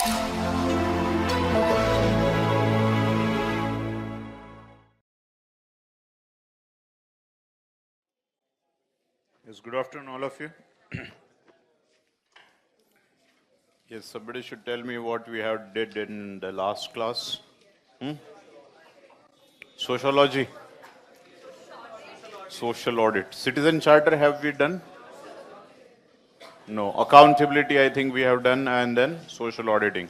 Yes, good afternoon, all of you. Yes, somebody should tell me what we have did in the last class. Sociology, social audit. Citizen charter have we done? No. Accountability, I think we have done, and then social auditing.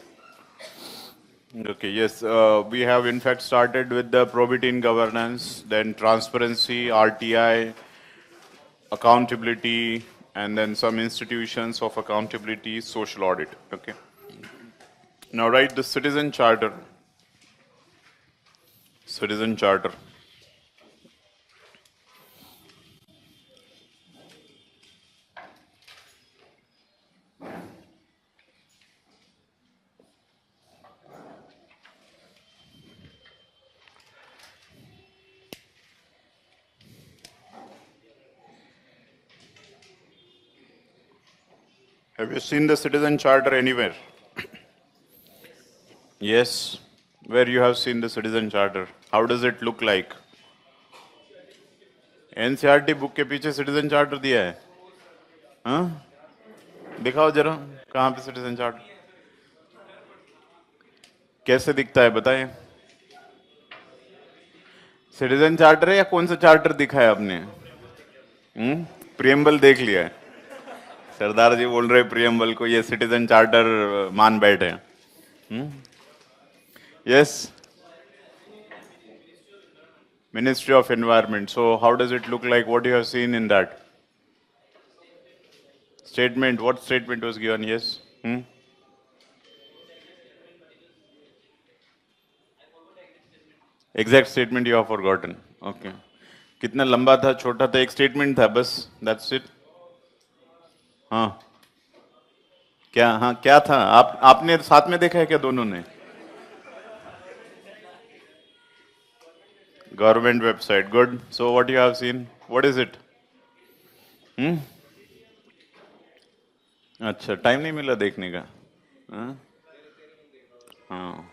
Okay, yes, we have in fact started with the probity in governance, then transparency, RTI, accountability, and then some institutions of accountability, social audit. Okay. Now write the citizen charter. Citizen charter. Have you seen the citizen charter anywhere? Yes. Where you have seen the citizen charter? How does it look like? NCERT book के पीछे citizen charter दिया है हाँ दिखाओ जरा कहाँ पे citizen charter कैसे दिखता है बताएं सिटीजन चार्टर है या कौन सा चार्टर दिखा है आपने प्रियम्बल देख लिया है सरदार जी बोल रहे प्रियम्बल को ये सिटीजन चार्टर मान बैठे yes Ministry of Environment. So how does it look like? What you have seen in that statement? What statement was given? Yes. Exact statement you have forgotten. Okay. कितना लंबा था छोटा था एक स्टेटमेंट था बस that's it. हाँ क्या हाँ क्या था आपने साथ में देखा है क्या दोनों ने Government website. Good. So what you have seen? What is it? अच्छा टाइम नहीं मिला देखने का हाँ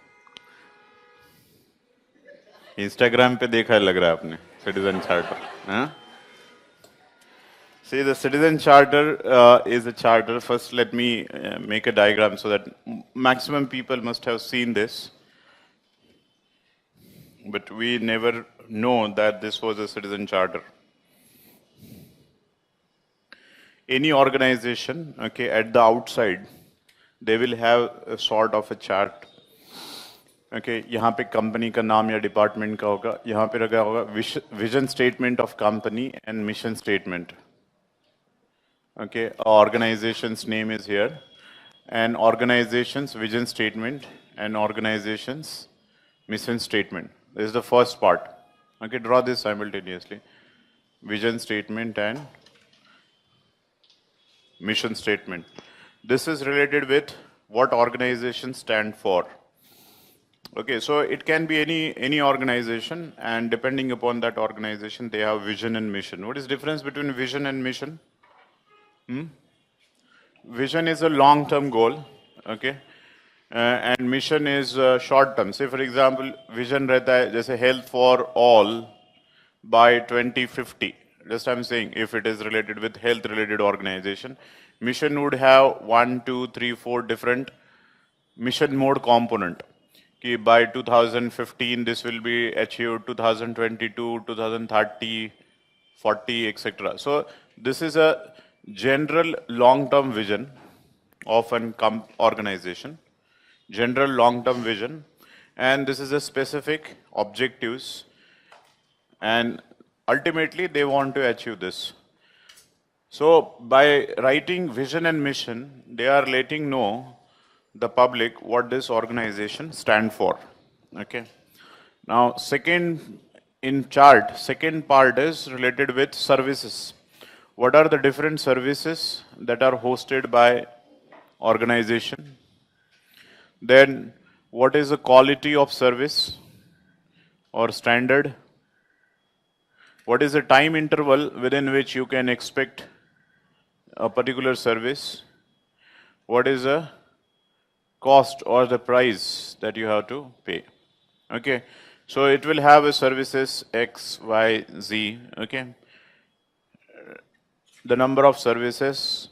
इंस्टाग्राम पे देखा है लग रहा है आपने सिटीजन चार्टर हाँ See, the citizen charter is a charter. First, let me make a diagram so that maximum people must have seen this. But we never know that this was a citizen charter. Any organization, okay, at the outside, they will have a sort of a chart. Okay, यहाँ पे company का नाम या department का होगा, यहाँ पे लगा होगा vision statement of company and mission statement. Okay, organization's name is here, and organization's vision statement and organization's mission statement. This is the first part. Okay, draw this simultaneously. Vision statement and mission statement. This is related with what organizations stand for. Okay, so it can be any organization, and depending upon that organization, they have vision and mission. What is the difference between vision and mission? Vision is a long-term goal, okay, and mission is short-term. Say, for example, vision रहता है जैसे health for all by 2050. Just I'm saying, if it is related with health-related organization, mission would have 1, 2, 3, 4 different mission mode component. कि by 2015 this will be achieved, 2022, 2030, 40, etc. So this is a general long-term vision of an organization, general long-term vision, and this is a specific objectives, and ultimately they want to achieve this. So by writing vision and mission, they are letting know the public what this organization stand for. Okay. Now second part is related with services. What are the different services that are hosted by organization? Then what is the quality of service or standard? What is the time interval within which you can expect a particular service? What is the cost or the price that you have to pay. Okay, so it will have a services X, Y, Z. Okay, the number of services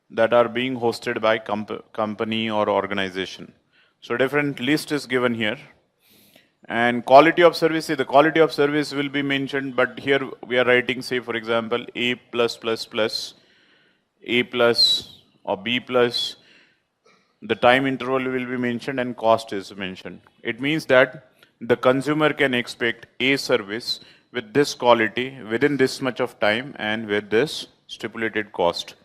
that are being hosted by company or organization. So different list is given here. And quality of service, the quality of service will be mentioned, but here we are writing, say for example, A plus plus plus, A plus or B plus. The time interval will be mentioned and cost is mentioned. It means that the consumer can expect a service with this quality within this much of time and with this stipulated cost.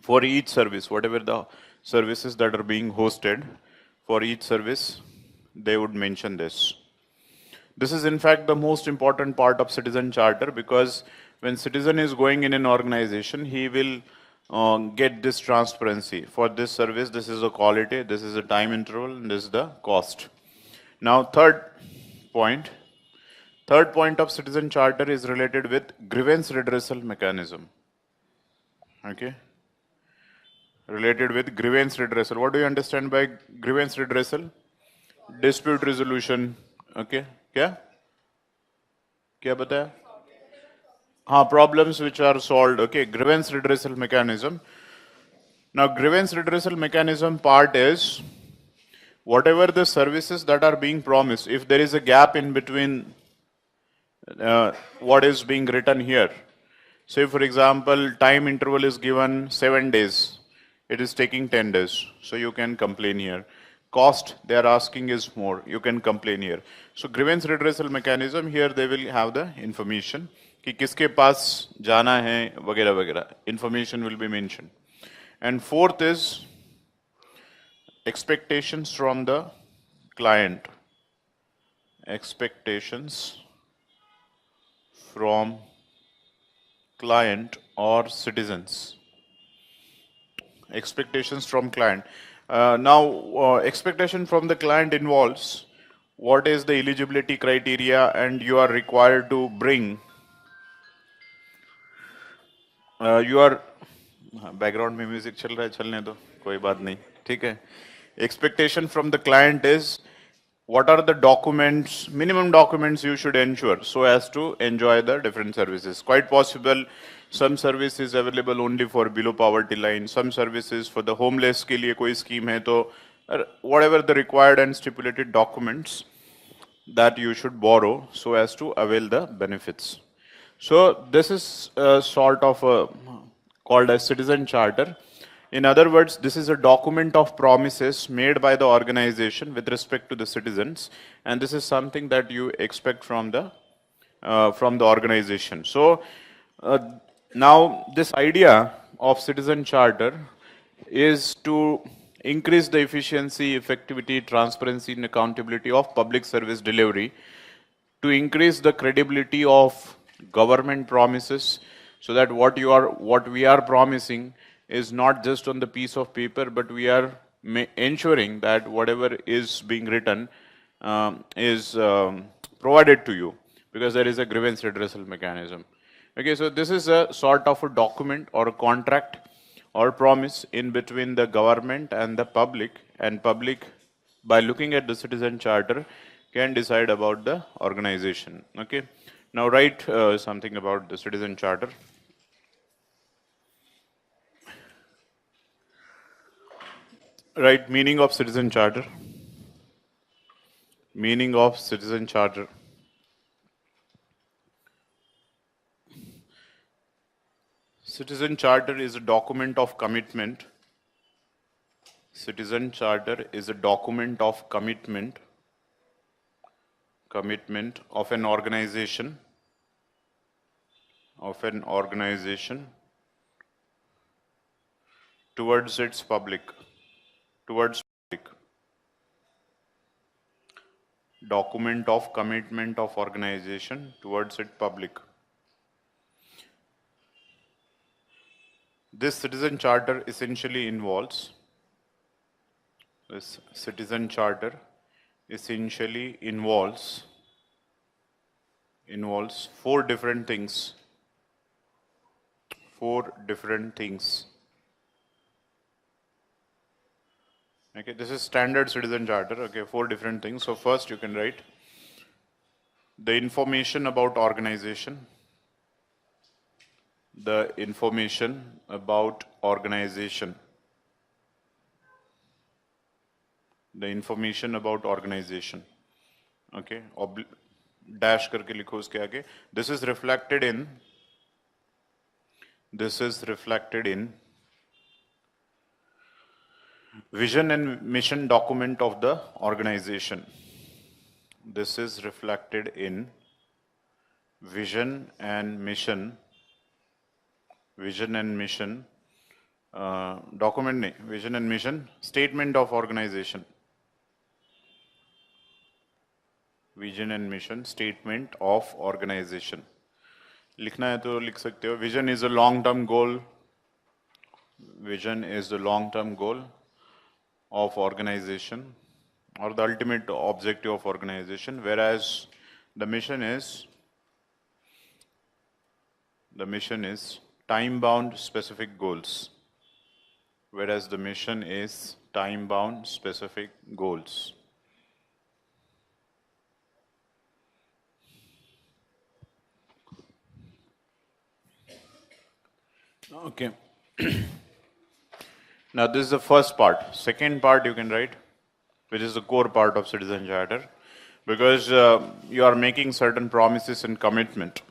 For each service, whatever the services that are being hosted, for each service, they would mention this. This is in fact the most important part of citizen charter, because when citizen is going in an organization, he will get this transparency. For this service, this is the quality, this is the time interval, and this is the cost. Now, third point of citizen charter is related with grievance redressal mechanism. Okay. Related with grievance redressal. What do you understand by grievance redressal? Dispute resolution. Okay. क्या क्या बताया? हाँ, problems which are solved. Okay, grievance redressal mechanism. Now, grievance redressal mechanism part is whatever the services that are being promised, if there is a gap in between what is being written here. Say, for example, time interval is given 7 days. It is taking 10 days. So you can complain here. Cost they are asking is more. You can complain here. So grievance redressal mechanism, here they will have the information कि किसके पास जाना है वगैरह वगैरह. Information will be mentioned. And fourth is expectations from the client. Expectations from client or citizens. Expectations from client. Expectation from the client involves what is the eligibility criteria, and you are required to bring your background में music चल रहा है, चलने दो, कोई बात नहीं, ठीक है. Expectation from the client is what are the documents, minimum documents you should ensure so as to enjoy the different services. Quite possible some service is available only for below poverty line, some services for the homeless के लिए कोई scheme है, तो whatever the required and stipulated documents that you should borrow so as to avail the benefits. So this is sort of called a citizen charter. In other words, this is a document of promises made by the organization with respect to the citizens, and this is something that you expect from the organization. So now this idea of citizen charter is to increase the efficiency, effectivity, transparency, and accountability of public service delivery, to increase the credibility of government promises, so that what we are promising is not just on the piece of paper, but we are ensuring that whatever is being written is provided to you, because there is a grievance redressal mechanism. Okay, so this is a sort of a document or a contract or promise in between the government and the public, and public, by looking at the citizen charter, can decide about the organization. Okay, now write something about the citizen charter. Right, meaning of citizen charter. Meaning of citizen charter. Citizen charter is a document of commitment. Citizen charter is a document of commitment of an organization towards its public. Document of commitment of organization towards its public. This citizen charter essentially involves four different things. Okay, this is standard citizen charter. Okay, 4 different things. So first you can write the information about organization, the information about organization, the information about organization. Okay, dash करके लिखो उसके आगे. This is reflected in vision and mission document of the organization. This is reflected in vision and mission document नहीं, vision and mission statement of organization. Vision and mission statement of organization. लिखना है तो लिख सकते हो. Vision is a long-term goal. Vision is the long-term goal of organization or the ultimate objective of organization, whereas the mission is time-bound specific goals. Whereas the mission is time-bound specific goals. Okay. Now this is the first part. Second part you can write, which is the core part of citizen charter, because you are making certain promises and commitment.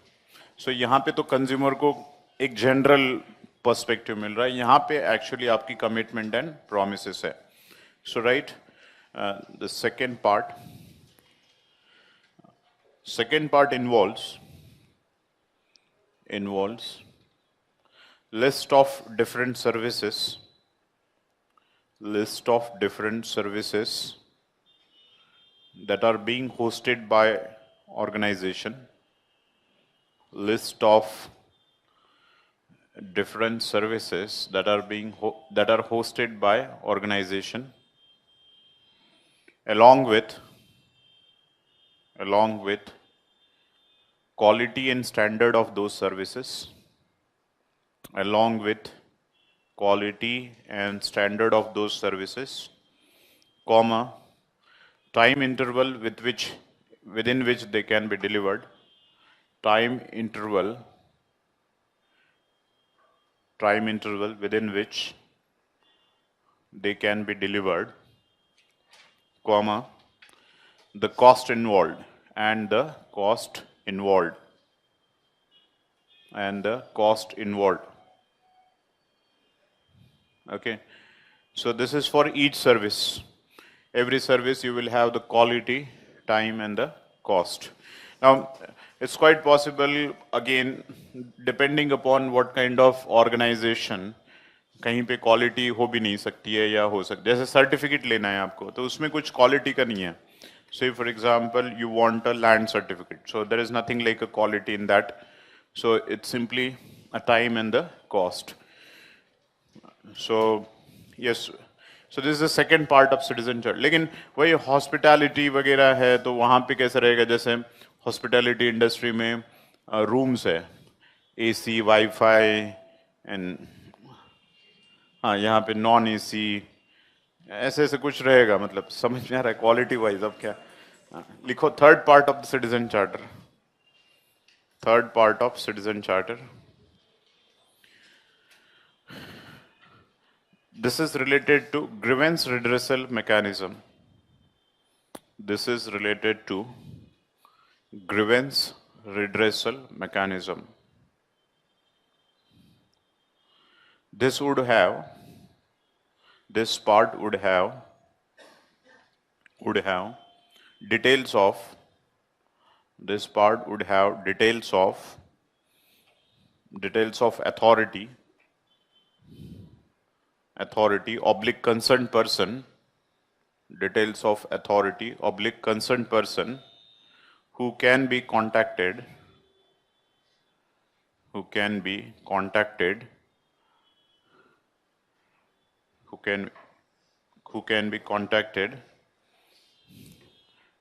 So यहाँ पे तो consumer को एक general perspective मिल रहा है. यहाँ पे actually आपकी commitment and promises है. So write the second part. Second part involves list of different services that are being hosted by organization. List of different services that are hosted by organization, along with quality and standard of those services, comma, time interval within which they can be delivered, time interval within which they can be delivered, comma, the cost involved and the cost involved. Okay, so this is for each service. Every service you will have the quality, time and the cost. Now it's quite possible, again depending upon what kind of organization, कहीं पे quality हो भी नहीं सकती है या हो सकती है. जैसे सर्टिफिकेट लेना है आपको तो उसमें कुछ क्वालिटी का नहीं है. Say for example you want a land certificate, so there is nothing like a quality in that, so it's simply a time and the cost. So yes, so this is the second part of citizen charter. लेकिन वही hospitality वगैरह है तो वहाँ पे कैसे रहेगा? जैसे हॉस्पिटैलिटी इंडस्ट्री में रूम्स है, एसी, वाईफाई एंड हाँ यहाँ पे नॉन एसी, ऐसे ऐसे कुछ रहेगा. मतलब समझ में आ रहा है क्वालिटी वाइज. अब क्या लिखो? Third part of the citizen charter. This is related to grievance redressal mechanism. This part would have details of authority oblique concerned person, who can be contacted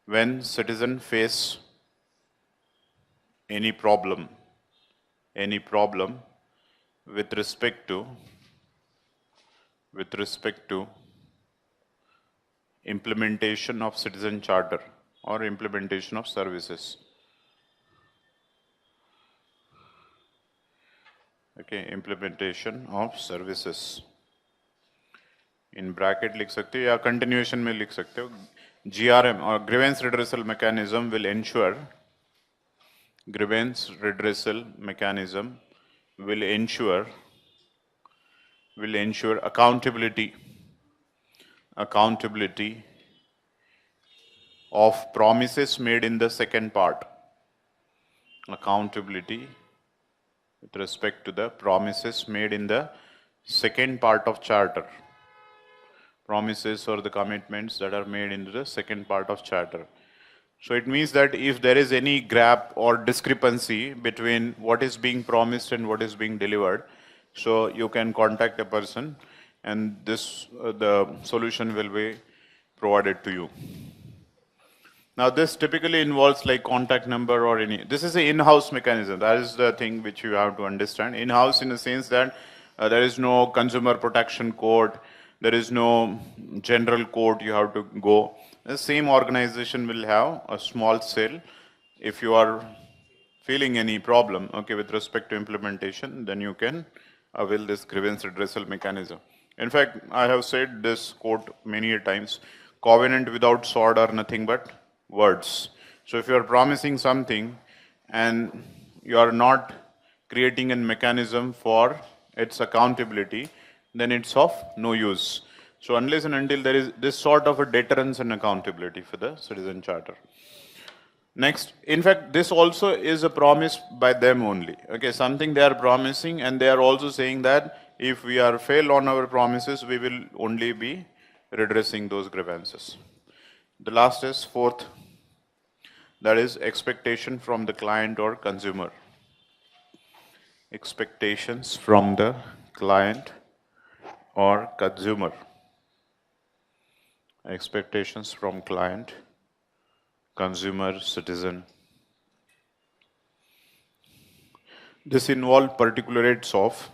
when citizen face any problem with respect to implementation of citizen charter or implementation of services. Okay, implementation of services. In bracket लिख सकते हो या continuation में लिख सकते हो. GRM or grievance redressal mechanism will ensure accountability of promises made in the second part. Accountability with respect to the promises made in the second part of charter. Promises or the commitments that are made into the second part of charter. So it means that if there is any gap or discrepancy between what is being promised and what is being delivered, so you can contact a person and this the solution will be provided to you. Now this typically involves like contact number or any, this is an in-house mechanism. That is the thing which you have to understand. In-house in the sense that there is no consumer protection code, there is no general code you have to go. The same organization will have a small cell. If you are feeling any problem, okay, with respect to implementation, then you can avail this grievance redressal mechanism. In fact, I have said this quote many times, covenant without sword are nothing but words. So if you are promising something and you are not creating a mechanism for its accountability, then it's of no use. So unless and until there is this sort of a deterrence and accountability for the citizen charter. Next, in fact, this also is a promise by them only. Okay, something they are promising, and they are also saying that if we are fail on our promises, we will only be redressing those grievances. The last is fourth, that is expectation from the client or consumer. Expectations from the client or consumer. Expectations from client, consumer, citizen. This involves details of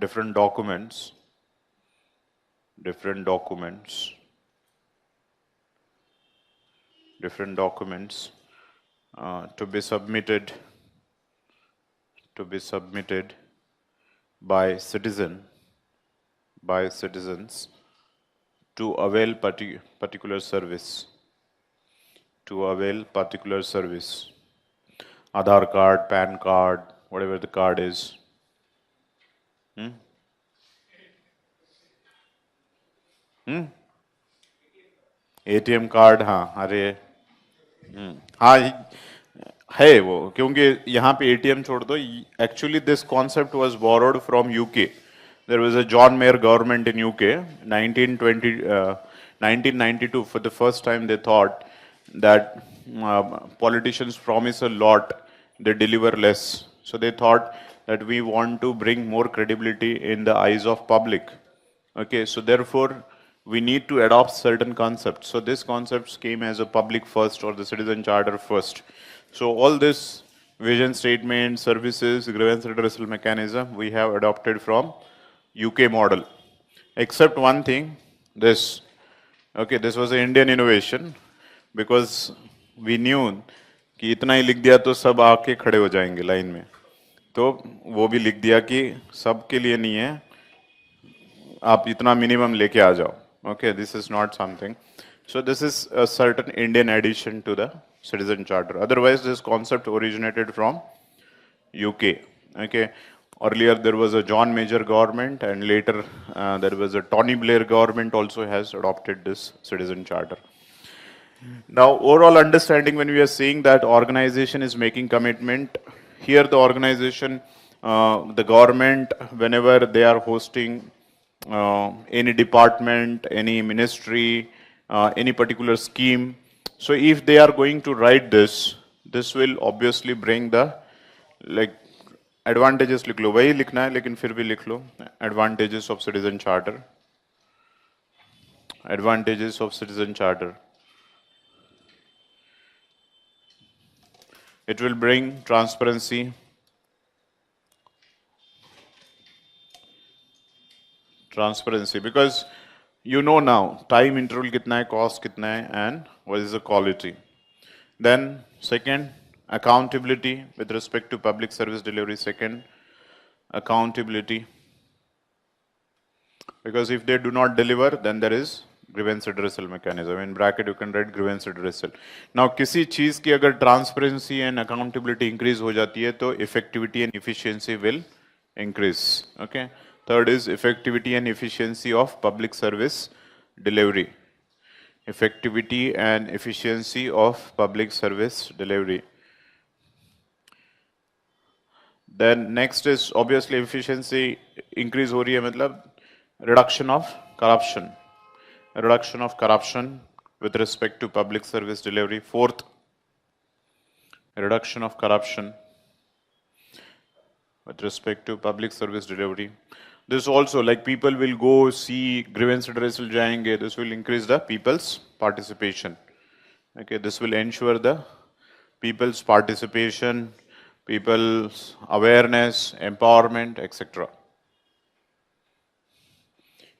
different documents to be submitted by citizens to avail particular service. Aadhaar card, PAN card, whatever the card is. ATM card, हाँ, अरे हाँ है वो, क्योंकि यहाँ पे ATM छोड़ दो. Actually this concept was borrowed from UK. There was a John Mayer government in UK, 1992. For the first time they thought that politicians promise a lot, they deliver less. So they thought that we want to bring more credibility in the eyes of public. Okay, so therefore we need to adopt certain concepts. So these concepts came as a public first or the citizen charter first. So all this vision statement, services, grievance redressal mechanism we have adopted from UK model. Except one thing, this. Okay, this was an Indian innovation because we knew कि इतना ही लिख दिया तो सब आके खड़े हो जाएंगे लाइन में. तो वो भी लिख दिया कि सबके लिए नहीं है, आप इतना मिनिमम लेके आ जाओ. Okay, this is not something. So this is a certain Indian addition to the citizen charter. Otherwise, this concept originated from UK. Okay, earlier there was a John Major government, and later there was a Tony Blair government also has adopted this citizen charter. Now, overall understanding, when we are saying that organization is making commitment, here the organization, the government, whenever they are hosting any department, any ministry, any particular scheme. So if they are going to write this, this will obviously bring the like advantages. लिख लो, वही लिखना है लेकिन फिर भी लिख लो. Advantages of citizen charter. Advantages of citizen charter. It will bring transparency, Transparency, because you know now time interval kitna hai, cost kitna hai, and what is the quality. Then second, accountability with respect to public service delivery. Second, accountability, because if they do not deliver, then there is grievance redressal mechanism. In bracket you can write grievance redressal. Now किसी चीज की अगर transparency and accountability increase हो जाती है तो effectivity and efficiency will increase. Okay. Third is effectivity and efficiency of public service delivery. Effectivity and efficiency of public service delivery. Then next is obviously efficiency increase हो रही है मतलब reduction of corruption. Reduction of corruption with respect to public service delivery. Fourth, reduction of corruption with respect to public service delivery. This also, like people will go see grievance redressal jayenge, this will increase the people's participation. Okay, this will ensure the people's participation, people's awareness, empowerment, etc.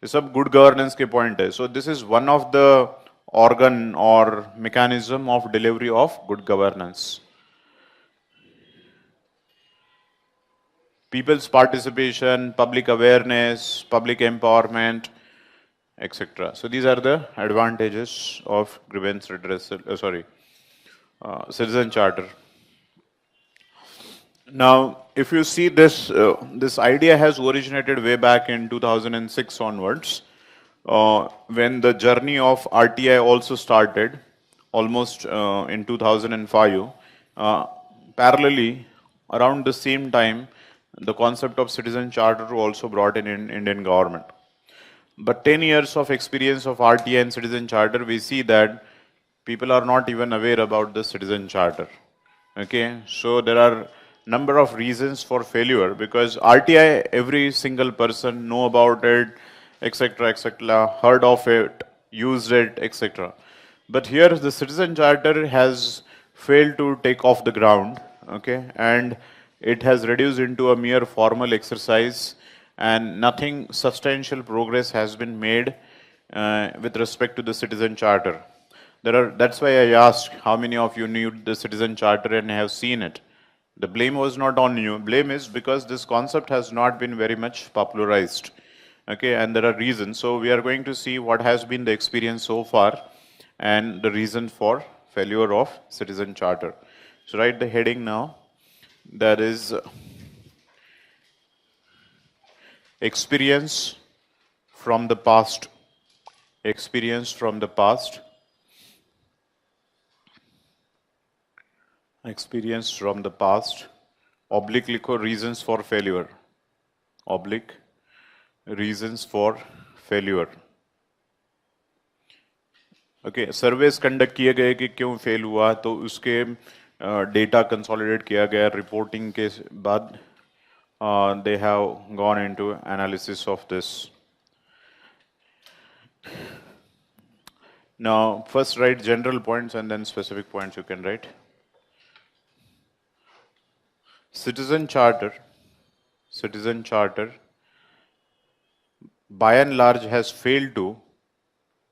ये सब good governance के point है. So this is one of the organ or mechanism of delivery of good governance. People's participation, public awareness, public empowerment, etc. So these are the advantages of grievance redressal. Citizen charter. Now, if you see this, this idea has originated way back in 2006 onwards, when the journey of RTI also started, almost in 2005. Parallelly, around the same time, the concept of citizen charter also brought in Indian government. But 10 years of experience of RTI and citizen charter, we see that people are not even aware about the citizen charter. Okay, so there are number of reasons for failure, because RTI, every single person know about it, etc., etc., heard of it, used it, etc. But here the citizen charter has failed to take off the ground, okay, and it has reduced into a mere formal exercise, and nothing substantial progress has been made with respect to the citizen charter. That's why I asked how many of you knew the citizen charter and have seen it. The blame was not on you. Blame is because this concept has not been very much popularized. Okay, and there are reasons. So we are going to see what has been the experience so far and the reason for failure of citizen charter. So write the heading now. That is experience from the past. Experience from the past. Experience from the past. Oblique लिखो reasons for failure. Oblique reasons for failure. Okay, surveys conduct किए गए कि क्यों fail हुआ, तो उसके data consolidate किया गया, reporting के बाद they have gone into analysis of this. Now, first write general points and then specific points you can write. Citizen charter, by and large has failed to,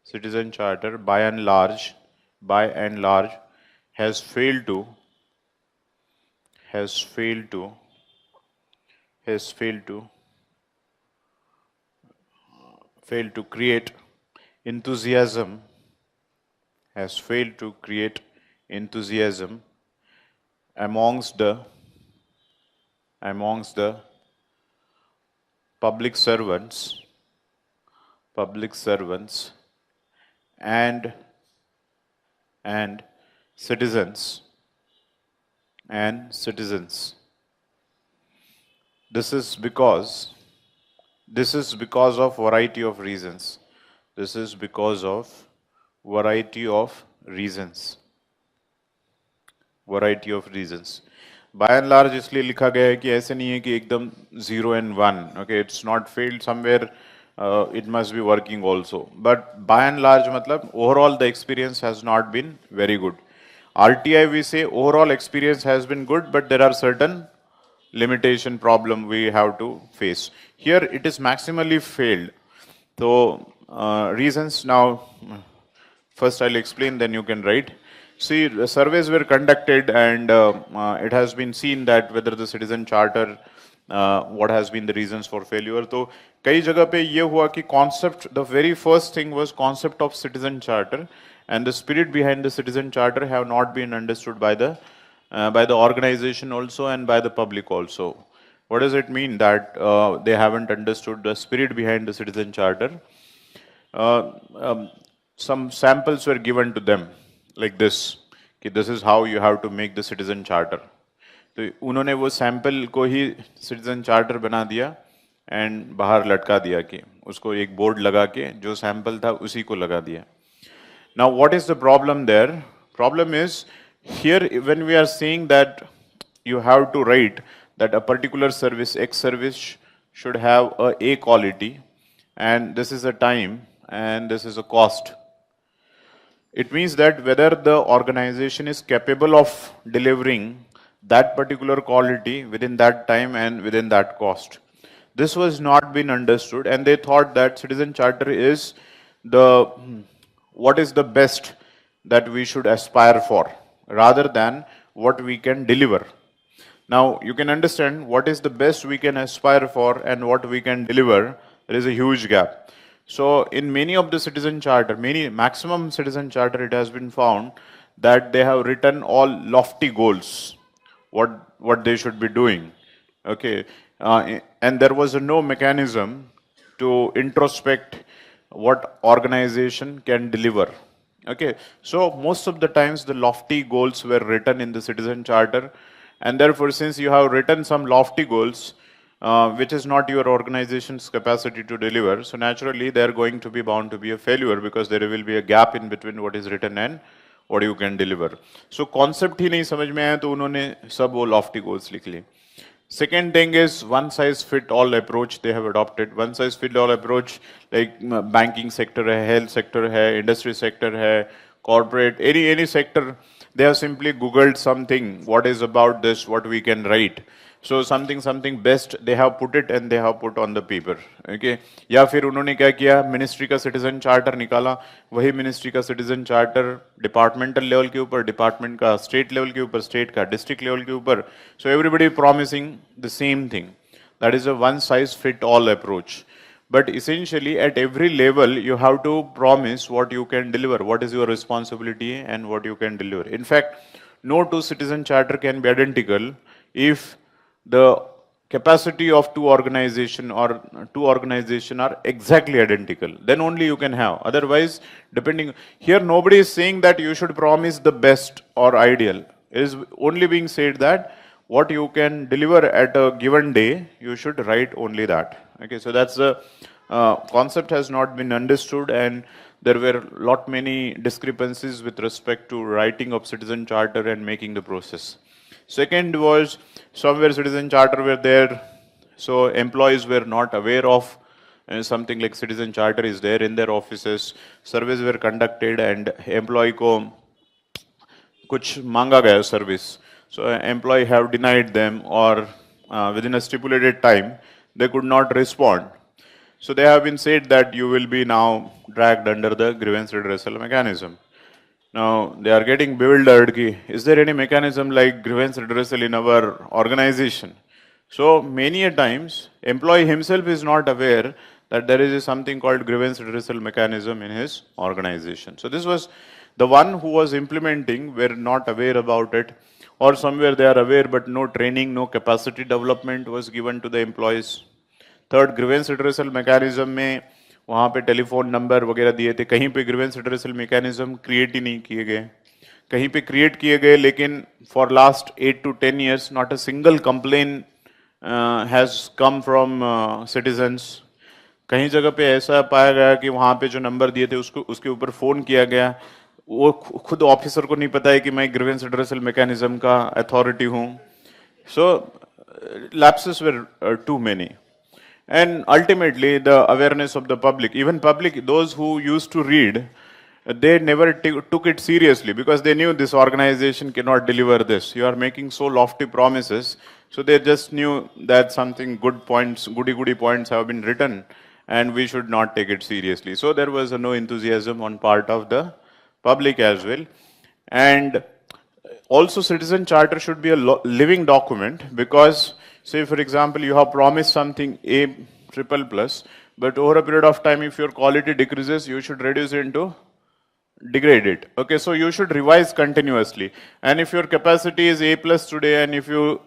citizen charter by and large has failed to create enthusiasm, has failed to create enthusiasm amongst the public servants and citizens. This is because of variety of reasons. This is because of variety of reasons. By and large इसलिए लिखा गया है कि ऐसे नहीं है कि एकदम 0 and 1. Okay, it's not failed somewhere. It must be working also. But by and large मतलब overall the experience has not been very good. RTI we say overall experience has been good, but there are certain limitation problem we have to face. Here it is maximally failed. So reasons now, first I'll explain, then you can write. See, the surveys were conducted and it has been seen that whether the citizen charter, what has been the reasons for failure. तो कई जगह पे ये हुआ कि concept, the very first thing was concept of citizen charter and the spirit behind the citizen charter have not been understood by the organization also and by the public also. What does it mean that they haven't understood the spirit behind the citizen charter? Some samples were given to them like this, कि this is how you have to make the citizen charter. तो उन्होंने वो sample को ही citizen charter बना दिया and बाहर लटका दिया कि उसको एक बोर्ड लगा के जो सैंपल था उसी को लगा दिया. Now what is the problem there? Problem is here when we are saying that you have to write that a particular service, X service should have a quality and this is a time and this is a cost. It means that whether the organization is capable of delivering that particular quality within that time and within that cost. This was not been understood and they thought that citizen charter is what is the best that we should aspire for rather than what we can deliver. Now you can understand what is the best we can aspire for and what we can deliver. There is a huge gap. So in many of the citizen charter, maximum citizen charter, it has been found that they have written all lofty goals, what they should be doing. Okay, and there was no mechanism to introspect what organization can deliver. Okay, so most of the times the lofty goals were written in the citizen charter, and therefore since you have written some lofty goals, which is not your organization's capacity to deliver, so naturally they are going to be bound to be a failure because there will be a gap in between what is written and what you can deliver. So concept ही नहीं समझ में आया तो उन्होंने सब वो lofty goals लिख लिए. Second thing is one size fit all approach they have adopted. One size fit all approach like banking sector है, health sector है, industry sector है, corporate, any sector, they have simply googled something, what is about this, what we can write. So something best they have put it and they have put on the paper. Okay, या फिर उन्होंने क्या किया, ministry का citizen charter निकाला, वही ministry का citizen charter departmental level के ऊपर, डिपार्टमेंट का स्टेट लेवल के ऊपर, स्टेट का डिस्ट्रिक्ट लेवल के ऊपर. So everybody promising the same thing. That is a one size fit all approach. But essentially at every level you have to promise what you can deliver, what is your responsibility and what you can deliver. In fact, no two citizen charter can be identical if the capacity of two organization are exactly identical, then only you can have. Otherwise, depending, here nobody is saying that you should promise the best or ideal. It is only being said that what you can deliver at a given day, you should write only that. Okay, so that's the concept has not been understood and there were many discrepancies with respect to writing of citizen charter and making the process. Second was somewhere citizen charter were there, so employees were not aware of something like citizen charter is there in their offices. Surveys were conducted and employee को कुछ मांगा गया service. So employee have denied them or within a stipulated time they could not respond. So they have been said that you will be now dragged under the grievance redressal mechanism. Now they are getting bewildered. Is there any mechanism like grievance redressal in our organization? So many a times employee himself is not aware that there is something called grievance redressal mechanism in his organization. So this was the one who was implementing were not aware about it, or somewhere they are aware but no training, no capacity development was given to the employees. Third, grievance redressal mechanism में वहाँ पे telephone number वगैरह दिए थे, कहीं पे grievance redressal mechanism create ही नहीं किए गए, कहीं पे क्रिएट किए गए लेकिन for last 8 to 10 years not a single complain has come from citizens. कहीं जगह पे ऐसा पाया गया कि वहाँ पे जो नंबर दिए थे उसके ऊपर फोन किया गया, वो खुद ऑफिसर को नहीं पता है कि मैं ग्रीवेंस रिड्रेसल मैकेनिज्म का अथॉरिटी हूँ. So lapses were too many. And ultimately, the awareness of the public, even public, those who used to read, they never took it seriously because they knew this organization cannot deliver this. You are making so lofty promises. So they just knew that something goody points have been written and we should not take it seriously. So there was no enthusiasm on part of the public as well. And also citizen charter should be a living document, because say for example you have promised something A triple plus, but over a period of time if your quality decreases, you should reduce it into degrade it. Okay, so you should revise continuously. And if your capacity is A plus today, and if you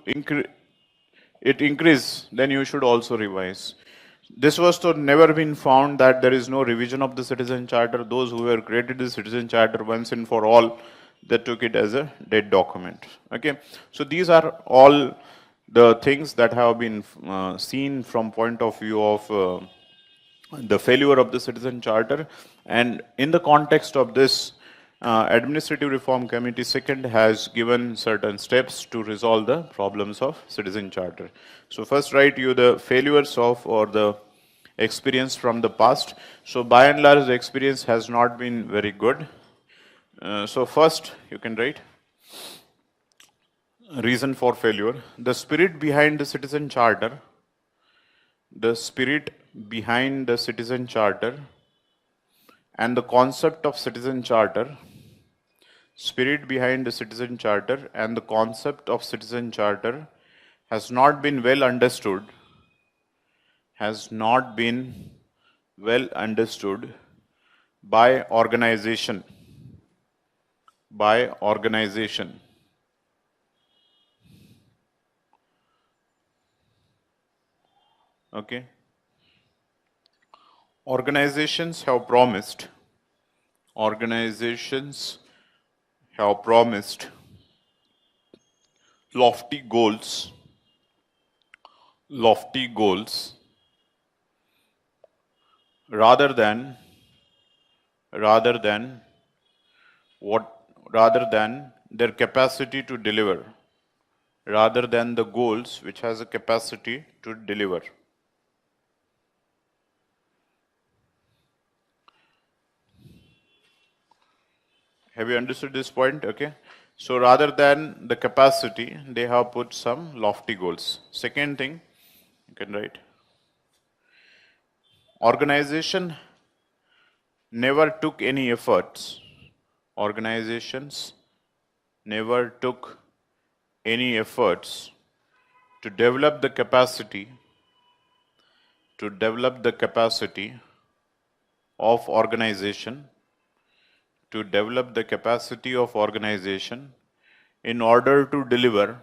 increase, then you should also revise. This was to never been found that there is no revision of the citizen charter. Those who have created the citizen charter once and for all, they took it as a dead document. Okay, so these are all the things that have been seen from point of view of the failure of the citizen charter. And in the context of this, Administrative Reform Committee second has given certain steps to resolve the problems of citizen charter. So first write you the failures of or the experience from the past. So by and large the experience has not been very good. So first you can write reason for failure. The spirit behind the citizen charter, the spirit behind the citizen charter and the concept of citizen charter, spirit behind the citizen charter and the concept of citizen charter has not been well understood, has not been well understood by organization, by organization. Okay. Organizations have promised lofty goals rather than their capacity to deliver, rather than the goals which has a capacity to deliver. Have you understood this point? Okay. So rather than the capacity, they have put some lofty goals. Second thing, you can write. Organization never took any efforts. Organizations never took any efforts to develop the capacity of organization, to develop the capacity of organization in order to deliver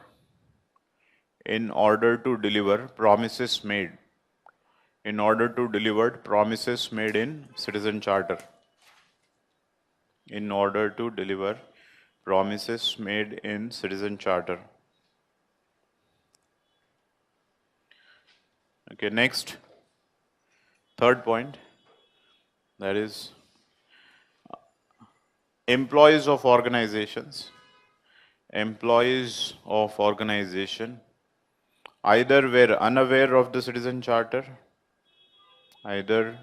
promises made, in order to deliver promises made in citizen charter, in order to deliver promises made in citizen charter. Okay, next, third point, that is employees of organization either were unaware of the citizen charter, either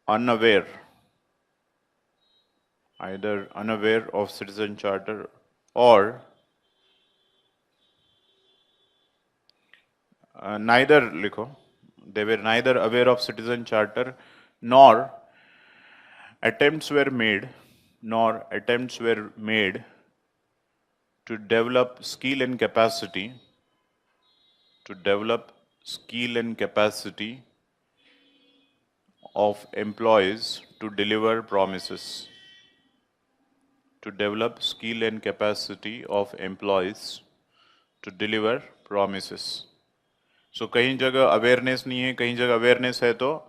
unaware of citizen charter, or neither likho, they were neither aware of citizen charter nor attempts were made to develop skill and capacity of employees to deliver promises, to develop skill and capacity of employees to deliver promises. So कहीं जगह awareness नहीं है, कहीं जगह awareness है तो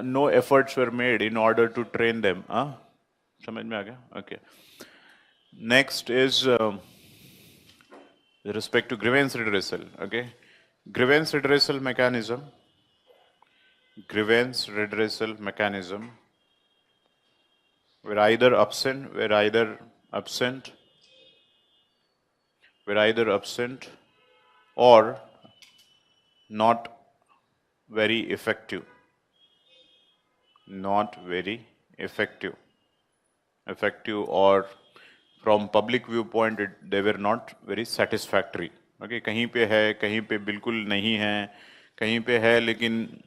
no efforts were made in order to train them. समझ में आ गया? Okay. Next is with respect to grievance redressal. Okay, grievance redressal mechanism were either absent or not very effective. Or from public viewpoint they were not very satisfactory. Okay, कहीं पे है, कहीं पे बिल्कुल नहीं है, कहीं पे है लेकिन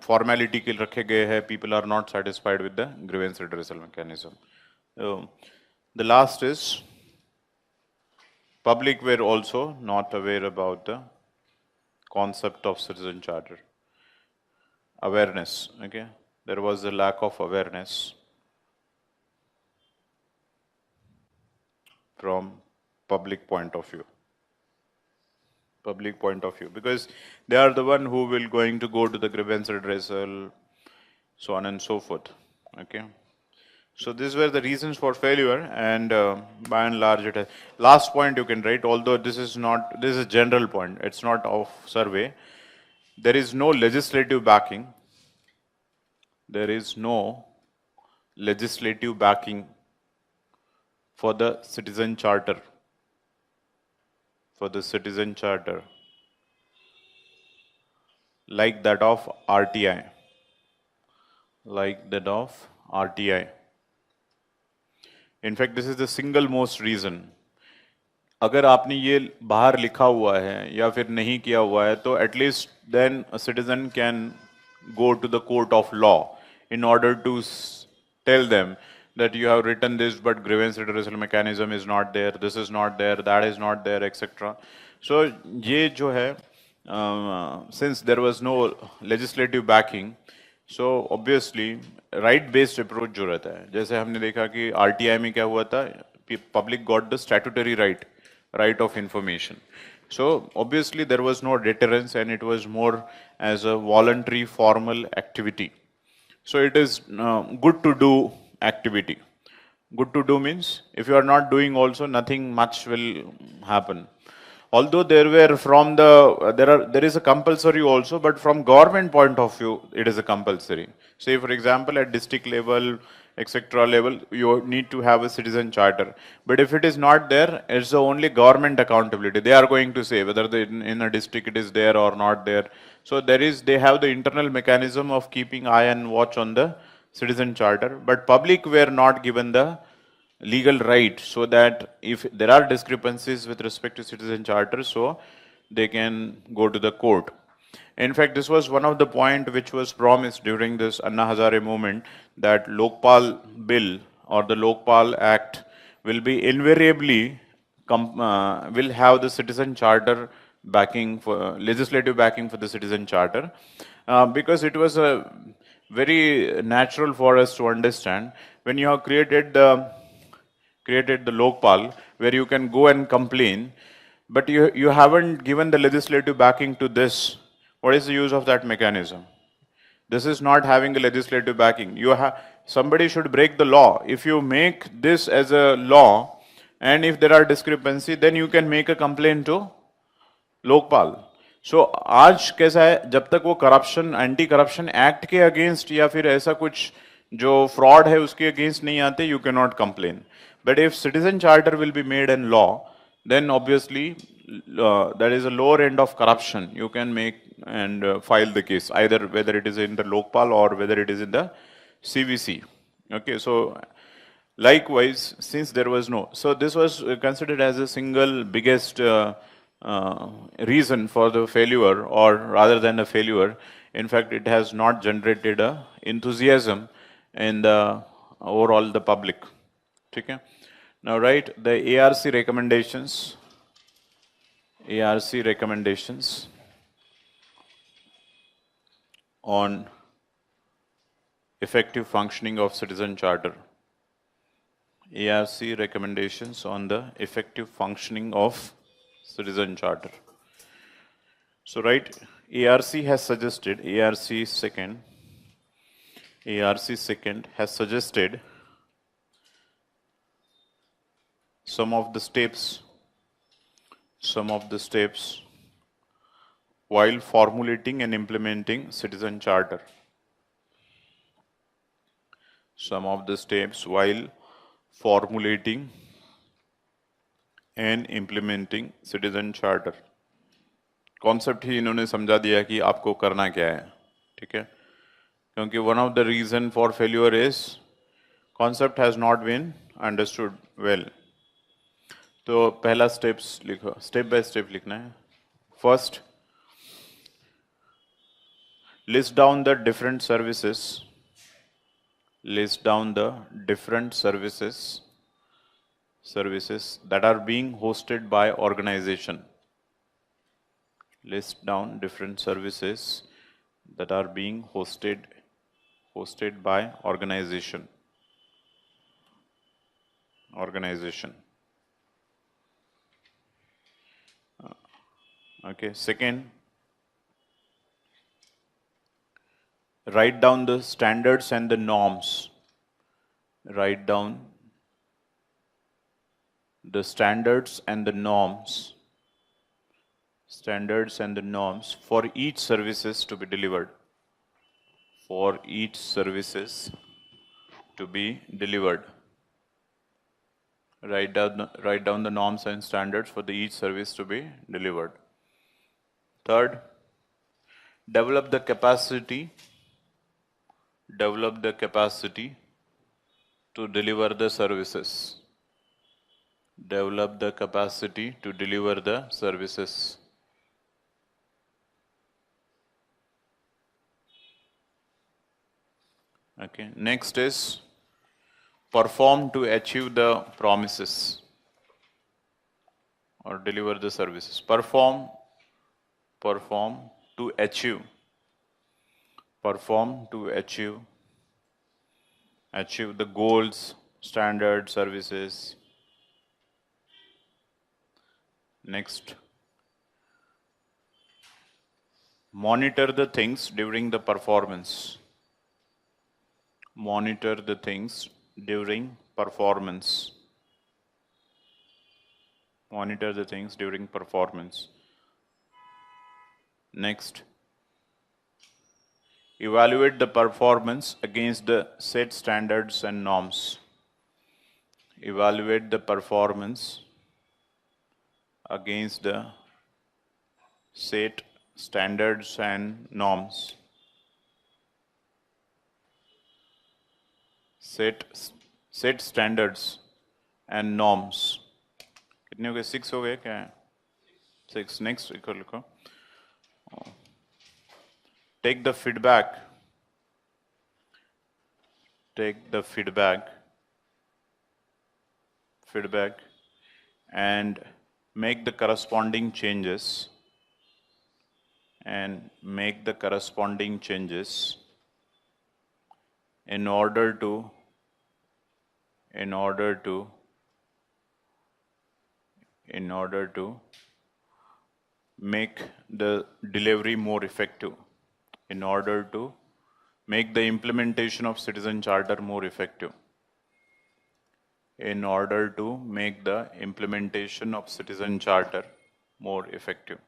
फॉर्मेलिटी के रखे गए हैं, people are not satisfied with the grievance redressal mechanism. The last is public were also not aware about the concept of citizen charter. Awareness, okay? There was a lack of awareness from public point of view. Public point of view, because they are the one who will going to go to the grievance redressal, so on and so forth, okay? So these were the reasons for failure, and by and large, it has. Last point you can write, although this is not, this is a general point, it's not of survey. There is no legislative backing. There is no legislative backing for the citizen charter. For the citizen charter, like that of RTI. Like that of RTI. In fact, this is the single most reason. अगर आपने ये बाहर लिखा हुआ है या फिर नहीं किया हुआ है, तो at least then a citizen can go to the court of law in order to tell them that you have written this, but grievance redressal mechanism is not there, this is not there, that is not there, etc. So ये जो है, since there was no legislative backing, so obviously right based approach जो रहता है, जैसे हमने देखा कि RTI में क्या हुआ था, public got the statutory right of information. So obviously there was no deterrence, and it was more as a voluntary formal activity. So it is good to do activity. Good to do means if you are not doing also, nothing much will happen. Although there were from the there is a compulsory also, but from government point of view, it is a compulsory. Say for example, at district level, etc. level, you need to have a citizen charter. But if it is not there, it's the only government accountability. They are going to say whether in a district it is there or not there. So they have the internal mechanism of keeping eye and watch on the citizen charter. But public were not given the legal right, so that if there are discrepancies with respect to citizen charter, so they can go to the court. In fact, this was one of the point which was promised during this Anna Hazare movement, that Lokpal bill or the Lokpal Act will be invariably will have the citizen charter backing, for legislative backing for the citizen charter, because it was very natural for us to understand when you have created the Lokpal, where you can go and complain, but you haven't given the legislative backing to this. What is the use of that mechanism? This is not having a legislative backing. Somebody should break the law. If you make this as a law, and if there are discrepancy, then you can make a complaint to Lokpal. So आज कैसा है, जब तक वो corruption, anti corruption act के against या फिर ऐसा कुछ जो फ्रॉड है उसके अगेंस्ट नहीं आते, you can not complain. But if citizen charter will be made in law, then obviously there is a lower end of corruption. You can make and file the case, either whether it is in the Lokpal or whether it is in the CVC. Okay, so likewise, since there was no, so this was considered as a single biggest reason for the failure, or rather than a failure. In fact, it has not generated a enthusiasm in the overall the public. Okay. Now, right, the ARC recommendations on effective functioning of citizen charter. ARC recommendations on the effective functioning of citizen charter. So, right, ARC second has suggested some of the steps while formulating and implementing citizen charter. Some of the steps while formulating and implementing citizen charter. Concept ही इन्होंने समझा दिया कि आपको करना क्या है, ठीक है, क्योंकि one of the reason for failure is concept has not been understood well. तो पहला स्टेप्स लिखो, स्टेप बाय स्टेप लिखना है. First, list down the different services. List down the different services that are being hosted by organization. List down different services that are being hosted by organization. Okay. Second, write down the standards and the norms. Write down the standards and the norms for each services to be delivered. For each services to be delivered. Write down the norms and standards for each service to be delivered. Third, develop the capacity to deliver the services. Develop the capacity to deliver the services. Okay. Next is perform to achieve the promises or deliver the services. Perform to achieve. Achieve the goals, standard services. Next, monitor the things during the performance. Monitor the things during performance. Monitor the things during performance. Next, evaluate the performance against the set standards and norms. Evaluate the performance against the set standards and norms. Set standards and norms. कितने हो गए? 6 हो गए क्या? 6. Next लिखो. Take the feedback. And make the corresponding changes. In order to make the delivery more effective. In order to make the implementation of Citizen Charter more effective. In order to make the implementation of Citizen Charter more effective.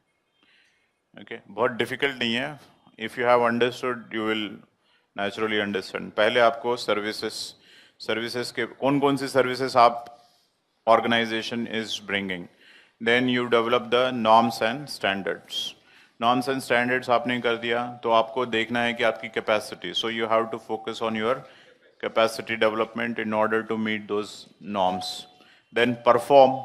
Okay, बहुत difficult नहीं है. If you have understood, you will naturally understand. पहले आपको services के कौन सी services आप organization is bringing. Then you develop the norms and standards. Norms and standards आपने कर दिया तो आपको देखना है कि आपकी capacity. So you have to focus on your capacity development in order to meet those norms. Then perform.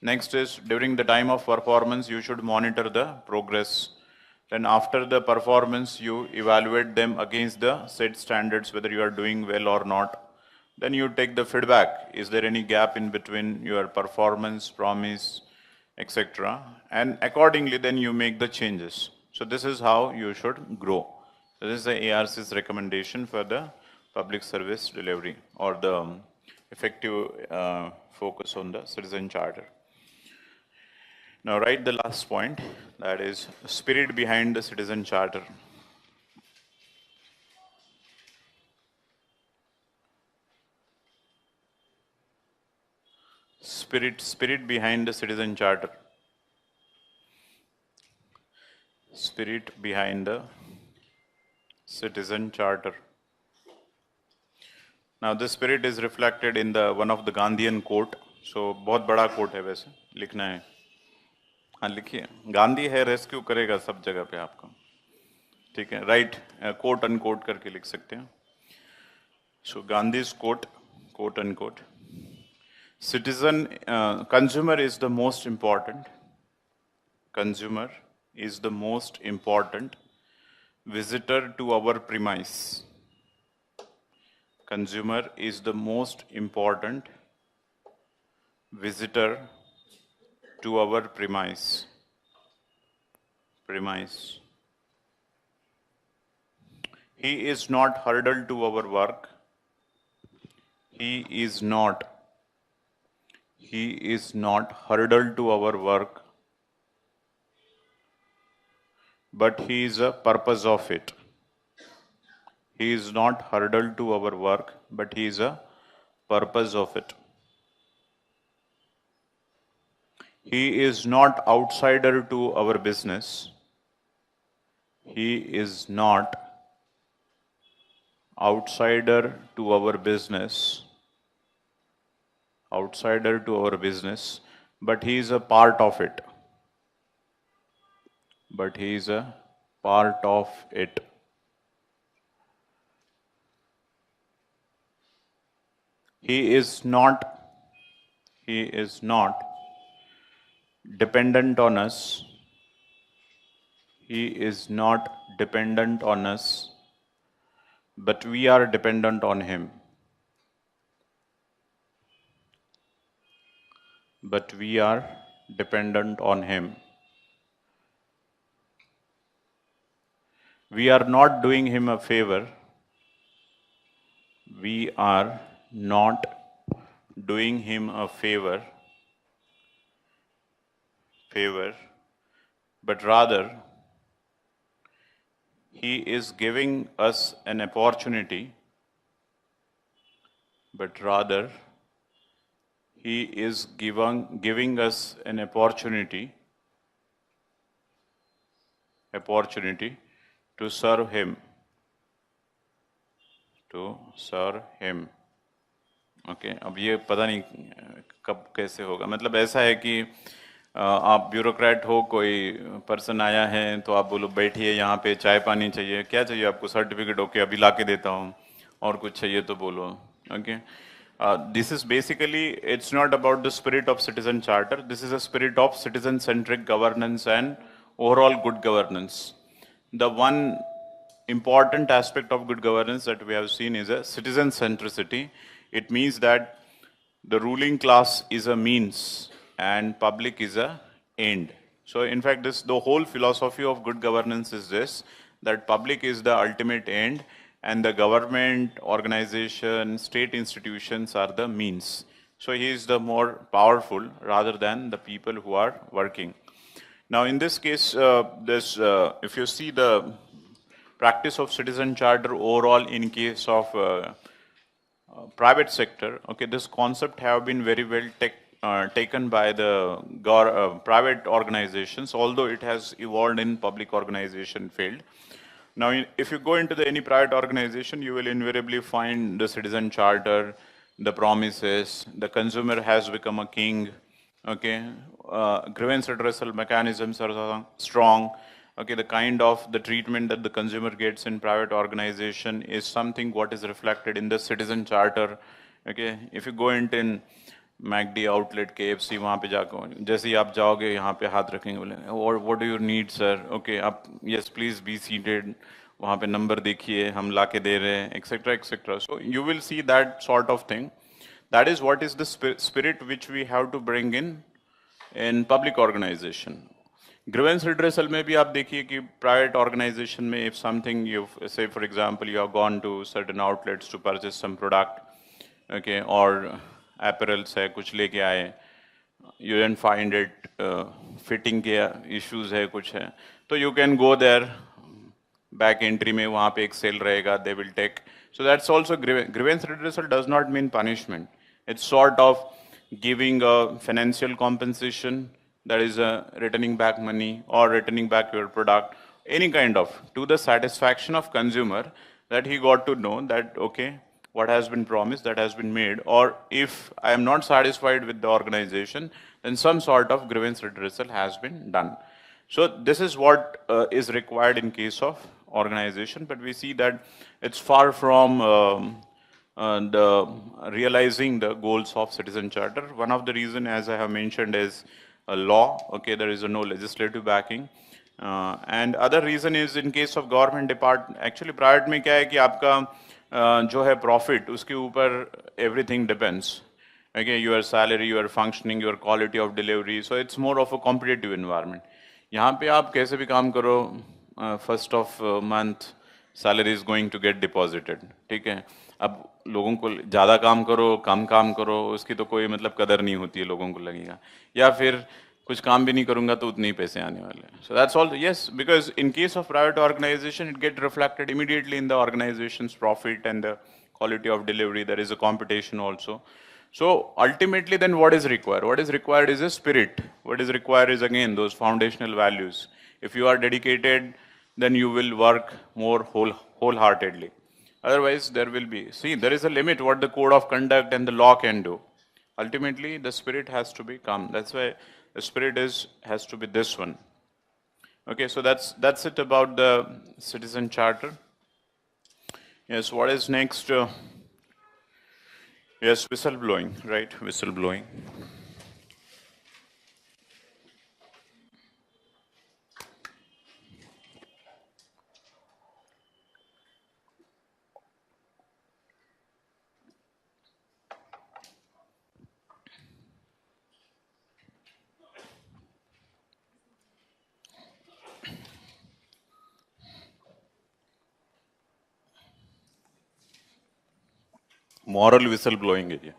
Next is during the time of performance you should monitor the progress. Then after the performance you evaluate them against the set standards whether you are doing well or not. Then you take the feedback. Is there any gap in between your performance, promise, etc. And accordingly then you make the changes. So this is how you should grow. So this is the ARC's recommendation for the public service delivery or the effective focus on the Citizen Charter. Now write the last point, that is spirit behind the Citizen Charter. Spirit behind the Citizen Charter. Spirit behind the Citizen Charter. Now this spirit is reflected in the one of the Gandhian quote. So बहुत बड़ा quote है वैसे, लिखना है. हाँ लिखिए. गांधी है rescue करेगा सब जगह पे आपको. ठीक है, राइट कोट अनकोट करके लिख सकते हैं. So Gandhi's quote unquote. Consumer is the most important. Consumer is the most important visitor to our premise. Consumer is the most important visitor to our premise. He is not hurdled to our work. He is not hurdled to our work, but he is a purpose of it. He is not hurdled to our work, but he is a purpose of it. He is not outsider to our business. He is not outsider to our business, but he is a part of it. He is not dependent on us. But we are dependent on him. We are not doing him a favor. But rather he is giving us an opportunity. Giving us an opportunity to serve him. Okay अब ये पता नहीं कब कैसे होगा, मतलब ऐसा है कि आप ब्यूरोक्रेट हो, कोई पर्सन आया है तो आप बोलो बैठिए यहाँ पे, चाय पानी चाहिए, क्या चाहिए आपको, सर्टिफिकेट, ओके अभी ला के देता हूँ, और कुछ चाहिए तो बोलो. Okay, this is basically, it's not about the spirit of citizen charter. This is a spirit of citizen centric governance and overall good governance. The one important aspect of good governance that we have seen is a citizen centricity. It means that the ruling class is a means and public is a end. So in fact, the whole philosophy of good governance is this, that public is the ultimate end and the government, organization, state institutions are the means. So he is the more powerful rather than the people who are working. Now in this case, if you see the practice of citizen charter overall in case of private sector, okay, this concept have been very well taken by the private organizations, although it has evolved in public organization field. Now, if you go into any private organization, you will invariably find the citizen charter, the promises, the consumer has become a king, okay, grievance redressal mechanisms are strong, okay, the kind of the treatment that the consumer gets in private organization is something what is reflected in the citizen charter, okay. If you go into McD outlet KFC, वहाँ पे जाकर जैसे ही आप जाओगे यहाँ पे हाथ रखेंगे, बोले और what do you need sir, okay आप यस प्लीज बी सीटेड, वहाँ पे नंबर देखिए हम ला के दे रहे हैं, etcetera etcetera. So you will see that sort of thing. That is what is the spirit which we have to bring in public organisation. Grievance redressal में भी आप देखिए कि प्राइवेट ऑर्गेनाइजेशन में if something you say for example you have gone to certain outlets to purchase some product, okay, और apparels है कुछ लेके आए, you didn't find it fitting के issues है कुछ है, तो you can go there, back entry में वहाँ पे एक sale रहेगा, they will take. So that's also grievance redressal does not mean punishment. It's sort of giving a financial compensation, that is returning back money or returning back your product, any kind of, to the satisfaction of consumer, that he got to know that okay, what has been promised, that has been made, or if I am not satisfied with the organization, then some sort of grievance redressal has been done. So this is what is required in case of organization, but we see that it's far from realizing the goals of citizen charter. One of the reason, as I have mentioned, is a law. Okay, there is no legislative backing. And other reason is in case of government department, actually private में क्या है कि आपका जो है profit उसके ऊपर everything depends. Okay, your salary, your functioning, your quality of delivery, so it's more of a competitive environment. यहाँ पे आप कैसे भी काम करो, first of month salary is going to get deposited, ठीक है. अब लोगों को ज़्यादा काम करो कम काम करो उसकी तो कोई मतलब कदर नहीं होती है, लोगों को लगेगा, या फिर कुछ काम भी नहीं करूंगा तो उतने ही पैसे आने वाले हैं. So that's all. Yes, because in case of private organization it get reflected immediately in the organization's profit and the quality of delivery. There is a competition also. So ultimately then what is required? What is required is a spirit. What is required is again those foundational values. If you are dedicated, then you will work more wholeheartedly. Otherwise there will be, see, there is a limit what the code of conduct and the law can do. Ultimately the spirit has to be calm. That's why the spirit has to be this one. Okay, so that's it about the citizen charter. Yes, what is next? Yes, whistleblowing, right? Whistleblowing. Moral whistleblowing है ये.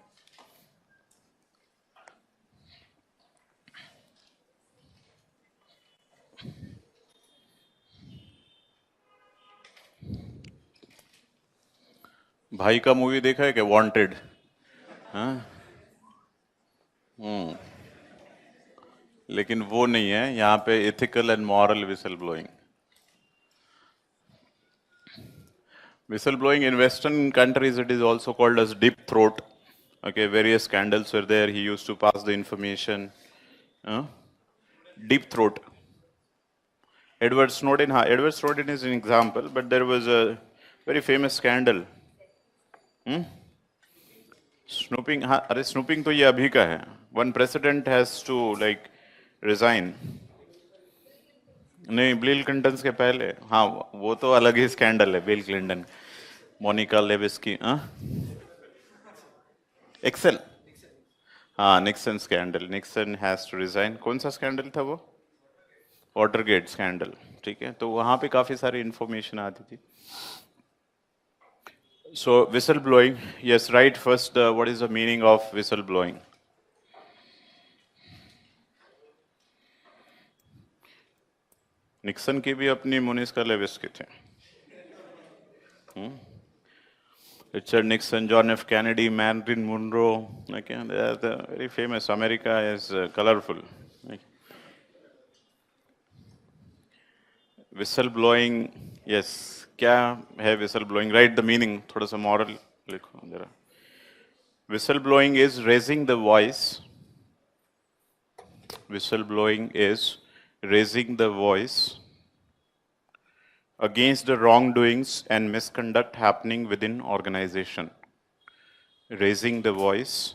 भाई का movie देखा है क्या, wanted? हाँ. लेकिन वो नहीं है यहाँ पे, ethical and moral whistle blowing. Whistle blowing in Western countries, it is also called as deep throat. Okay, various scandals were there. He used to pass the information. Deep throat. Edward Snowden. Edward Snowden is an example, but there was a very famous scandal. Snooping. अरे snooping तो ये अभी का है. One president has to like resign. नहीं, Bill Clinton के पहले. हाँ, वो तो अलग ही स्कैंडल है. बिल क्लिंटन, मोनिका लेविस्की, एक्सेल. हाँ, Nixon scandal. Nixon has to resign. कौन सा स्कैंडल था वो? Watergate scandal. ठीक है, तो वहां पे काफी सारी इंफॉर्मेशन आती थी. So whistle blowing, yes right. First, what is the meaning of whistle blowing? Nixon की भी अपनी मोनिका लेविस्की थे. Richard Nixon, John F. Kennedy, Marilyn Monroe. Okay, they are very famous. America is colorful. Okay. Whistleblowing, yes. क्या है whistleblowing? Write the meaning. थोड़ा सा moral लिखो जरा. Whistleblowing is raising the voice. Whistleblowing is raising the voice against the wrongdoings and misconduct happening within organization. Raising the voice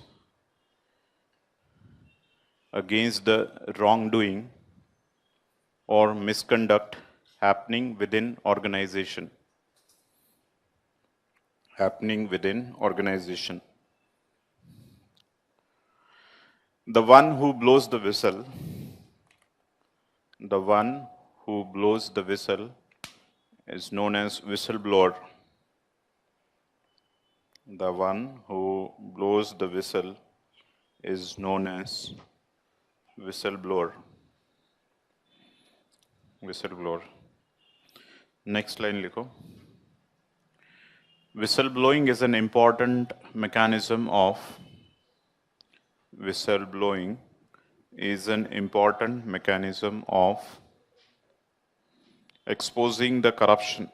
against the wrongdoing or misconduct happening within organization. Happening within organization. The one who blows the whistle, the one who blows the whistle is known as whistleblower. The one who blows the whistle is known as whistleblower. Whistleblower. Next line लिखो. Whistleblowing is an important mechanism of whistleblowing is an important mechanism of exposing the corruption.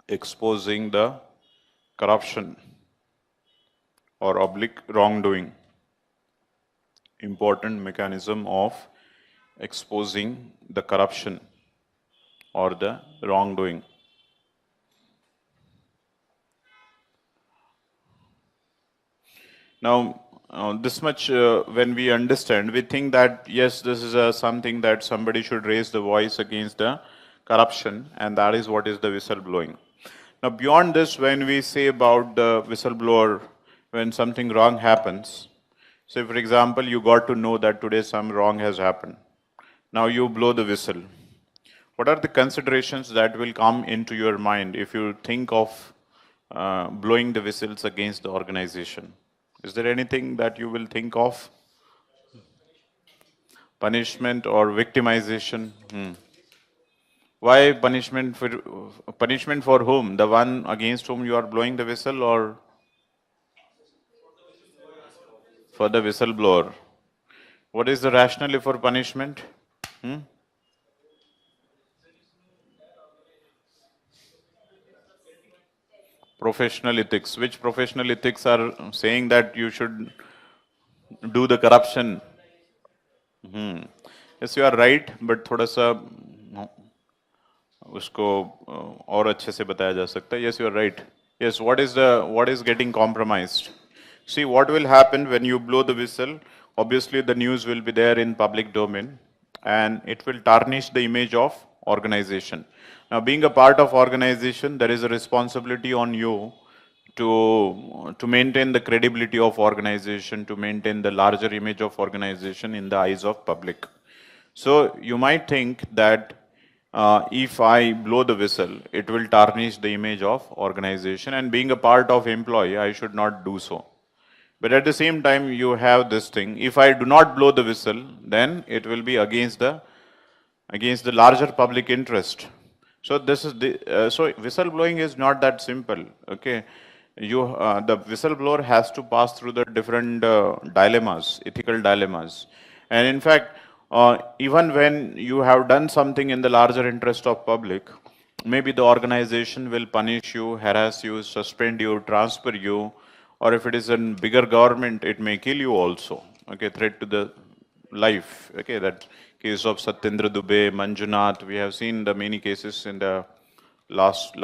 Exposing the corruption or oblique wrongdoing. Important mechanism of exposing the corruption or the wrongdoing. Now, this much when we understand, we think that yes, this is something that somebody should raise the voice against the corruption, and that is what is the whistleblowing. Now, beyond this, when we say about the whistleblower, when something wrong happens, say for example, you got to know that today some wrong has happened. Now you blow the whistle. What are the considerations that will come into your mind if you think of blowing the whistles against the organization? Is there anything that you will think of? Punishment or victimization? Why punishment for whom? The one against whom you are blowing the whistle, or for the whistleblower? What is the rationale for punishment? Hmm? Professional ethics. Which professional ethics are saying that you should do the corruption? Yes, you are right, but थोड़ा सा उसको और अच्छे से बताया जा सकता है. Yes, you are right. Yes, what is getting compromised? See, what will happen when you blow the whistle? Obviously, the news will be there in public domain, and it will tarnish the image of organization. Now, being a part of organization, there is a responsibility on you to maintain the credibility of organization, to maintain the larger image of organization in the eyes of public. So you might think that if I blow the whistle, it will tarnish the image of organization, and being a part of employee, I should not do so. But at the same time, you have this thing. If I do not blow the whistle, then it will be against the larger public interest. So this is the so whistleblowing is not that simple. Okay, the whistleblower has to pass through the different dilemmas, ethical dilemmas, and in fact, even when you have done something in the larger interest of public, maybe the organization will punish you, harass you, suspend you, transfer you, or if it is a bigger government, it may kill you also. Okay, threat to the life. Okay, that case of Satyendra Dubey, Manjunath, we have seen the many cases in the last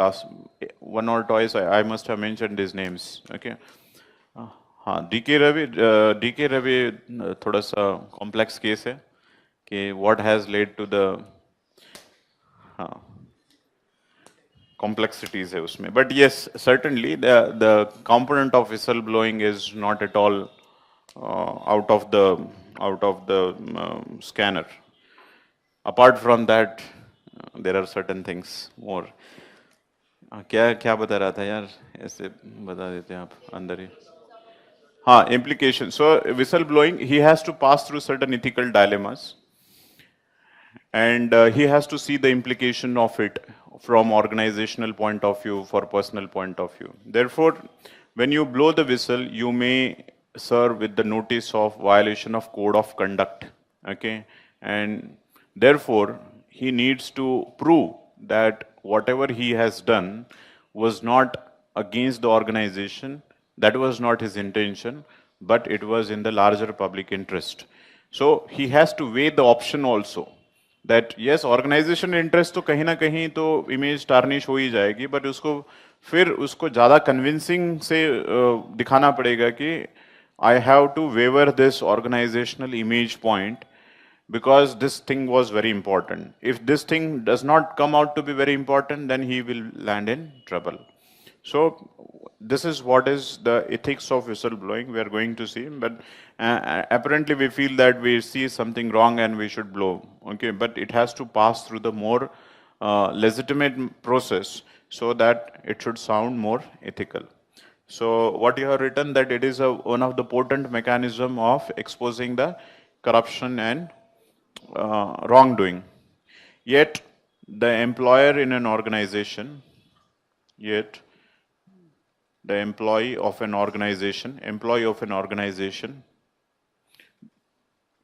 one or twice. I must have mentioned these names. Okay. हाँ DK Ravi थोड़ा सा complex case है कि what has led to the हाँ complexities है उसमें. But yes, certainly the component of whistleblowing is not at all out of the scanner. Apart from that, there are certain things more. क्या क्या बता रहा था यार, ऐसे बता देते हैं आप अंदर ही. हाँ, implication. So whistleblowing, he has to pass through certain ethical dilemmas, and he has to see the implication of it from organizational point of view, for personal point of view. Therefore, when you blow the whistle, you may serve with the notice of violation of code of conduct. Okay, and therefore he needs to prove that whatever he has done was not against the organization, that was not his intention, but it was in the larger public interest. So he has to weigh the option also, that yes, organization interest तो कहीं ना कहीं तो image tarnish हो ही जाएगी, but उसको फिर उसको ज़्यादा convincing से दिखाना पड़ेगा कि I have to waver this organizational image point because this thing was very important. If this thing does not come out to be very important, then he will land in trouble. So this is what is the ethics of whistleblowing we are going to see. But apparently we feel that we see something wrong and we should blow. Okay, but it has to pass through the more legitimate process so that it should sound more ethical. So what you have written, that it is one of the potent mechanism of exposing the corruption and wrongdoing. Yet the employer in an organization, yet the employee of an organization,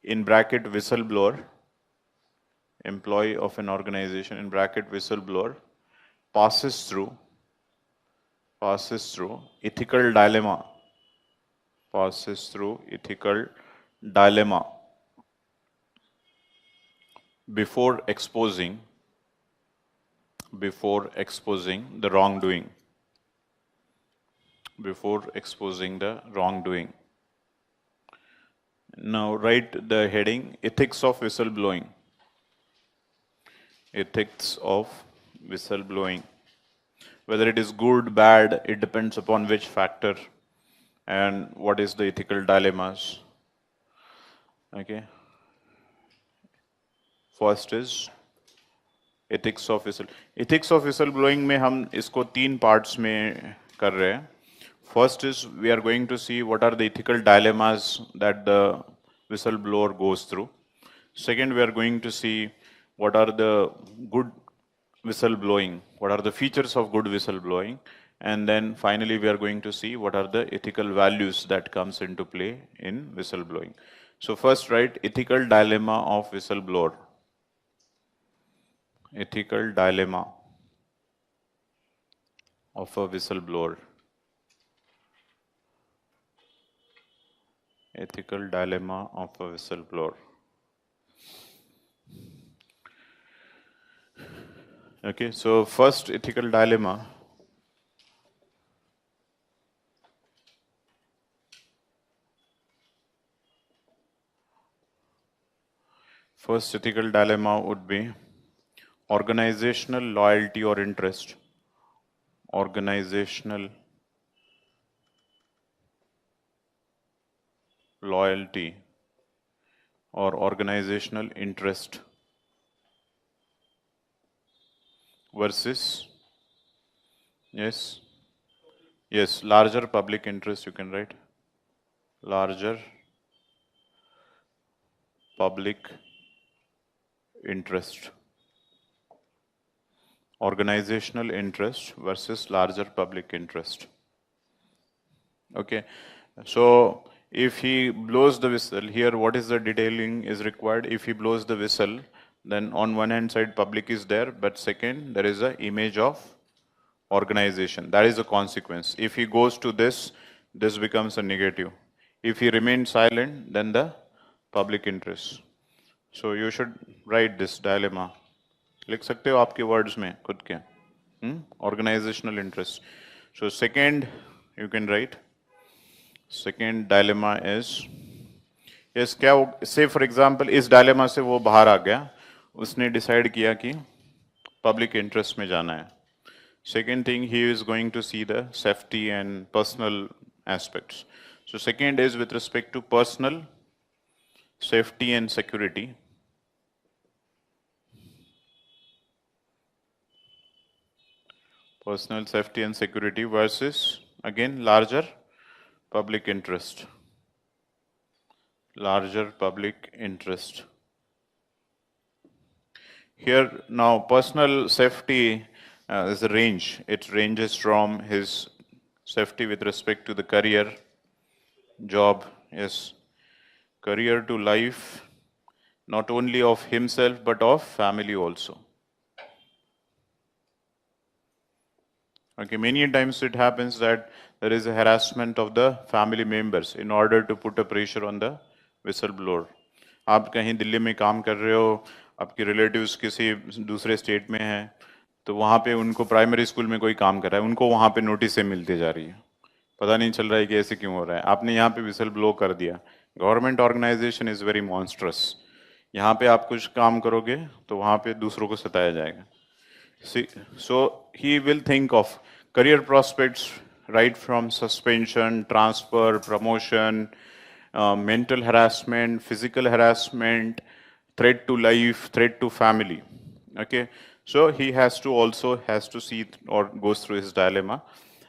in bracket whistleblower, employee of an organization, in bracket whistleblower, passes through ethical dilemma, before exposing the wrongdoing. Now write the heading, ethics of whistleblowing. Ethics of whistleblowing. Whether it is good, bad, it depends upon which factor and what is the ethical dilemmas. Okay. First is ethics of whistleblowing में हम इसको 3 parts में कर रहे हैं. First is we are going to see what are the ethical dilemmas that the whistleblower goes through. Second, we are going to see what are the good whistleblowing, what are the features of good whistleblowing, and then finally we are going to see what are the ethical values that comes into play in whistleblowing. So first, write ethical dilemma of whistleblower. Ethical dilemma of a whistleblower. Ethical dilemma of a whistleblower. Okay, so first ethical dilemma. First ethical dilemma would be organizational loyalty or interest. Organizational loyalty or organizational interest versus, yes, larger public interest, you can write. Larger public interest. Organizational interest versus larger public interest. Okay, so if he blows the whistle, here what is the detailing is required? If he blows the whistle, then on one hand side public is there, but second there is a image of organization. That is the consequence. If he goes to this, this becomes a negative. If he remains silent, then the public interest. So you should write this dilemma. लिख सकते हो आपके words में खुद के. Organizational interest. So second, you can write. Second dilemma is, yes, क्या say for example इस dilemma से वो बाहर आ गया, उसने decide किया कि public interest में जाना है. Second thing, he is going to see the safety and personal aspects. So second is with respect to personal safety and security. Personal safety and security versus, again, larger public interest. Larger public interest. Here now personal safety is a range. It ranges from his safety with respect to the career, job, yes, career to life, not only of himself but of family also. Okay, many times it happens that there is a harassment of the family members in order to put a pressure on the whistleblower. आप कहीं दिल्ली में काम कर रहे हो, आपके relatives किसी दूसरे स्टेट में हैं, तो वहाँ पे उनको प्राइमरी स्कूल में कोई काम कर रहा है, उनको वहाँ पे नोटिसें मिलती जा रही है, पता नहीं चल रहा है कि ऐसे क्यों हो रहा है. आपने यहाँ पे विसल ब्लो कर दिया. Government organisation is very monstrous. यहाँ पे आप कुछ काम करोगे तो वहाँ पे दूसरों को सताया जाएगा. So he will think of career prospects right from suspension, transfer, promotion, mental harassment, physical harassment, threat to life, threat to family. Okay, so he has to see or goes through his dilemma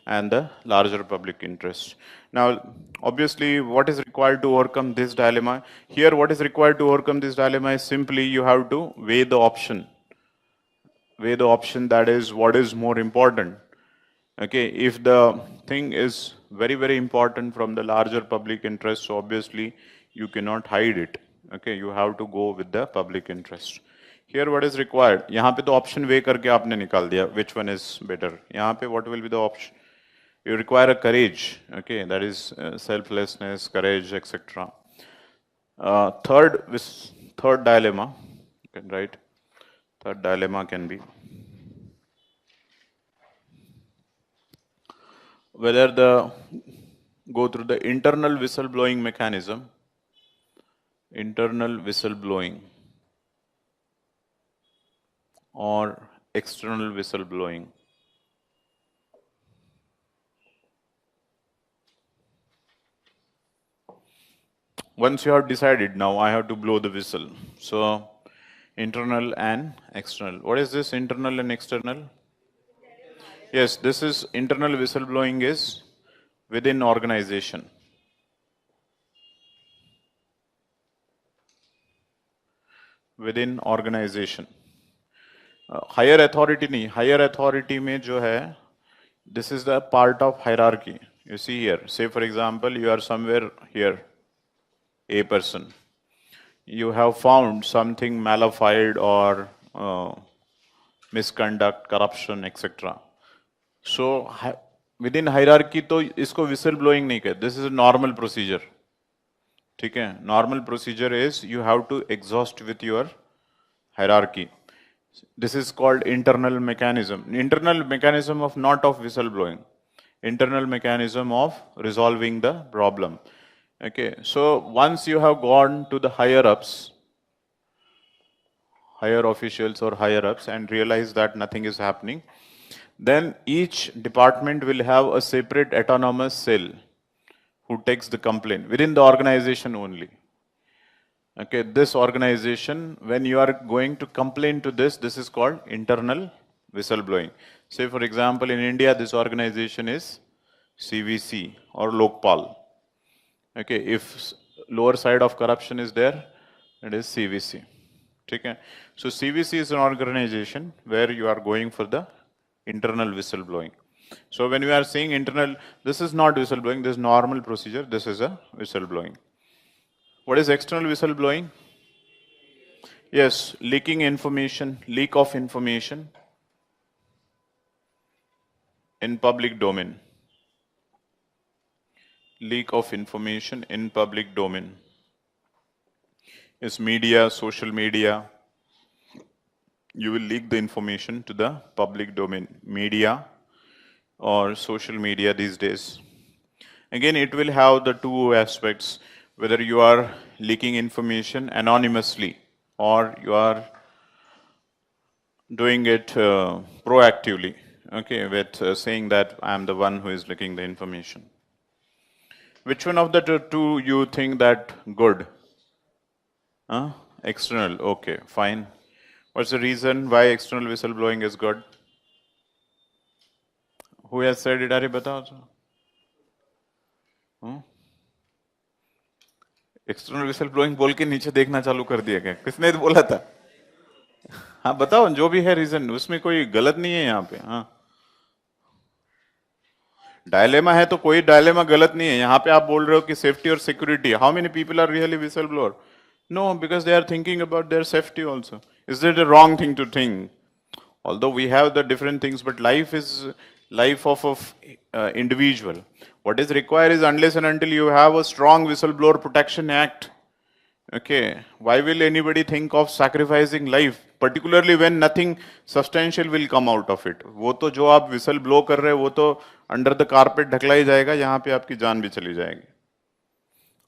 and the larger public interest. Now, obviously, what is required to overcome this dilemma? Here, what is required to overcome this dilemma is simply you have to weigh the option. Weigh the option, that is what is more important. Okay, if the thing is very, very important from the larger public interest, so obviously you cannot hide it. Okay, you have to go with the public interest. Here what is required? यहाँ पे तो option weigh करके आपने निकाल दिया which one is better. यहाँ पे what will be the option? You require a courage. Okay, that is selflessness, courage, etc. Third dilemma, you can write. Third dilemma can be whether go through the internal whistleblowing mechanism internal whistleblowing or external whistleblowing. Once you have decided, now I have to blow the whistle. So, internal and external. What is this internal and external? Yes, this is internal whistleblowing is within organization. Within organization. Higher authority नहीं, higher authority में जो है, this is the part of hierarchy. You see here, say for example, you are somewhere here, a person. You have found something malafide or misconduct, corruption, etc. So within hierarchy तो इसको whistle blowing नहीं कहते. This is a normal procedure. ठीक है? Normal procedure is you have to exhaust with your hierarchy. This is called internal mechanism. Internal mechanism of not of whistleblowing. Internal mechanism of resolving the problem. Okay, so once you have gone to the higher ups, higher officials or higher ups and realize that nothing is happening, then each department will have a separate autonomous cell who takes the complaint within the organization only. Okay, this organization, when you are going to complain to this is called internal whistleblowing. Say for example, in India, this organization is CVC or Lokpal. Okay, if lower side of corruption is there, it is CVC. Okay, so CVC is an organization where you are going for the internal whistleblowing. So when we are saying internal, this is not whistleblowing, this is normal procedure, this is a whistleblowing. What is external whistleblowing? Yes, leaking information, leak of information in public domain. Leak of information in public domain. Is media, social media. You will leak the information to the public domain. Media or social media these days. Again, it will have the two aspects. Whether you are leaking information anonymously or you are doing it proactively, okay, with saying that I am the one who is leaking the information. Which one of the two you think that good? External, okay, fine. What's the reason why external whistleblowing is good? Who has said it? Are batao? External whistle blowing बोल के नीचे देखना चालू कर दिया क्या? किसने बोला था? हाँ बताओ, जो भी है रीजन, उसमें कोई गलत नहीं है यहाँ पे. हाँ, डायलेमा है तो कोई डायलेमा गलत नहीं है. यहाँ पे आप बोल रहे हो कि सेफ्टी और security. How many people are really whistle blower? No, because they are thinking about their safety also. Is it a wrong thing to think? Although we have the different things, but life is life of individual. What is required is unless and until you have a strong whistleblower protection act, okay, why will anybody think of sacrificing life, particularly when nothing substantial will come out of it? वो तो जो आप whistle blow कर रहे हैं वो तो under the carpet ढकला ही जाएगा, यहाँ पे आपकी जान भी चली जाएगी.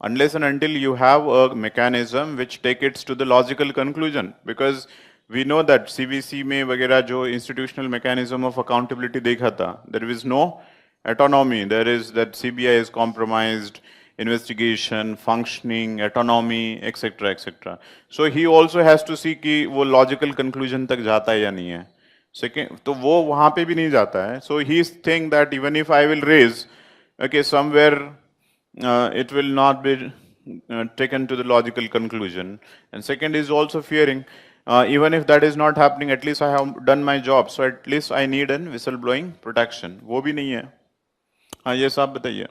Unless and until you have a mechanism which take it to the logical conclusion, because we know that CVC में वगैरह जो institutional mechanism of accountability देखा था, there is no autonomy, there is that CBI is compromised, investigation, functioning, autonomy, etc. etc. So he also has to see कि वो logical conclusion तक जाता है या नहीं है. Second, तो वो वहाँ पे भी नहीं जाता है. So he think that even if I will raise, okay, somewhere it will not be taken to the logical conclusion. And second is also fearing. Even if that is not happening, at least I have done my job. So at least I need an whistleblowing protection. वो भी नहीं है. हाँ, ये सब बताइए.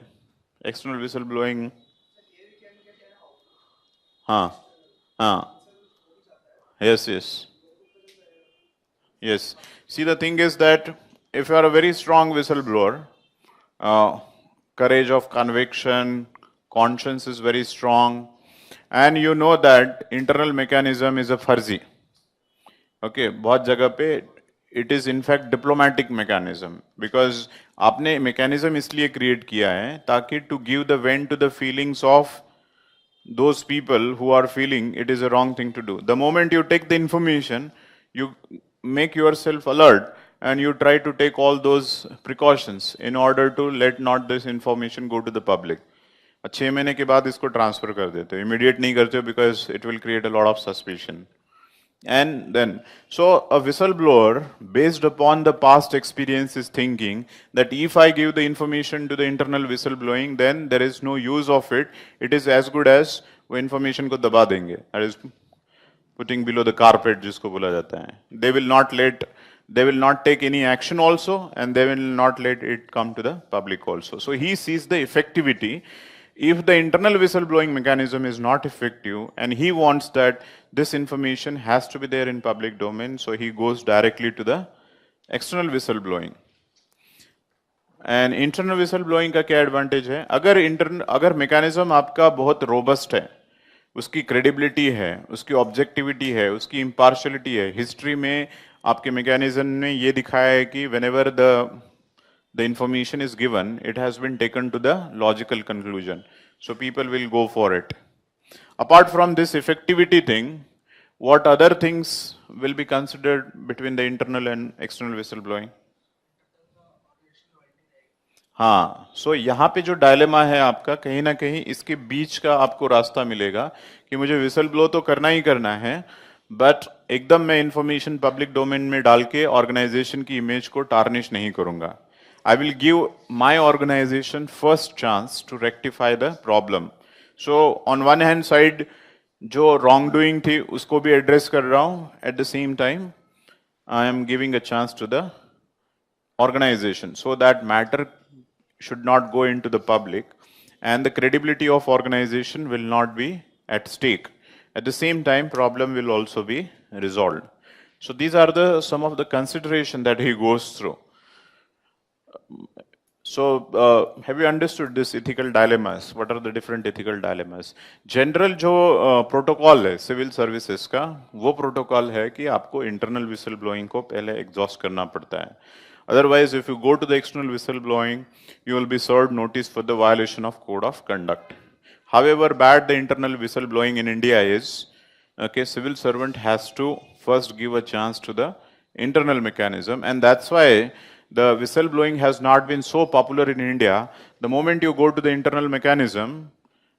External whistleblowing. हाँ, हाँ. Yes, yes. Yes. See, the thing is that if you are a very strong whistleblower, courage of conviction, conscience is very strong, and you know that internal mechanism is a फर्जी. Okay, बहुत जगह पे it is in fact diplomatic mechanism, because आपने mechanism इसलिए create किया है ताकि to give the vent to the feelings of those people who are feeling it is a wrong thing to do. The moment you take the information, you make yourself alert and you try to take all those precautions in order to let not this information go to the public. 6 महीने के बाद इसको transfer कर देते हो, immediate नहीं करते हो because it will create a lot of suspicion. And then, so a whistleblower, based upon the past experience, is thinking that if I give the information to the internal whistleblowing, then there is no use of it. It is as good as वो information को दबा देंगे. That is putting below the carpet, जिसको बोला जाता है. They will not take any action also, and they will not let it come to the public also. So he sees the effectivity. If the internal whistleblowing mechanism is not effective and he wants that this information has to be there in public domain, so he goes directly to the external whistleblowing. And internal whistleblowing का क्या advantage है? अगर mechanism आपका बहुत robust है, उसकी credibility है, उसकी ऑब्जेक्टिविटी है, उसकी इम्पार्शलिटी है, हिस्ट्री में आपके मैकेनिज्म ने ये दिखाया है कि whenever the information is given, it has been taken to the logical conclusion. So people will go for it. Apart from this effectivity thing, what other things will be considered between the internal and external whistleblowing? हाँ, so यहाँ पे जो dilemma है आपका, कहीं ना कहीं इसके बीच का आपको रास्ता मिलेगा कि मुझे विसल ब्लो तो करना ही करना है, बट एकदम मैं इंफॉर्मेशन पब्लिक डोमेन में डाल के ऑर्गेनाइजेशन की इमेज को टार्निश नहीं करूंगा. I will give my organization first chance to rectify the problem. So on one hand side, जो wrongdoing थी उसको भी address कर रहा हूँ. At the same time, I am giving a chance to the organization so that matter should not go into the public and the credibility of organization will not be at stake. At the same time, problem will also be resolved. So these are some of the consideration that he goes through. So, have you understood this ethical dilemmas? What are the different ethical dilemmas? General जो protocol है civil services का, वो protocol है कि आपको internal whistleblowing को पहले exhaust करना पड़ता है. Otherwise, if you go to the external whistleblowing, you will be served notice for the violation of code of conduct. However bad the internal whistleblowing in India is, okay, civil servant has to first give a chance to the internal mechanism, and that's why the whistleblowing has not been so popular in India. The moment you go to the internal mechanism,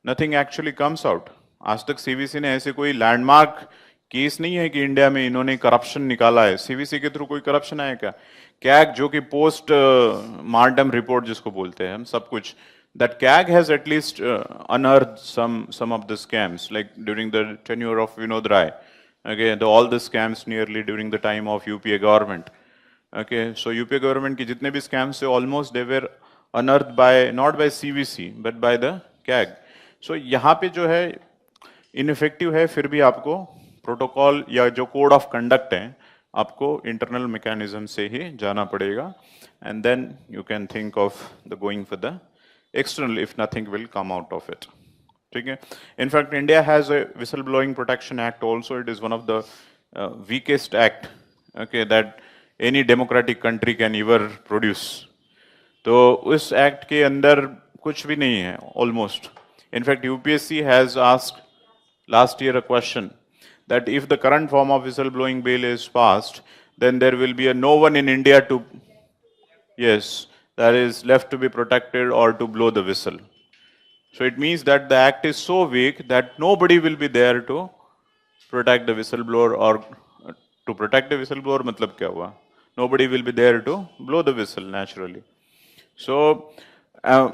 nothing actually comes out. आज तक CVC ने ऐसे कोई landmark case नहीं है कि India में इन्होंने करप्शन निकाला है. सीवीसी के थ्रू कोई करप्शन आया क्या? कैग जो कि पोस्ट मार्टम रिपोर्ट जिसको बोलते हैं हम सब कुछ, that CAG has at least unearthed some of the scams, like during the tenure of Vinod Rai. Okay, all the scams nearly during the time of UPA government. Okay, so UPA government की जितने भी scams थे, almost they were unearthed by not by CVC but by the CAG. So यहाँ पे जो है ineffective है, फिर भी आपको प्रोटोकॉल या जो कोड ऑफ कंडक्ट है आपको इंटरनल मैकेनिज्म से ही जाना पड़ेगा, and then you can think of the going for the external if nothing will come out of it. Okay? In fact, India has a whistleblowing protection act also. It is one of the weakest act, okay, that any democratic country can ever produce. तो उस act के अंदर कुछ भी नहीं है almost. In fact, UPSC has asked last year a question that if the current form of whistleblowing bill is passed, then there will be no one in India to, yes, that is left to be protected or to blow the whistle. So it means that the act is so weak that nobody will be there to protect the whistleblower, or to protect the whistleblower मतलब क्या हुआ? Nobody will be there to blow the whistle naturally. So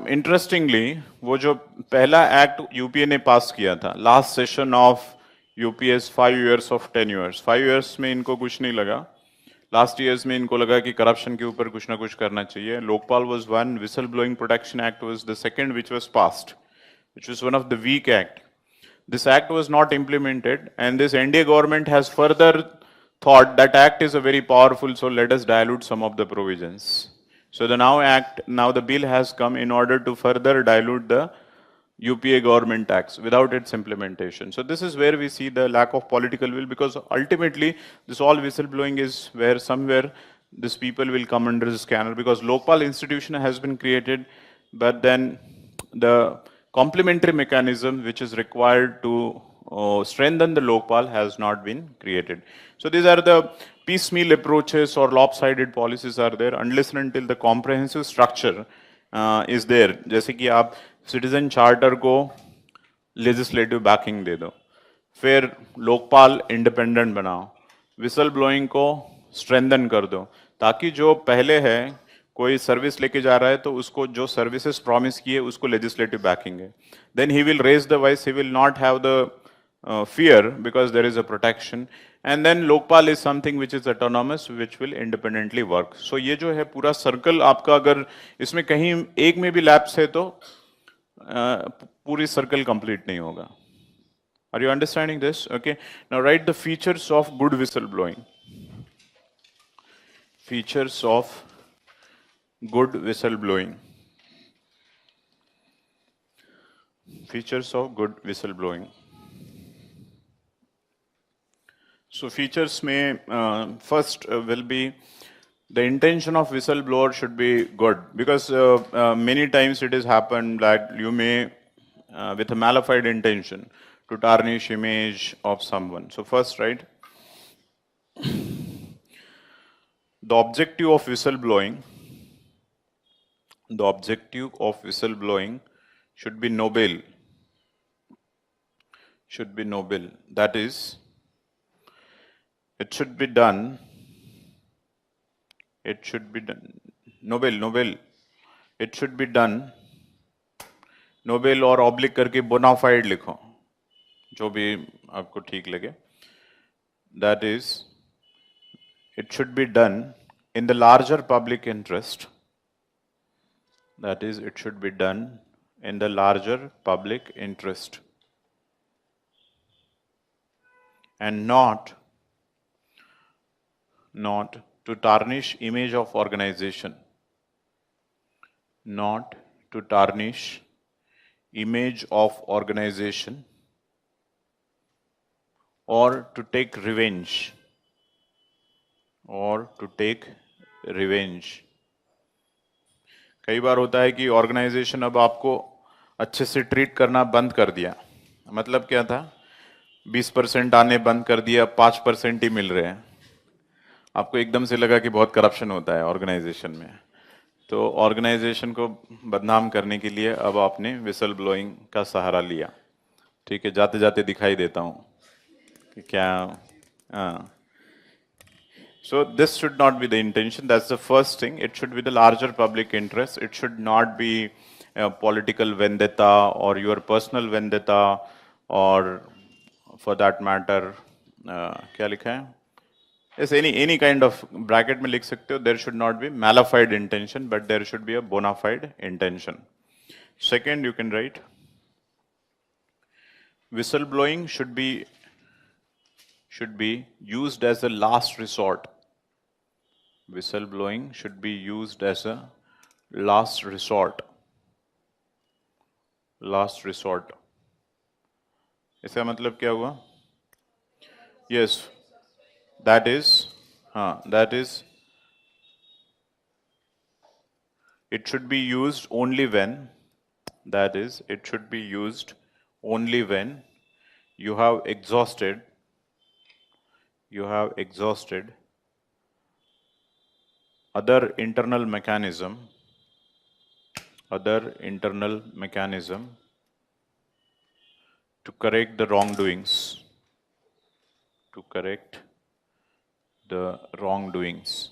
interestingly, वो जो पहला act UPA ने पास किया था last session of UPS 5 years of 10 years, 5 years में इनको कुछ नहीं लगा. लास्ट ईयर्स में इनको लगा कि करप्शन के ऊपर कुछ ना कुछ करना चाहिए. Lokpal was one, whistle blowing protection act was the second which was passed, which was one of the weak act. This act was not implemented, and this NDA government has further thought that act is a very powerful, so let us dilute some of the provisions. So now the bill has come in order to further dilute the UPA government acts without its implementation. So this is where we see the lack of political will, because ultimately this all whistleblowing is where somewhere these people will come under the scanner, because Lokpal institution has been created, but then the complementary mechanism which is required to strengthen the Lokpal has not been created. So these are the piecemeal approaches or lopsided policies are there unless and until the comprehensive structure is there. जैसे कि आप citizen charter को legislative backing दे दो, फिर Lokpal independent बनाओ, whistle blowing को strengthen कर दो, ताकि जो पहले है कोई सर्विस लेके जा रहा है तो उसको जो सर्विसेज प्रॉमिस किए उसको लेजिस्लेटिव बैकिंग है, then he will raise the voice, he will not have the fear because there is a protection, and then lokpal is something which is autonomous which will independently work. So ये जो है पूरा circle आपका अगर इसमें कहीं एक में भी लैप्स है तो पूरी सर्कल कंप्लीट नहीं होगा. Are you understanding this? Okay. Now write the features of good whistleblowing. Features of good whistleblowing. Features of good whistleblowing. So features may first will be the intention of whistleblower should be good, because many times it has happened that you may with a malified intention to tarnish image of someone. So first, right, the objective of whistleblowing, the objective of whistleblowing should be noble, should be noble. That is, it should be done, it should be done, noble, it should be done, noble और oblique करके bonafide लिखो, जो भी आपको ठीक लगे. That is, it should be done in the larger public interest. That is, it should be done in the larger public interest and not to tarnish image of organization, not to tarnish image of organization or to take revenge, or to take revenge. कई बार होता है कि organisation अब आपको अच्छे से treat करना बंद कर दिया. मतलब क्या था, 20% आने बंद कर दिया, 5% ही मिल रहे हैं. आपको एकदम से लगा कि बहुत करप्शन होता है ऑर्गेनाइजेशन में, तो ऑर्गेनाइजेशन को बदनाम करने के लिए अब आपने विसल ब्लोइंग का सहारा लिया. ठीक है, जाते जाते दिखाई देता हूँ कि क्या. So this should not be the intention. That's the first thing. It should be the larger public interest. It should not be a political vendetta or your personal vendetta, or for that matter, क्या लिखा है? Yes, any kind of bracket में लिख सकते हो. There should not be malified intention, but there should be a bona fide intention. Second, you can write, whistleblowing should be used as a last resort. Whistleblowing should be used as a last resort. Last resort. इसका मतलब क्या हुआ? Yes, that is, it should be used only when, that is, it should be used only when you have exhausted other internal mechanism to correct the wrongdoings,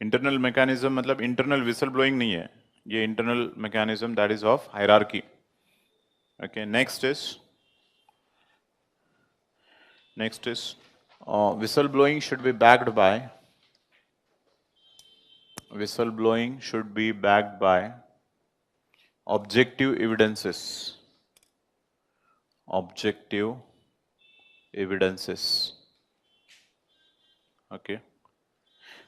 internal mechanism मतलब internal whistleblowing नहीं है, ये internal mechanism that is of hierarchy. Okay, next is whistleblowing should be backed by objective evidences. Okay.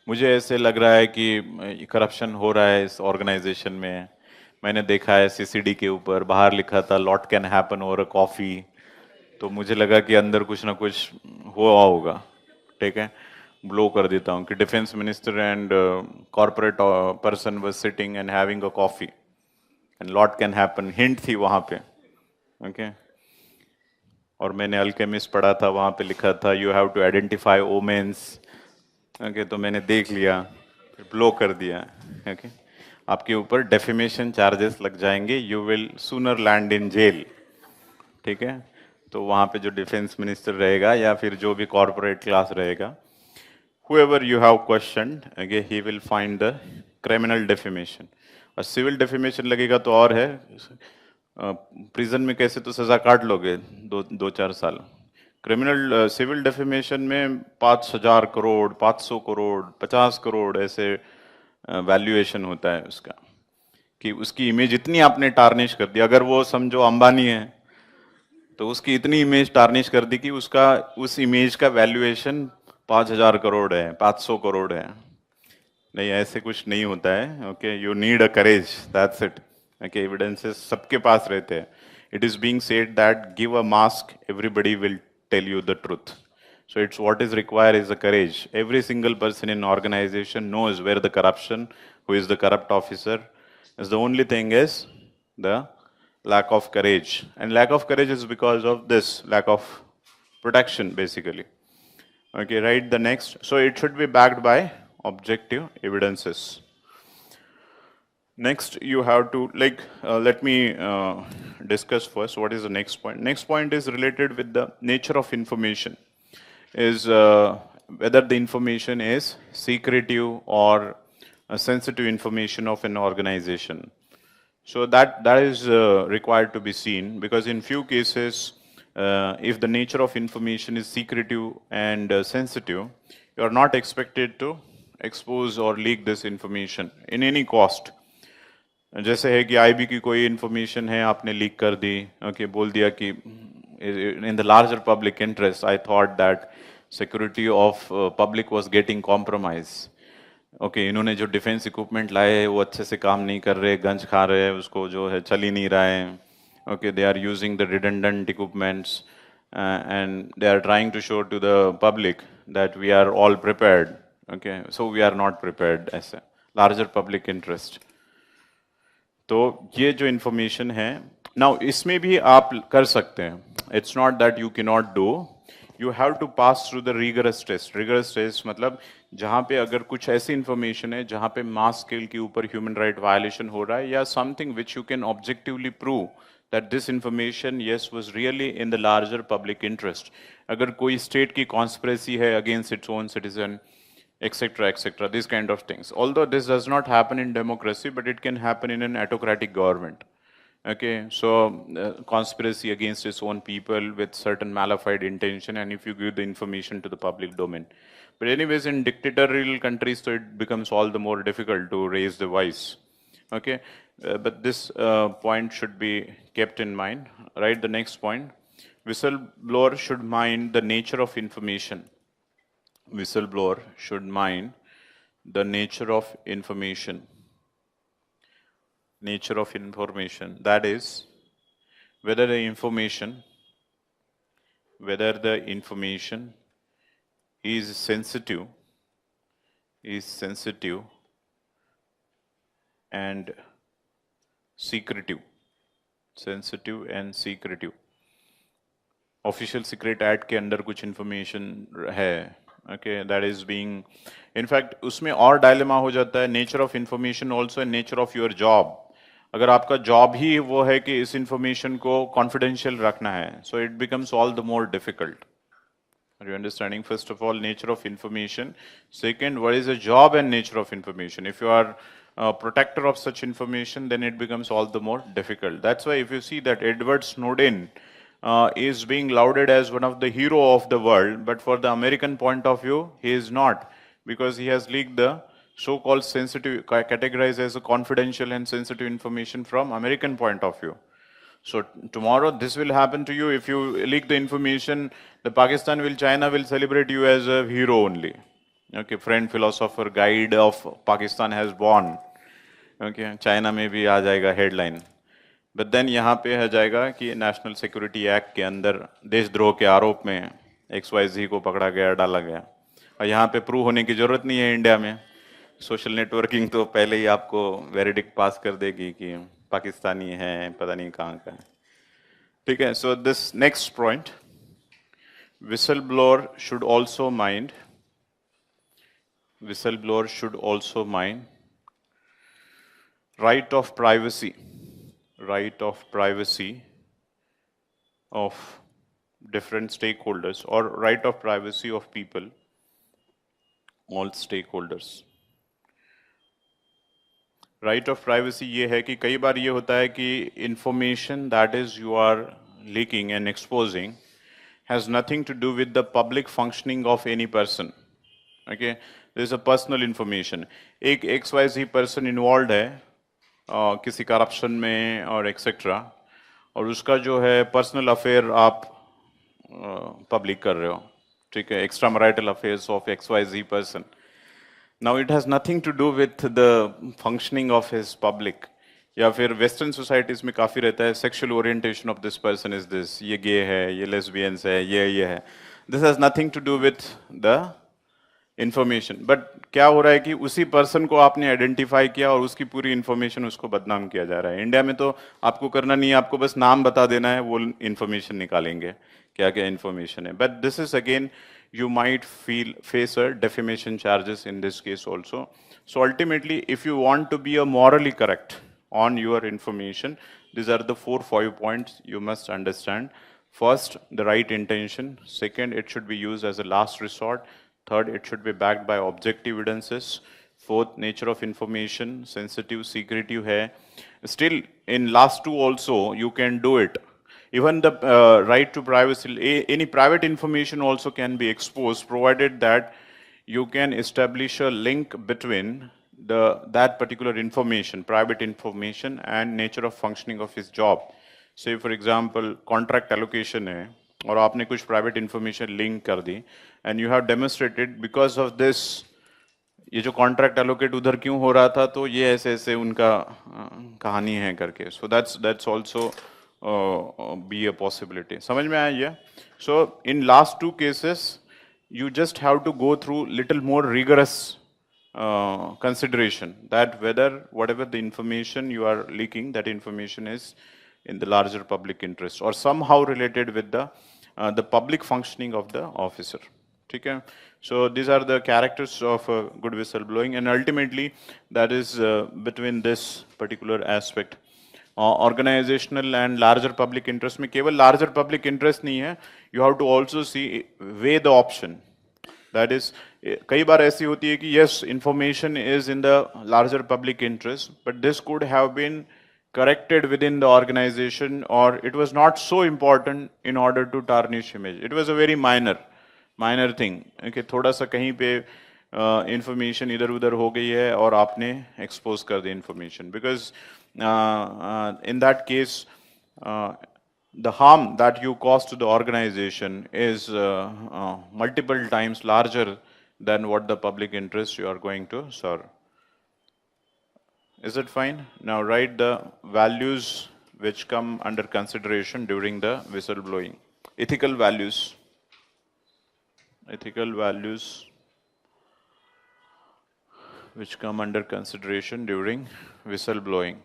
मुझे ऐसे लग रहा है कि करप्शन हो रहा है इस ऑर्गेनाइजेशन में. मैंने देखा है सीसीडी के ऊपर बाहर लिखा था lot can happen over a coffee, तो मुझे लगा कि अंदर कुछ ना कुछ हुआ होगा. ठीक है, ब्लो कर देता हूँ कि defence minister and corporate person was sitting and having a coffee. And lot can happen, hint थी वहां पे, ओके। और मैंने अल्केमिस्ट पढ़ा था, वहां पे लिखा था you have to identify omens, okay, तो मैंने देख लिया, फिर ब्लो कर दिया, ओके। आपके ऊपर डेफेमेशन चार्जेस लग जाएंगे, you will sooner land in jail, ठीक है। तो वहां पे जो डिफेंस मिनिस्टर रहेगा या फिर जो भी कॉर्पोरेट क्लास रहेगा, whoever you have questioned, okay, he will find the criminal defamation। और सिविल डेफेमेशन लगेगा तो और है, प्रिजन में कैसे तो सजा काट लोगे 2-4 साल। क्रिमिनल सिविल डेफेमेशन में 5,000 करोड़, 500 करोड़, 50 करोड़ ऐसे वैल्यूएशन होता है उसका, कि उसकी इमेज इतनी आपने टार्निश कर दी। अगर वो समझो अंबानी है तो उसकी इतनी इमेज टार्निश कर दी कि उसका उस इमेज का वैल्यूएशन 5,000 करोड़ है, 500 करोड़ है। नहीं, ऐसे कुछ नहीं होता है, okay. You need a courage, that's it, okay. Evidences सबके पास रहते हैं। It is being said that give a mask, everybody will tell you the truth. So it's what is required is the courage. Every single person in organization knows where the corruption, who is the corrupt officer. Is the only thing is the lack of courage, and lack of courage is because of this lack of protection, basically. Okay, right. The next, so it should be backed by objective evidences. Next, you have to let me discuss first what is the next point. Next point is related with the nature of information, is whether the information is secretive or sensitive information of an organization. So that is required to be seen, because in few cases, if the nature of information is secretive and sensitive, you are not expected to expose or leak this information in any cost. जैसे है कि IB की कोई information है, आपने leak कर दी, okay, बोल दिया कि इन the larger public interest I thought that security of public was getting compromise, okay, इन्होंने जो डिफेंस इक्विपमेंट लाए हैं वो अच्छे से काम नहीं कर रहे, गंज खा रहे हैं, उसको जो है चल ही नहीं रहा है, okay, they are using the redundant equipments and they are trying to show to the public that we are all prepared, okay, so we are not prepared, ऐसे लार्जर पब्लिक इंटरेस्ट। तो ये जो इंफॉर्मेशन है, now इसमें भी आप कर सकते हैं, it's not that you can not do, you have to pass through the rigorous test. Rigorous test मतलब जहां पे अगर कुछ ऐसी इंफॉर्मेशन है जहां पे मास स्केल के ऊपर ह्यूमन राइट वायलेशन हो रहा है, या something which you can objectively prove that this information yes was really in the larger public interest. अगर कोई स्टेट की कॉन्स्पिरेसी है against its own citizen, etc., these kind of things. Although this does not happen in democracy, but it can happen in an autocratic government. Okay, so conspiracy against its own people with certain malafide intention, and if you give the information to the public domain. But anyways, in dictatorial countries, so it becomes all the more difficult to raise the voice. Okay, but this point should be kept in mind. Right, the next point: whistleblower should mind the nature of information. Whistleblower should mind the nature of information. Nature of information, that is, whether the information is sensitive and secretive. Sensitive and secretive. Official secret act के अंदर कुछ information है, okay, that is being, in fact उसमें और dilemma हो जाता है, nature of information also and nature of your job. अगर आपका जॉब ही वो है कि इस इंफॉर्मेशन को कॉन्फिडेंशियल रखना है, so it becomes all the more difficult. Are you understanding? First of all, nature of information. Second, what is the job and nature of information? If you are a protector of such information, then it becomes all the more difficult. That's why if you see that Edward Snowden is being lauded as one of the hero of the world, but for the American point of view, he is not, because he has leaked the so-called sensitive, categorized as a confidential and sensitive information from American point of view. So tomorrow this will happen to you if you leak the information. The China will celebrate you as a hero only. Okay, friend, philosopher, guide of Pakistan has born. Okay, China में भी आ जाएगा headline. But then यहाँ पे आ जाएगा कि national security act के अंदर देशद्रोह के आरोप में XYZ को पकड़ा गया, डाला गया, और यहाँ पे प्रूव होने की जरूरत नहीं है इंडिया में। सोशल नेटवर्किंग तो पहले ही आपको वेरिडिक्ट पास कर देगी कि पाकिस्तानी है, पता नहीं कहाँ का है, ठीक है. So this next point, whistleblower should also mind, whistleblower should also mind right of privacy, right of privacy of different stakeholders, or right of privacy of people, all stakeholders. Right of privacy ये है कि कई बार ये होता है कि information that is you are leaking and exposing has nothing to do with the public functioning of any person. Okay, this is a personal information. एक XYZ पर्सन इन्वॉल्व है किसी करप्शन में और एक्सेट्रा, और उसका जो है पर्सनल अफेयर आप पब्लिक कर रहे हो, ठीक है, extra marital affairs of XYZ person. Now it has nothing to do with the functioning of his public. या फिर वेस्टर्न सोसाइटीज में काफी रहता है sexual orientation of this person is this, ये गे है, ये लेस्बियंस है, ये है. This has nothing to do with the information. But क्या हो रहा है कि उसी पर्सन को आपने आइडेंटिफाई किया और उसकी पूरी इंफॉर्मेशन उसको बदनाम किया जा रहा है. इंडिया में तो आपको करना नहीं है, आपको बस नाम बता देना है, वो इंफॉर्मेशन निकालेंगे क्या क्या इंफॉर्मेशन है. But this is again, you might face a defamation charges in this case also. So ultimately, if you want to be a morally correct on your information, these are the 4-5 points you must understand. First, the right intention. Second, it should be used as a last resort. Third, it should be backed by objective evidences. Fourth, nature of information, sensitive, secretive hai. Still, in last two also, you can do it. Even the right to privacy, any private information also can be exposed, provided that you can establish a link between that particular information, private information, and nature of functioning of his job. Say for example, contract allocation है और आपने कुछ private information link कर दी, and you have demonstrated because of this, ये जो contract allocate उधर क्यों हो रहा था, तो ये ऐसे ऐसे उनका कहानी है करके. So that's also be a possibility. समझ में आया ये? So in last two cases, you just have to go through little more rigorous consideration that whether whatever the information you are leaking, that information is in the larger public interest or somehow related with the public functioning of the officer. ठीक है? So these are the characters of good whistleblowing, and ultimately that is between this particular aspect. Organisational and larger public interest में केवल larger public interest नहीं है, you have to also see weigh the option. That is, कई बार ऐसी होती है कि yes, information is in the larger public interest, but this could have been corrected within the organization, or it was not so important in order to tarnish image. It was a very minor thing. Okay, थोड़ा सा कहीं पे information इधर उधर हो गई है और आपने एक्सपोज कर दी information, because in that case, the harm that you cause to the organization is multiple times larger than what the public interest you are going to serve. Is it fine? Now write the values which come under consideration during the whistleblowing. Ethical values. Ethical values which come under consideration during whistleblowing.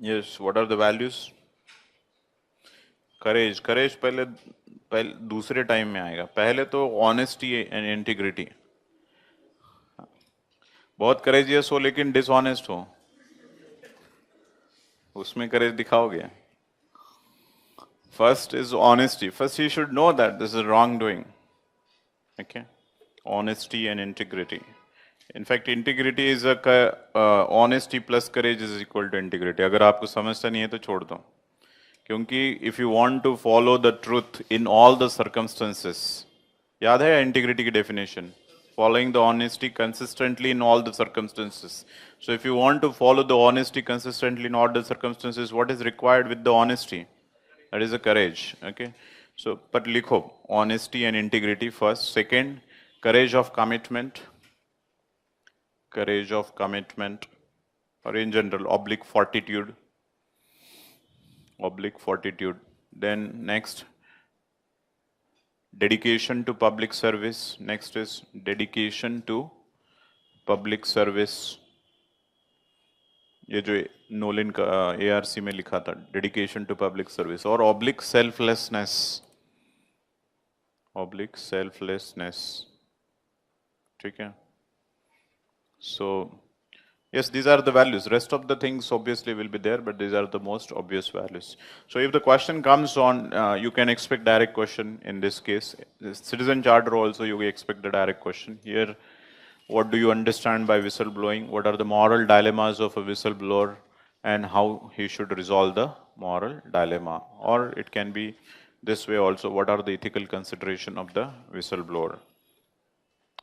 Yes, what are the values? Courage. Courage पहले दूसरे time में आएगा. पहले तो honesty and integrity. बहुत courageous हो लेकिन dishonest हो, उसमें courage दिखाओगे. First is honesty. First you should know that this is wrongdoing. Okay, honesty and integrity. In fact, integrity is a honesty plus courage is equal to integrity. अगर आपको समझता नहीं है तो छोड़ दो, क्योंकि if you want to follow the truth in all the circumstances, याद है integrity की definition? Following the honesty consistently in all the circumstances. So if you want to follow the honesty consistently in all the circumstances, what is required with the honesty? That is a courage. Okay. So, but लिखो honesty and integrity first. Second, courage of commitment. Courage of commitment, or in general, oblique fortitude. Oblique fortitude. Then next, dedication to public service. Next is dedication to public service. ये जो नोलिन का ARC में लिखा था, dedication to public service, और oblique selflessness. Oblique selflessness. ठीक है? So, yes, these are the values. Rest of the things obviously will be there, but these are the most obvious values. So if the question comes on, you can expect direct question in this case. The citizen charter also you expect the direct question. Here, what do you understand by whistleblowing? What are the moral dilemmas of a whistleblower and how he should resolve the moral dilemma? Or it can be this way also, what are the ethical consideration of the whistleblower?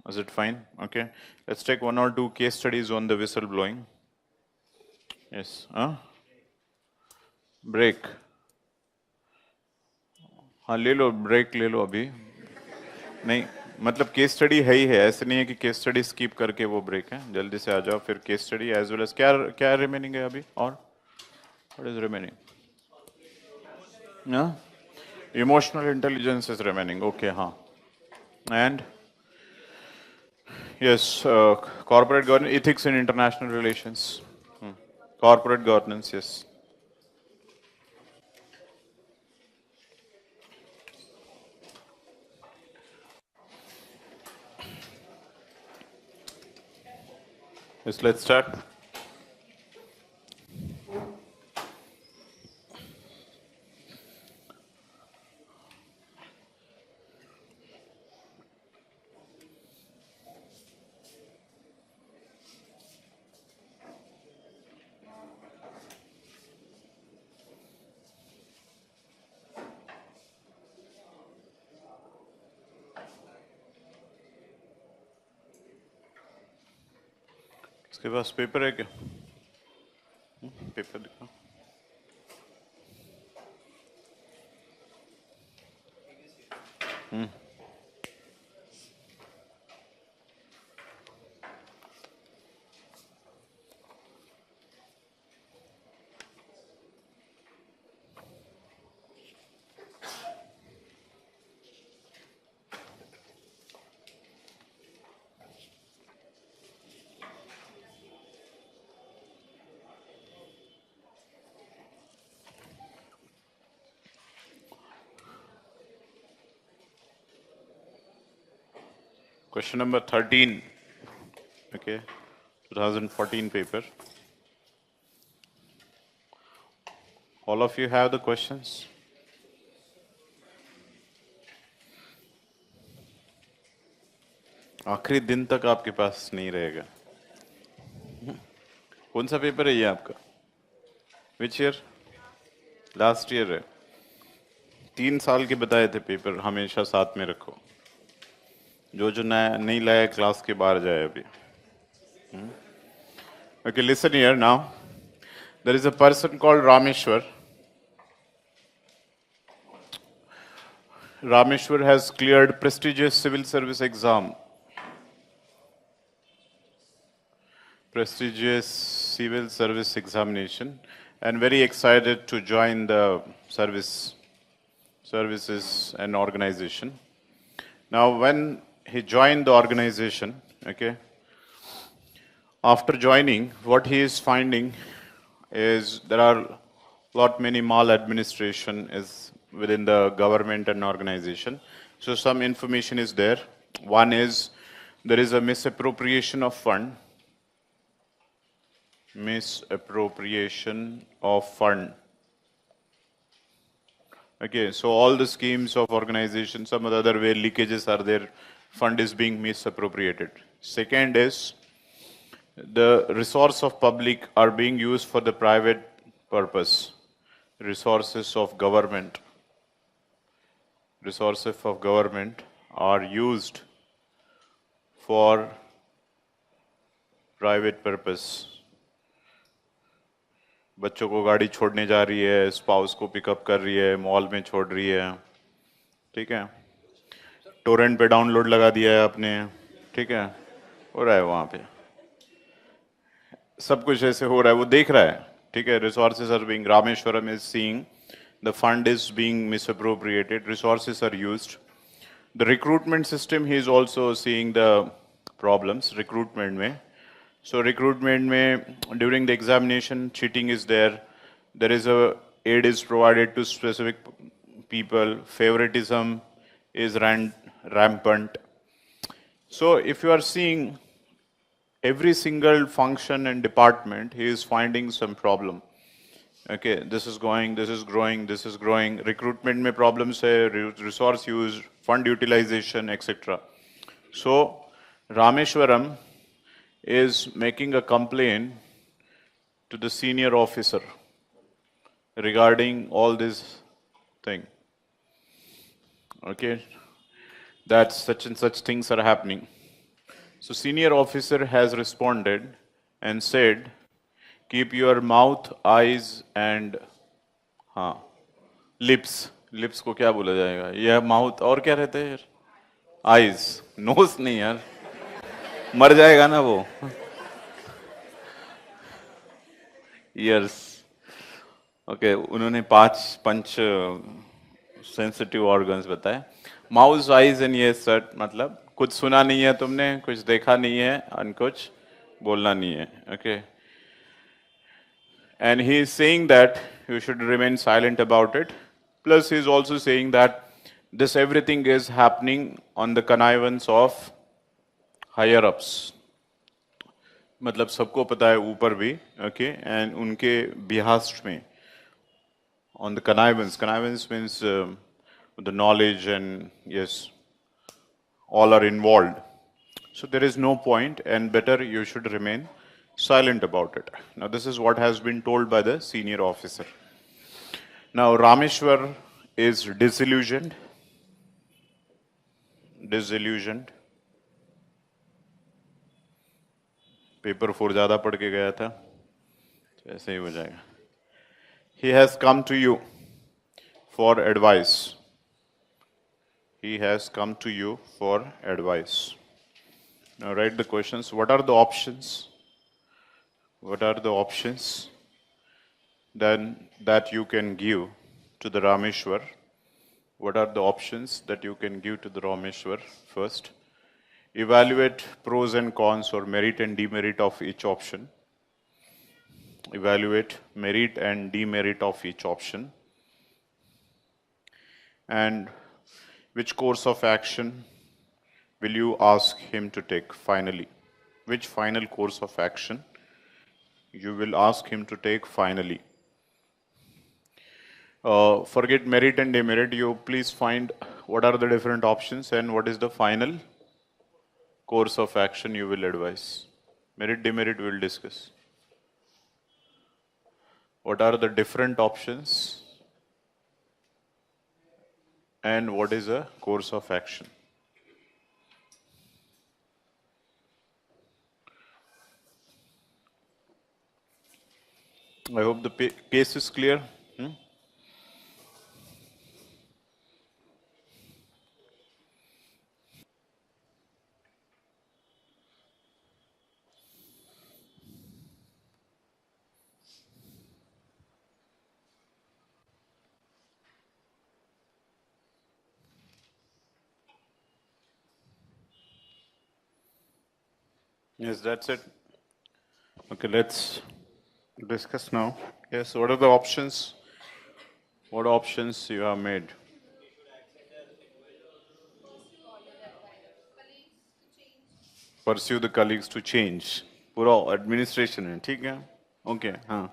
Is it fine? Okay. Let's take one or two case studies on the whistleblowing. Yes. Break. हाँ ले लो break ले लो अभी नहीं मतलब case study है ही है ऐसे नहीं है कि केस स्टडी स्किप करके वो ब्रेक है जल्दी से आ जाओ फिर case study as well as क्या क्या रिमेनिंग है अभी और what is remaining emotional intelligence is remaining okay हाँ and yes corporate governance ethics in international relations corporate governance yes yes let's start इसके पास पेपर है क्या पेपर दिखाओ Question number 13, okay, 2014 paper. All of you have the questions? आखिरी दिन तक आपके पास नहीं रहेगा कौन सा पेपर है ये आपका Which year? Last year है 3 साल के बताए थे पेपर हमेशा साथ में रखो जो नया नहीं लाया क्लास के बाहर जाए अभी Okay, listen here now. There is a person called Rameshwar. Rameshwar has cleared prestigious civil service exam. Prestigious civil service examination and very excited to join the services and organization. Now when he joined the organization, okay, after joining, what he is finding is there are many maladministration is within the government and organization. So some information is there. One is there is a misappropriation of fund. Misappropriation of fund. Okay, so all the schemes of organization, some other way leakages are there, fund is being misappropriated. Second is the resource of public are being used for the private purpose. Resources of government. Resources of government are used for private purpose. बच्चों को गाड़ी छोड़ने जा रही है, spouse को pickup कर रही है, मॉल में छोड़ रही है, ठीक है, टोरेंट पे डाउनलोड लगा दिया है आपने, ठीक है, हो रहा है वहाँ पे, सब कुछ ऐसे हो रहा है, वो देख रहा है, ठीक है, resources are being, Rameshwaram is seeing, the fund is being misappropriated, resources are used, The recruitment system, he is also seeing the problems recruitment में. So recruitment में during the examination, cheating is there. There is a aid is provided to specific people. Favoritism is rampant. So if you are seeing every single function and department, he is finding some problem. Okay, this is going, this is growing, this is growing. Recruitment में problems है, resource use, fund utilization, etc. So Rameshwaram is making a complaint to the senior officer regarding all this thing. Okay, that such and such things are happening. So senior officer has responded and said, keep your mouth, eyes and lips. Lips को क्या बोला जाएगा? यह mouth और क्या रहते हैं यार? Eyes, nose नहीं यार. मर जाएगा ना वो. Ears. Okay, उन्होंने पंच सेंसिटिव ऑर्गन्स बताए. माउथ, आइज एंड ये सर मतलब कुछ सुना नहीं है तुमने, कुछ देखा नहीं है और कुछ बोलना नहीं है. Okay. And he is saying that you should remain silent about it. Plus, he is also saying that this everything is happening on the connivance of higher ups. मतलब सबको पता है ऊपर भी, okay, and उनके behest में on the connivance. Connivance means the knowledge and yes, all are involved. So there is no point, and better you should remain silent about it. Now this is what has been told by the senior officer. Now Rameshwar is disillusioned. Paper 4 ज़्यादा पढ़ के गया था, तो ऐसे ही हो जाएगा. He has come to you for advice. He has come to you for advice. Now write the questions. What are the options? What are the options then that you can give to the Rameshwar? What are the options that you can give to the Rameshwar? First, evaluate pros and cons or merit and demerit of each option. Evaluate merit and demerit of each option. And which course of action will you ask him to take finally? Which final course of action you will ask him to take finally? Forget merit and demerit. You please find what are the different options and what is the final course of action you will advise. Merit, demerit we will discuss. What are the different options and what is a course of action? I hope the case is clear. Yes, that's it. Okay, let's discuss now. Yes, what are the options? What options you have made? Pursue the colleagues to change. पूरा administration है, ठीक है? Okay, हाँ.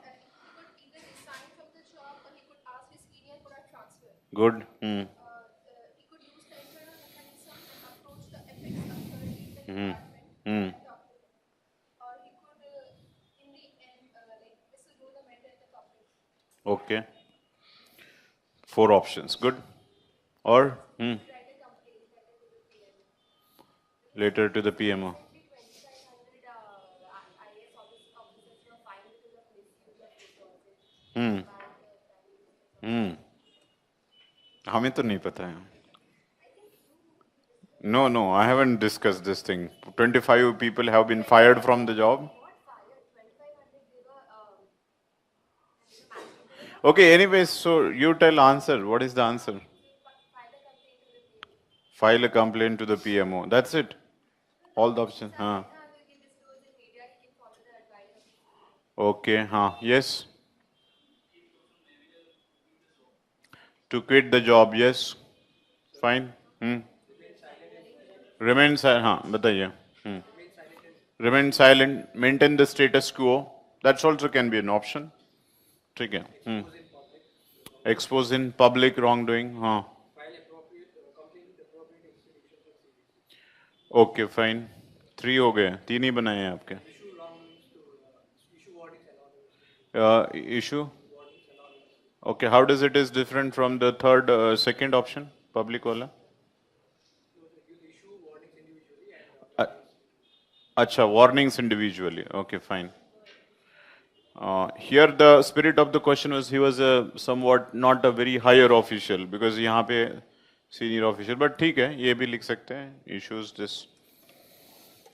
Good. Okay. 4 options. Good. Or later to the PMO. हमें तो नहीं पता है. No, I haven't discussed this thing. 25 people have been fired from the job. Okay, anyways, so you tell answer. What is the answer? file a complaint to the PMO. That's it. All the options. Okay. Yes. To quit the job. Yes. Fine. Remain silent. बताइए. Remain silent. Maintain the status quo. That's also can be an option. ठीक है. Expose in public wrongdoing. Okay, fine. 3 हो गए. 3 ही बनाए हैं आपके. Issue. Okay, how does it is different from the third, second option, public wala? Acha, warnings individually. Okay, fine. Here the spirit of the question was he was a somewhat not a very higher official because यहाँ पे senior official, but ठीक है, ये भी लिख सकते हैं. Issues this.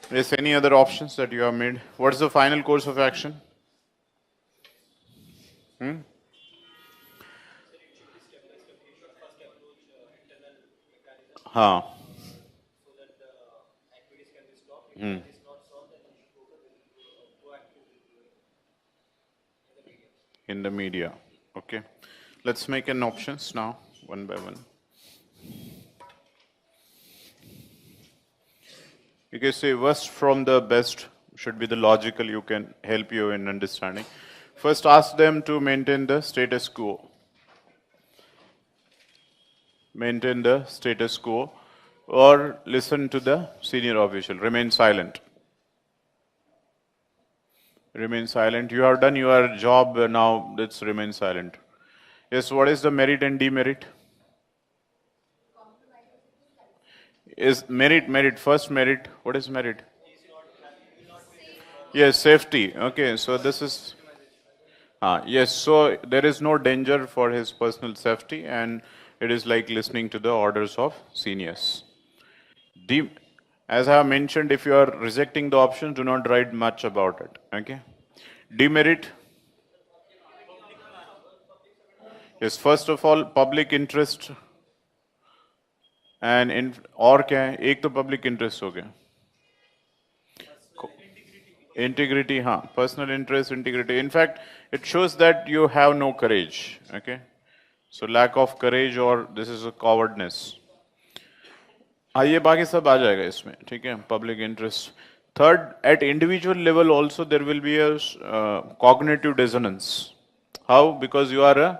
Yes, any other options that you have made? What is the final course of action? हाँ. In the media. Okay. Let's make an options now, one by one. You can say worst from the best should be the logical you can help you in understanding. First, ask them to maintain the status quo. Maintain the status quo or listen to the senior official. Remain silent. Remain silent. You have done your job, now let's remain silent. Yes, what is the merit and demerit? Is merit, first merit, what is merit? Yes, safety. Okay, so this is, yes, so there is no danger for his personal safety and it is like listening to the orders of seniors. As I have mentioned, if you are rejecting the option, do not write much about it. Okay. Demerit. Yes, first of all, public interest. And in और क्या है? एक तो public interest हो गया. Integrity, personal interest, integrity. In fact, it shows that you have no courage. Okay. So lack of courage or this is a cowardness. ये बाकी सब आ जाएगा इसमें, ठीक है? Public interest. Third, at individual level also there will be a cognitive dissonance. How? Because you are a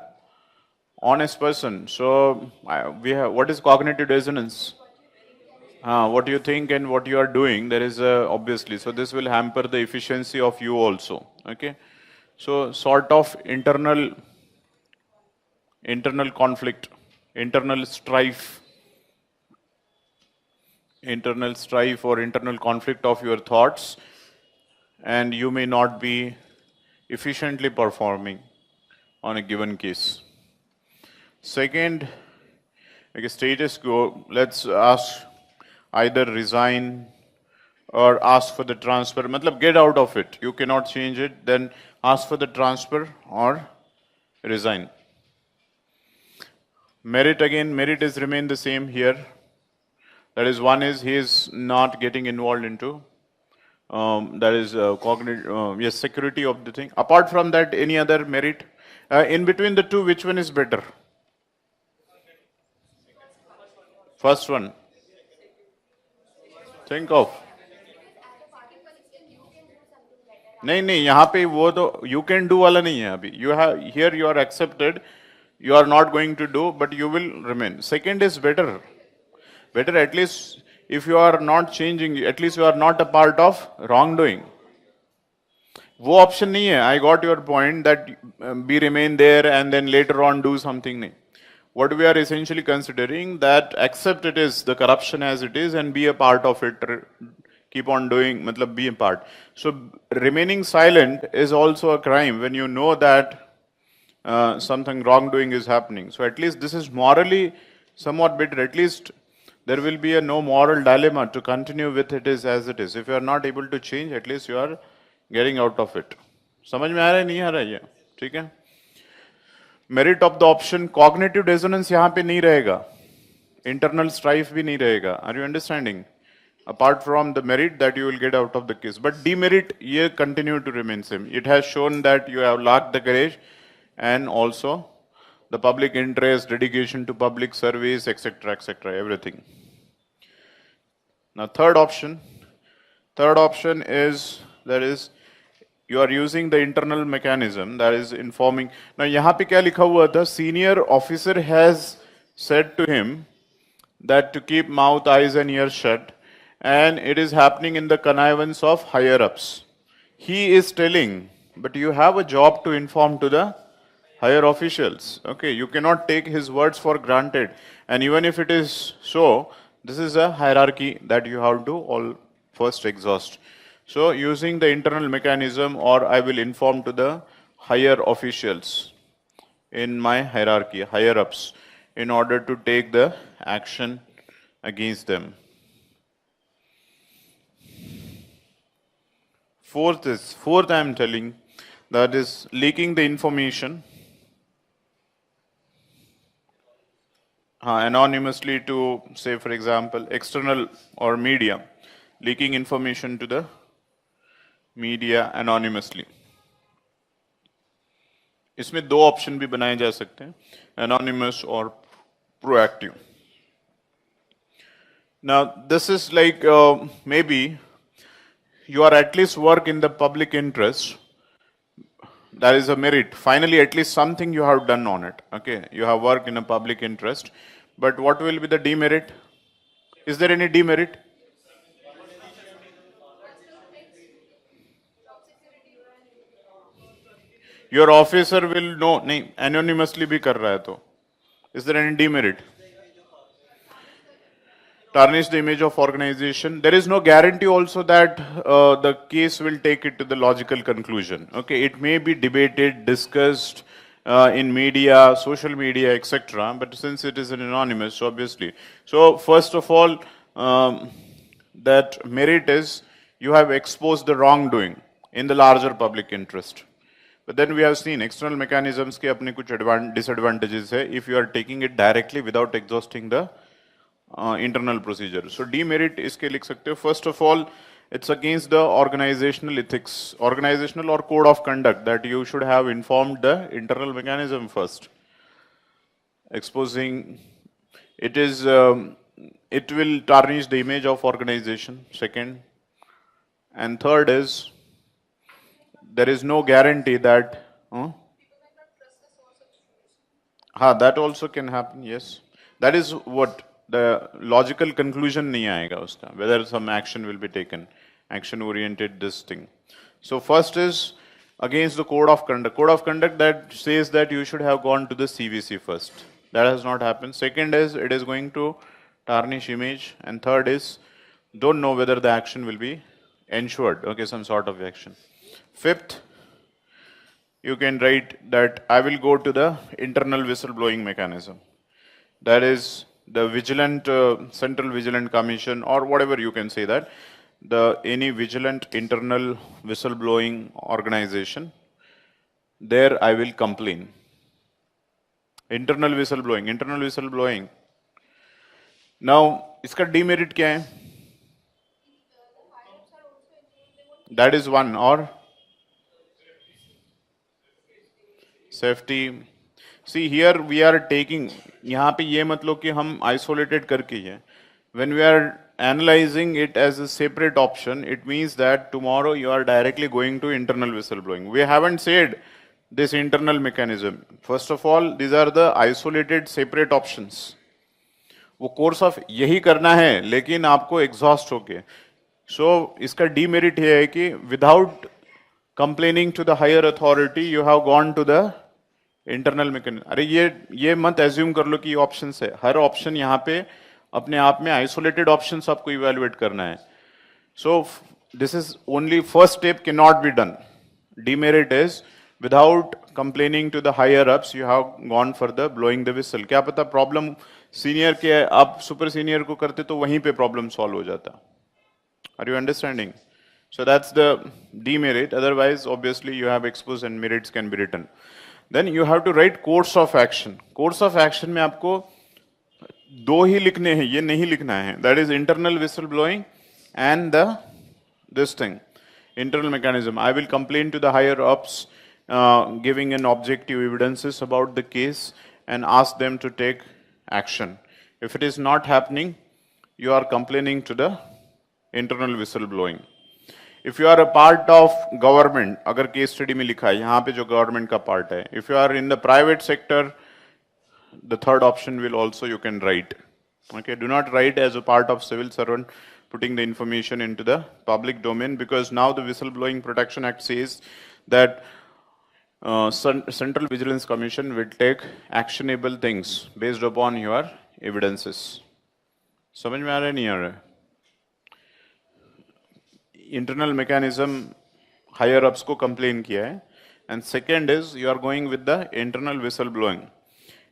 honest person. So we have what is cognitive dissonance? What you think and what you are doing. There is obviously. So this will hamper the efficiency of you also. Okay. So sort of internal conflict, internal strife or internal conflict of your thoughts, and you may not be efficiently performing on a given case. Second, okay, status quo, let's ask either resign or ask for the transfer. Matlab get out of it. You cannot change it, then ask for the transfer or resign. Merit again, merit is remain the same here. That is, one is he is not getting involved into that is cognitive, yes, security of the thing. Apart from that, any other merit? In between the two, which one is better? First one. Think of. नहीं यहाँ पे वो तो you can do वाला नहीं है अभी. You have here you are accepted. You are not going to do, but you will remain. Second is better. Better at least if you are not changing, at least you are not a part of wrongdoing. वो option नहीं है. I got your point that be remain there and then later on do something नहीं. What we are essentially considering that accept it is the corruption as it is and be a part of it. Keep on doing, matlab be a part. So remaining silent is also a crime when you know that something wrongdoing is happening. So at least this is morally somewhat better. At least there will be a no moral dilemma to continue with it is as it is. If you are not able to change, at least you are getting out of it. समझ में आ रहा है नहीं आ रहा है ये? ठीक है? Merit of the option, cognitive dissonance यहाँ पे नहीं रहेगा. internal strife भी नहीं रहेगा. Are you understanding? Apart from the merit that you will get out of the case, but demerit ये continue to remain same. It has shown that you have lacked the courage and also the public interest, dedication to public service, etc., everything. Now third option is that is you are using the internal mechanism that is informing. Now यहाँ पे क्या लिखा हुआ था? Senior officer has said to him that to keep mouth, eyes and ears shut, and it is happening in the connivance of higher ups. He is telling, but you have a job to inform to the higher officials. Okay, you cannot take his words for granted. And even if it is so, this is a hierarchy that you have to all first exhaust. So using the internal mechanism, or I will inform to the higher officials in my hierarchy, higher ups, in order to take the action against them. Fourth I am telling, that is leaking the information anonymously to, say for example, external or media, leaking information to the media anonymously. इसमें दो option भी बनाए जा सकते हैं, anonymous or proactive. Now this is like maybe you are at least work in the public interest. That is a merit. Finally, at least something you have done on it. Okay, you have worked in a public interest. But what will be the demerit? Is there any demerit? Your officer will know. नहीं, anonymously भी कर रहा है तो. Is there any demerit? Tarnish the image of organization. There is no guarantee also that the case will take it to the logical conclusion. Okay, it may be debated, discussed in media, social media, etc. But since it is an anonymous, obviously. So first of all, that merit is you have exposed the wrongdoing in the larger public interest. But then we have seen external mechanisms के अपने कुछ disadvantages है if you are taking it directly without exhausting the internal procedure. So demerit इसके लिख सकते हो. First of all, it's against the organizational ethics, organizational or code of conduct, that you should have informed the internal mechanism first. Exposing it is it will tarnish the image of organization. Second, and third is there is no guarantee that that also can happen. Yes, that is what the logical conclusion नहीं आएगा उसका, whether some action will be taken, action oriented this thing. So first is against the code of conduct that says that you should have gone to the CVC first. That has not happened. Second is it is going to tarnish image, and third is don't know whether the action will be ensured. Okay, some sort of action. Fifth, you can write that I will go to the internal whistleblowing mechanism. That is the vigilant, Central Vigilant Commission, or whatever you can say that, any vigilant internal whistleblowing organization, there I will complain. Internal whistleblowing. Now, इसका demerit क्या है? That is one, or safety. See here we are taking, यहाँ पे ये मत लो कि हम isolated करके ही है. When we are analyzing it as a separate option, it means that tomorrow you are directly going to internal whistleblowing. We haven't said this internal mechanism. First of all, these are the isolated separate options. वो course of यही करना है लेकिन आपको exhaust होके. सो इसका demerit ये है कि without complaining to the higher authority you have gone to the internal mechanism. अरे ये मत एज्यूम कर लो कि ये ऑप्शन है. हर ऑप्शन यहाँ पे अपने आप में आइसोलेटेड ऑप्शंस आपको इवेलुएट करना है. So this is only first step can not be done. Demerit is without complaining to the higher ups you have gone for the blowing the whistle. क्या पता प्रॉब्लम सीनियर के आप super senior को करते तो वहीं पे प्रॉब्लम सॉल्व हो जाता. Are you understanding? So that's the demerit. Otherwise, obviously, you have exposed and merits can be written. Then you have to write course of action. Course of action में आपको दो ही लिखने हैं, ये नहीं लिखना है. That is internal whistle blowing and the this thing, internal mechanism. I will complain to the higher ups, giving an objective evidences about the case and ask them to take action. If it is not happening, you are complaining to the internal whistleblowing. If you are a part of government, अगर case study में लिखा है यहाँ पे जो government का part है, if you are in the private sector, the third option will also you can write. Okay, do not write as a part of civil servant putting the information into the public domain, because now the Whistleblowing Protection Act says that Central Vigilance Commission will take actionable things based upon your evidences. समझ में आ रहा है नहीं आ रहा है? Internal mechanism higher ups को complain किया है, and second is you are going with the internal whistleblowing.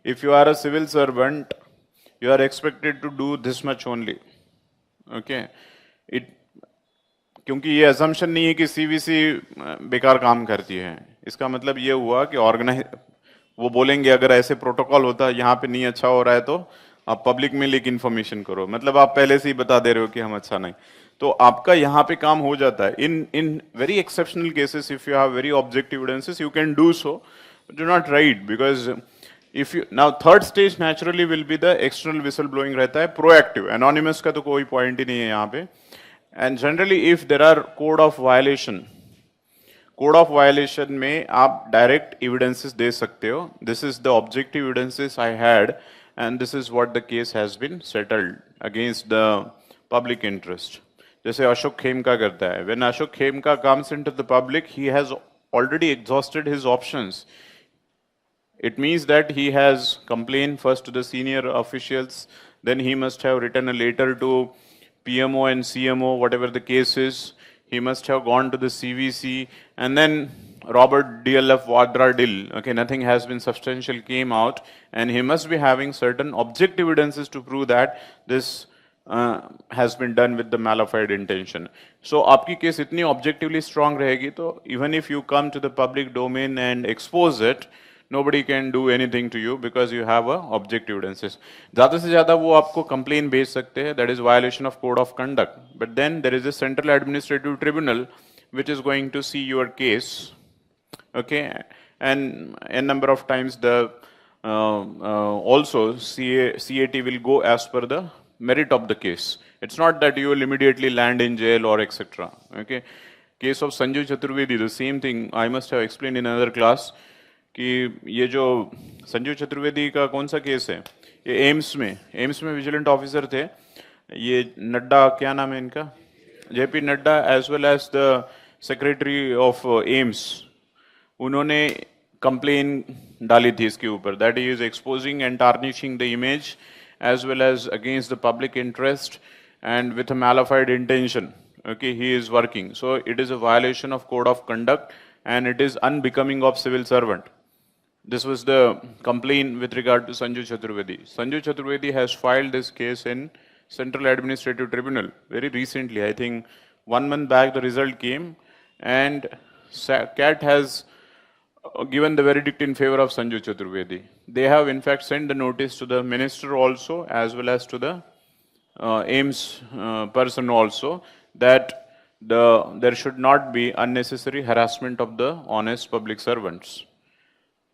If you are a civil servant, you are expected to do this much only. Okay, क्योंकि ये assumption नहीं है कि CVC बेकार काम करती है. इसका मतलब ये हुआ कि ऑर्गेनाइज वो बोलेंगे अगर ऐसे प्रोटोकॉल होता यहाँ पे नहीं अच्छा हो रहा है तो आप पब्लिक में लीक इन्फॉर्मेशन करो. मतलब आप पहले से ही बता दे रहे हो कि हम अच्छा नहीं, तो आपका यहाँ पे काम हो जाता है. In very exceptional cases if you have very objective evidences you can do so, do not right, because if you now third stage naturally will be the external whistle blowing रहता है, प्रोएक्टिव. एनोनिमस का तो कोई point ही नहीं है यहाँ पे. And generally if there R code of violation में आप डायरेक्ट एविडेंसेस दे सकते हो. This is the objective evidences I had and this is what the case has been settled against the public interest. जैसे अशोक खेमका करता है. When Ashok Khemka comes into the public, he has already exhausted his options. It means that he has complained first to the senior officials, then he must have written a letter to PMO and CMO, whatever the case is. He must have gone to the CVC, and then Robert DLF Vadra Dill, okay, nothing has been substantial came out, and he must be having certain objective evidences to prove that this has been done with the malified intention. So आपकी case इतनी objectively strong रहेगी तो even if you come to the public domain and expose it, nobody can do anything to you because you have a objective evidences. ज़्यादा से ज़्यादा वो आपको complaint भेज सकते हैं, that is violation of code of conduct. But then there is a central administrative tribunal which is going to see your case. Okay, and a number of times the also CAT will go as per the merit of the case. It's not that you will immediately land in jail or etc. Okay, case of Sanju Chaturvedi, the same thing I must have explained in another class कि ये जो संजू चतुर्वेदी का कौन सा case है, ये AIIMS में vigilant officer थे. ये नड्डा, क्या नाम है इनका, JP Nadda, as well as the secretary of AIIMS, उन्होंने कंप्लेन डाली थी इसके ऊपर that he is exposing and tarnishing the image as well as against the public interest and with a malafide intention. Okay, he is working, so it is a violation of code of conduct and it is unbecoming of civil servant. This was the complaint with regard to Sanju Chaturvedi. Sanju Chaturvedi has filed this case in Central Administrative Tribunal very recently. I think 1 month back the result came, and CAT has given the verdict in favor of Sanju Chaturvedi. They have in fact sent the notice to the minister also as well as to the AIMS person also that there should not be unnecessary harassment of the honest public servants.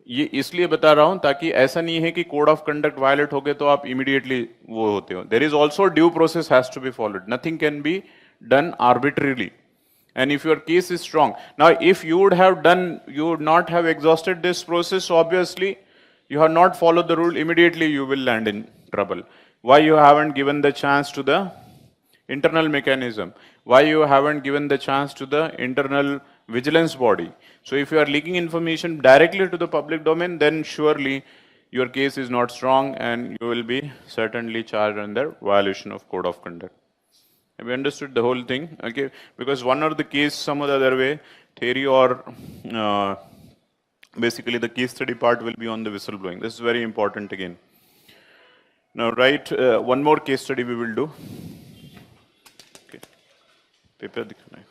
ये इसलिए बता रहा हूं ताकि ऐसा नहीं है कि कोड ऑफ कंडक्ट वायलेट हो गए तो आप इमीडिएटली वो होते हो. There is also due process has to be followed. Nothing can be done arbitrarily. And if your case is strong, now if you would not have exhausted this process, so obviously you have not followed the rule, immediately you will land in trouble. Why you haven't given the chance to the internal mechanism? Why you haven't given the chance to the internal vigilance body? So if you are leaking information directly to the public domain, then surely your case is not strong and you will be certainly charged under violation of code of conduct. Have you understood the whole thing? Okay, because one or the case some other way, theory or basically the case study part will be on the whistleblowing. This is very important again. Now write one more case study we will do. Okay, paper दिखाना है.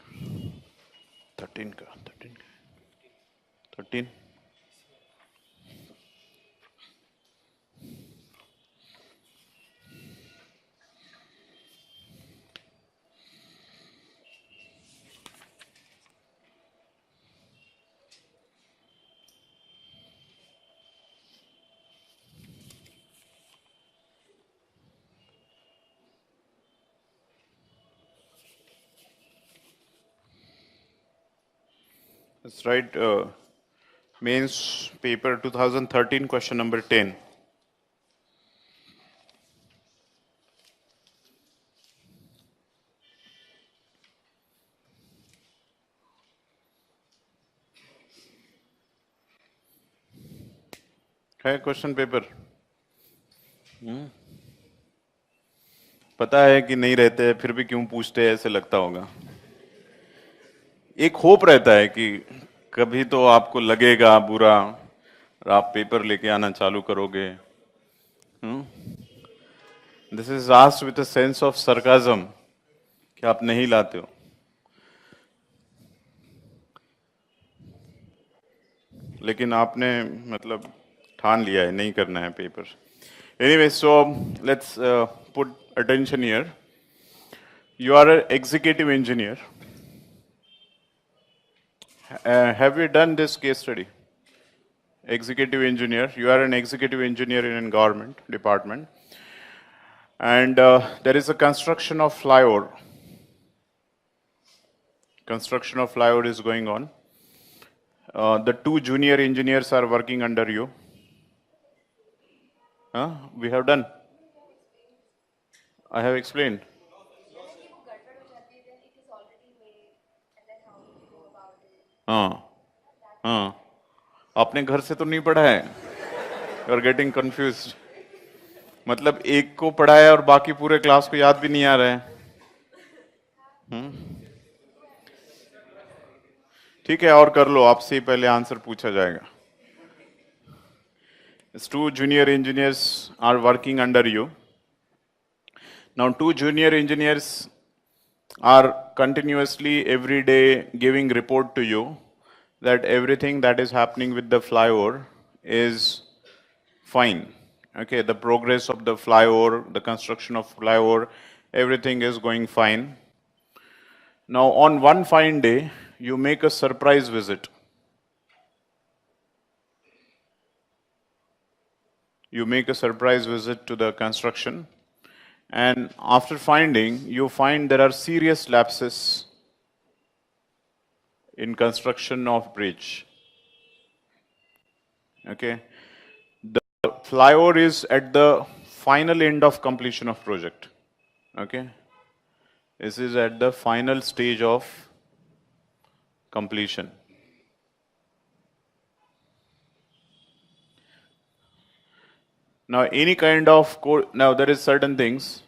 13. Let's write mains paper 2013 question number 10. है question paper? पता है कि नहीं रहते हैं, फिर भी क्यों पूछते हैं, ऐसे लगता होगा। एक होप रहता है कि कभी तो आपको लगेगा बुरा और आप पेपर लेके आना चालू करोगे। This is asked with a sense of sarcasm कि आप नहीं लाते हो, लेकिन आपने मतलब ठान लिया है नहीं करना है paper. Anyway, so let's put attention here. You are an executive engineer. Have you done this case study? Executive engineer. You are an executive engineer in a government department, and there is a construction of flyover. Construction of flyover is going on. The two junior engineers are working under you. We have done. I have explained. हाँ हाँ, आपने घर से तो नहीं पढ़ा है? You are getting confused. मतलब एक को पढ़ाया और बाकी पूरे क्लास को याद भी नहीं आ रहा है। ठीक है, और कर लो, आपसे ही पहले आंसर पूछा जाएगा। Two junior engineers are working under you. Now, two junior engineers are continuously every day giving report to you that everything that is happening with the flyover is fine. Okay, the progress of the flyover, the construction of flyover, everything is going fine. Now, on one fine day, you make a surprise visit. You make a surprise visit to the construction, and after finding, you find there are serious lapses in construction of bridge. Okay, the flyover is at the final end of completion of project. Okay, this is at the final stage of completion. Now, any kind of now there is certain things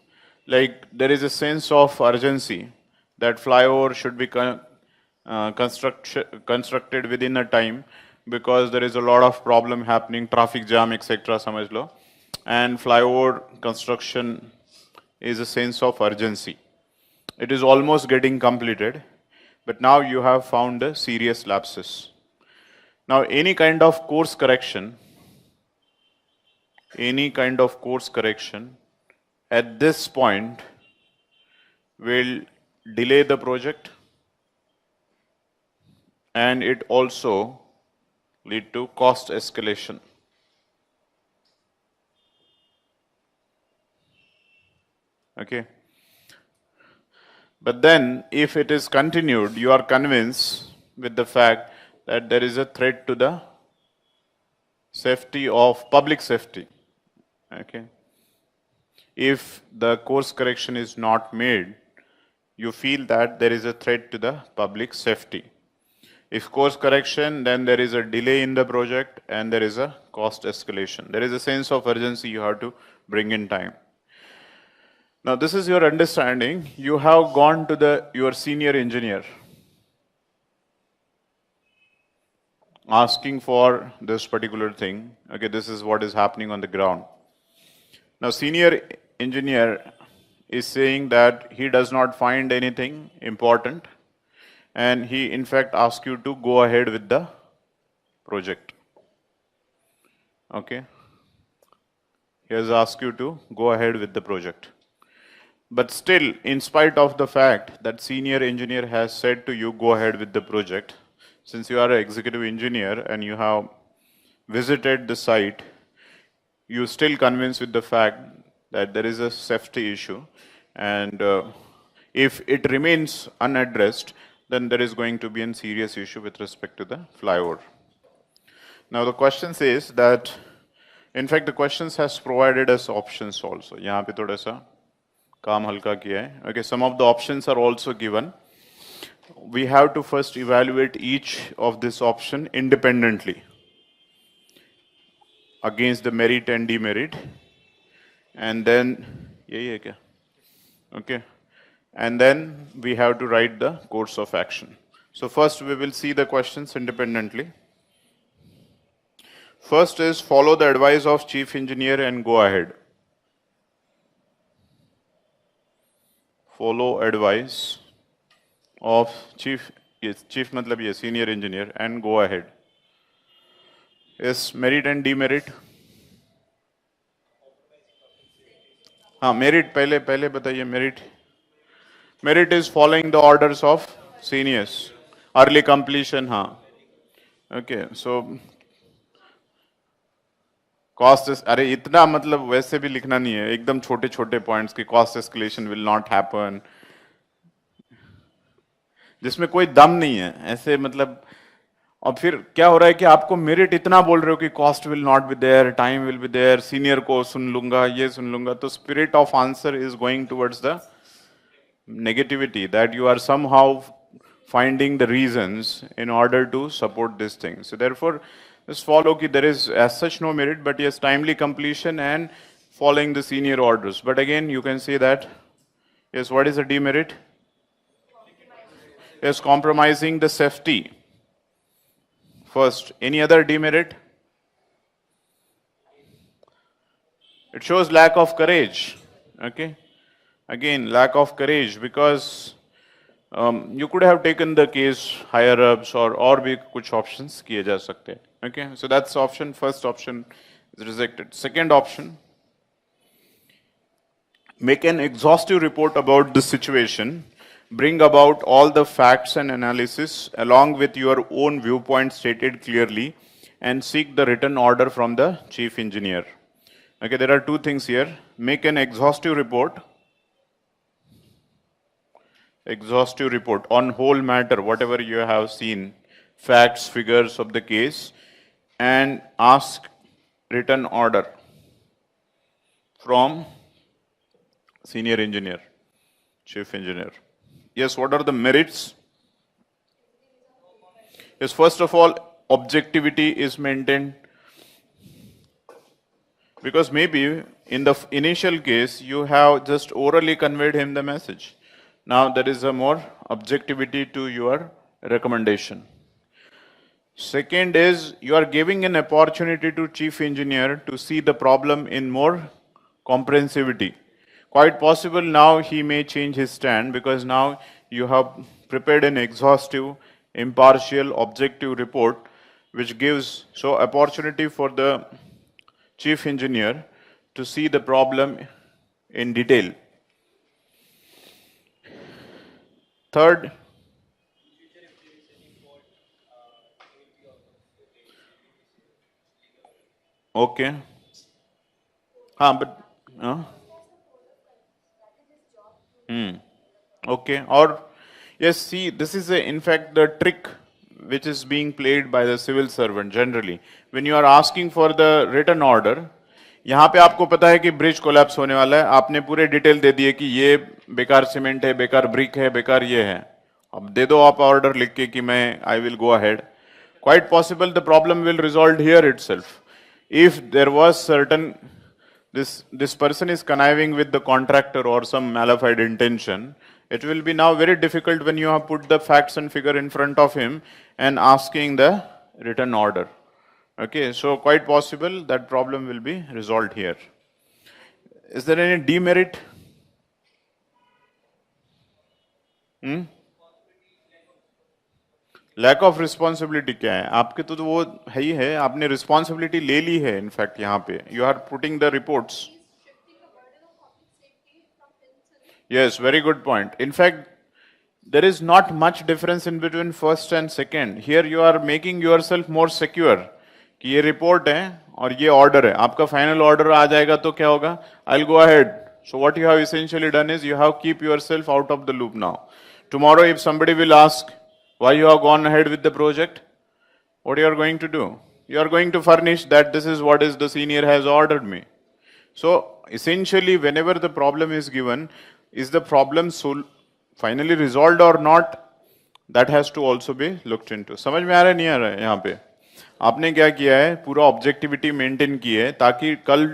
like there is a sense of urgency that flyover should be constructed within a time because there is a lot of problem happening, traffic jam, etc. समझ लो, and flyover construction is a sense of urgency. It is almost getting completed, but now you have found a serious lapses. Now, any kind of course correction at this point will delay the project, and it also lead to cost escalation. Okay. But then if it is continued, you are convinced with the fact that there is a threat to the safety of public safety. Okay. If the course correction is not made, you feel that there is a threat to the public safety. If course correction, then there is a delay in the project and there is a cost escalation. There is a sense of urgency you have to bring in time. Now, this is your understanding. You have gone to your senior engineer asking for this particular thing. Okay, this is what is happening on the ground. Now, senior engineer is saying that he does not find anything important, and he in fact asks you to go ahead with the project. Okay, he has asked you to go ahead with the project. But still, in spite of the fact that senior engineer has said to you go ahead with the project, since you are an executive engineer and you have visited the site, you still convinced with the fact that there is a safety issue, and if it remains unaddressed, then there is going to be a serious issue with respect to the flyover. Now the question says that, in fact, the questions has provided us options also. यहाँ पे थोड़ा सा काम हल्का किया है. Okay, some of the options are also given. We have to first evaluate each of this option independently against the merit and demerit, and then यही है क्या? Okay, and then we have to write the course of action. So first we will see the questions independently. First is follow the advice of chief engineer and go ahead. Follow advice of chief, yes, chief मतलब ये senior engineer, and go ahead. Is merit and demerit? हाँ, merit पहले बताइए merit. Merit is following the orders of seniors. Early completion, हाँ. Okay, so cost, अरे इतना मतलब वैसे भी लिखना नहीं है, एकदम छोटे छोटे पॉइंट्स की cost escalation will not happen, जिसमें कोई दम नहीं है ऐसे मतलब. और फिर क्या हो रहा है कि आपको मेरिट इतना बोल रहे हो कि cost will not be there, time will be there, senior को सुन लूंगा, ये सुन लूंगा, तो spirit of answer is going towards the negativity, that you are somehow finding the reasons in order to support this thing. So therefore, just follow कि there is as such no merit, but yes, timely completion and following the senior orders. But again, you can say that, yes, what is a demerit? Yes, compromising the safety. First, any other demerit? It shows lack of courage. Okay, again, lack of courage, because you could have taken the case higher ups, or भी कुछ options किए जा सकते हैं. Okay, so that's option. First option is rejected. Second option, make an exhaustive report about the situation, bring about all the facts and analysis along with your own viewpoint stated clearly, and seek the written order from the chief engineer. Okay, there are two things here. Make an exhaustive report on whole matter, whatever you have seen, facts, figures of the case, and ask written order from senior engineer, chief engineer. Yes, what are the merits? Yes, first of all, objectivity is maintained, because maybe in the initial case you have just orally conveyed him the message. Now there is a more objectivity to your recommendation. Second is you are giving an opportunity to chief engineer to see the problem in more comprehensivity. Quite possible now he may change his stand, because now you have prepared an exhaustive, impartial, objective report which gives so opportunity for the chief engineer to see the problem in detail. Third, okay, but okay, or yes, see, this is in fact the trick which is being played by the civil servant generally. When you are asking for the written order, यहाँ पे आपको पता है कि bridge collapse होने वाला है, आपने पूरे डिटेल दे दिए कि ये बेकार सीमेंट है, बेकार ब्रिक है, बेकार ये है, अब दे दो आप ऑर्डर लिख के कि मैं I will go ahead. Quite possible the problem will resolve here itself. If there was certain, this person is conniving with the contractor or some malified intention, it will be now very difficult when you have put the facts and figure in front of him and asking the written order. Okay, so quite possible that problem will be resolved here. Is there any demerit? Lack of responsibility क्या है आपके? तो वो है ही है, आपने responsibility ले ली है. इनफैक्ट यहाँ पे you are putting the reports. Yes, very good point. In fact, there is not much difference in between first and second. Here you are making yourself more secure कि ये रिपोर्ट है और ये order है. आपका final order आ जाएगा तो क्या होगा? I'll go ahead. So what you have essentially done is you have keep yourself out of the loop now. Tomorrow if somebody will ask Why you have gone ahead with the project? What you are going to do? You are going to furnish that this is what is the senior has ordered me. So essentially, whenever the problem is given, is the problem finally resolved or not? That has to also be looked into. समझ में आ रहा है नहीं आ रहा है यहाँ पे? आपने क्या किया है? पूरा ऑब्जेक्टिविटी मेंटेन की है ताकि कल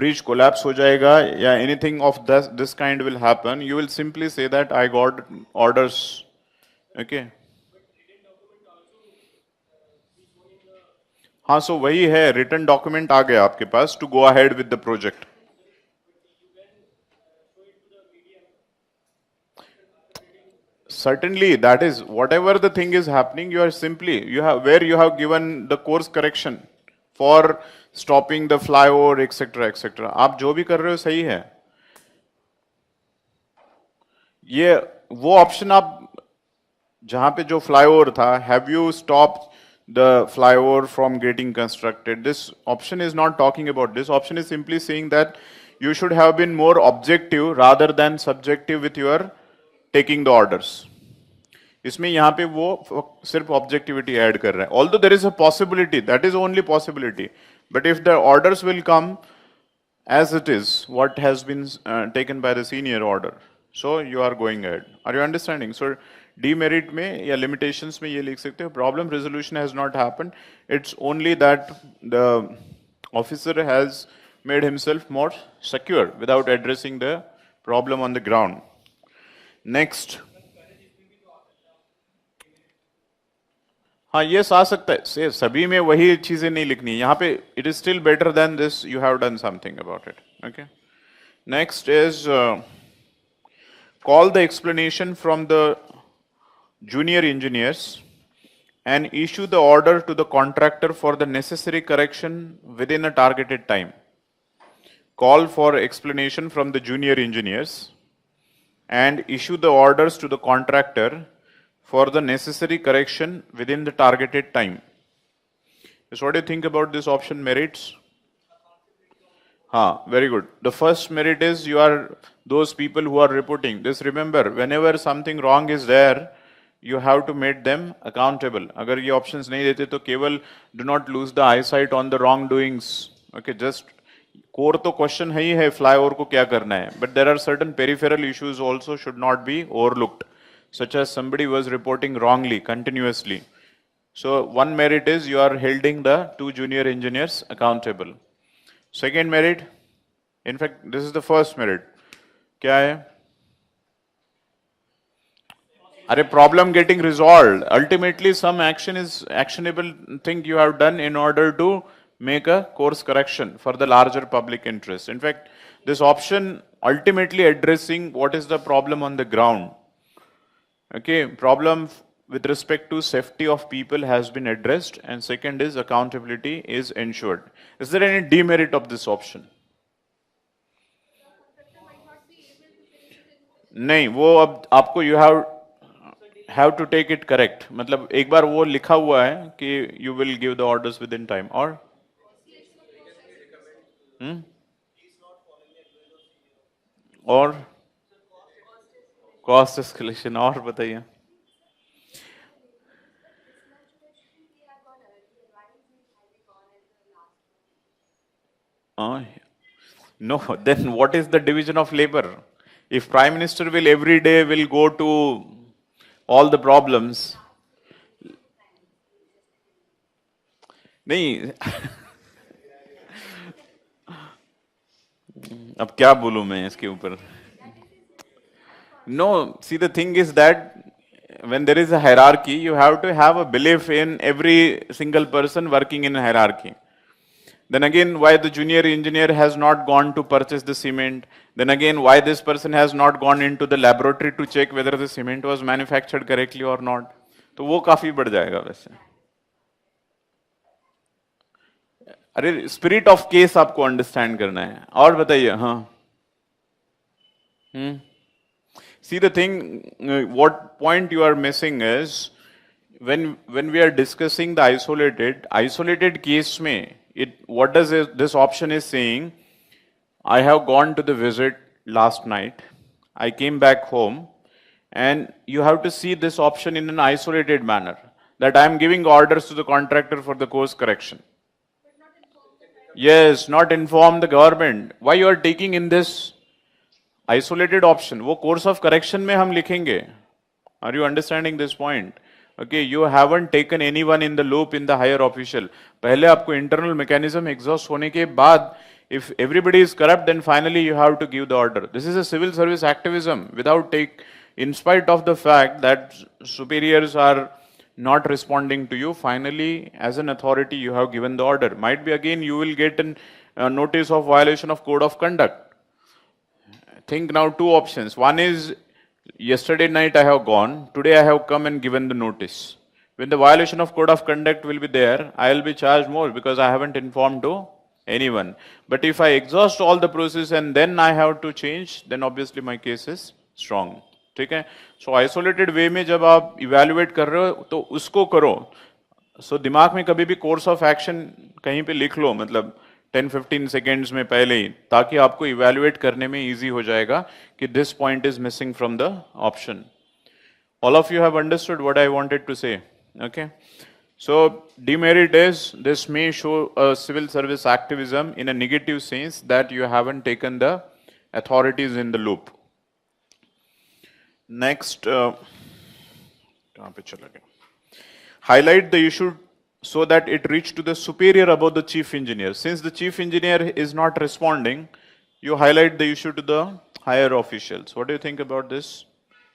ब्रिज कोलैप्स हो जाएगा या anything of this kind will happen, you will simply say that I got orders. Okay, हाँ, सो वही है, रिटन डॉक्यूमेंट आ गया आपके पास to go ahead with the project. Certainly, that is whatever the thing is happening, you are simply, you have given the course correction for stopping the flyover, etc., etc. आप जो भी कर रहे हो सही है. ये वो ऑप्शन आप जहां पे जो फ्लाईओवर था, have you stop the flyover from getting constructed? This option is not talking about this. Option is simply saying that you should have been more objective rather than subjective with your taking the orders. इसमें यहाँ पे वो सिर्फ objectivity add कर रहा है. Although there is a possibility, that is only possibility, but if the orders will come as it is what has been taken by the senior order, so you are going ahead. Are you understanding? So demerit में या limitations में ये लिख सकते हो, problem resolution has not happened, it's only that the officer has made himself more secure without addressing the problem on the ground. Next, हाँ, ये आ सकता है से सभी में वही चीजें नहीं लिखनी यहाँ पे. It is still better than this, you have done something about it. Okay, next is call the explanation from the junior engineers and issue the order to the contractor for the necessary correction within a targeted time. Call for explanation from the junior engineers and issue the orders to the contractor for the necessary correction within the targeted time. So what do you think about this option merits? Very good. The first merit is you are those people who are reporting this. Remember, whenever something wrong is there, you have to make them accountable. अगर ये options नहीं देते तो केवल do not lose the eyesight on the wrongdoings. Okay, just core तो question है ही है, flyover को क्या करना है. But there are certain peripheral issues also should not be overlooked, such as somebody was reporting wrongly continuously. So one merit is you are holding the two junior engineers accountable. Second merit, in fact this is the first merit, क्या है? अरे problem getting resolved. Ultimately some action is actionable thing you have done in order to make a course correction for the larger public interest. In fact, this option ultimately addressing what is the problem on the ground. Okay, problem with respect to safety of people has been addressed, and second is accountability is ensured. Is there any demerit of this option? नहीं, वो अब आपको you have to take it correct. मतलब एक बार वो लिखा हुआ है कि you will give the orders within time, और और cost escalation, और बताइए. No, then what is the division of labor? If Prime Minister will every day will go to all the problems, नहीं अब क्या बोलूं मैं इसके ऊपर. No, see the thing is that when there is a hierarchy, you have to have a belief in every single person working in a hierarchy. Then again, why the junior engineer has not gone to purchase the cement? Then again, why this person has not gone into the laboratory to check whether the cement was manufactured correctly or not? तो वो काफी बढ़ जाएगा वैसे. अरे spirit of case आपको understand करना है. और बताइए. हाँ, see the thing, what point you are missing is when we are discussing the isolated case में, what does this option is saying? I have gone to the visit last night. I came back home And you have to see this option in an isolated manner, that I am giving orders to the contractor for the course correction. Yes, not inform the government. Why you are taking in this isolated option? वो course of correction में हम लिखेंगे. Are you understanding this point? Okay, you haven't taken anyone in the loop in the higher official. पहले आपको internal mechanism exhaust होने के बाद, if everybody is corrupt, then finally you have to give the order. This is a civil service activism without take, in spite of the fact that superiors are not responding to you, finally as an authority you have given the order. Might be again you will get a notice of violation of code of conduct. Think now two options. One is yesterday night I have gone, today I have come and given the notice. When the violation of code of conduct will be there, I will be charged more because I haven't informed to anyone. But if I exhaust all the process and then I have to change, then obviously my case is strong. ठीक है? So isolated way में जब आप evaluate कर रहे हो तो उसको करो. So दिमाग में कभी भी course of action कहीं पे लिख लो, मतलब 10-15 seconds में पहले ही, ताकि आपको evaluate करने में easy हो जाएगा कि this point is missing from the option. All of you have understood what I wanted to say, okay? So demerit is, this may show a civil service activism in a negative sense that you haven't taken the authorities in the loop. Next, highlight the issue so that it reach to the superior above the chief engineer. Since the chief engineer is not responding, you highlight the issue to the higher officials. What do you think about this?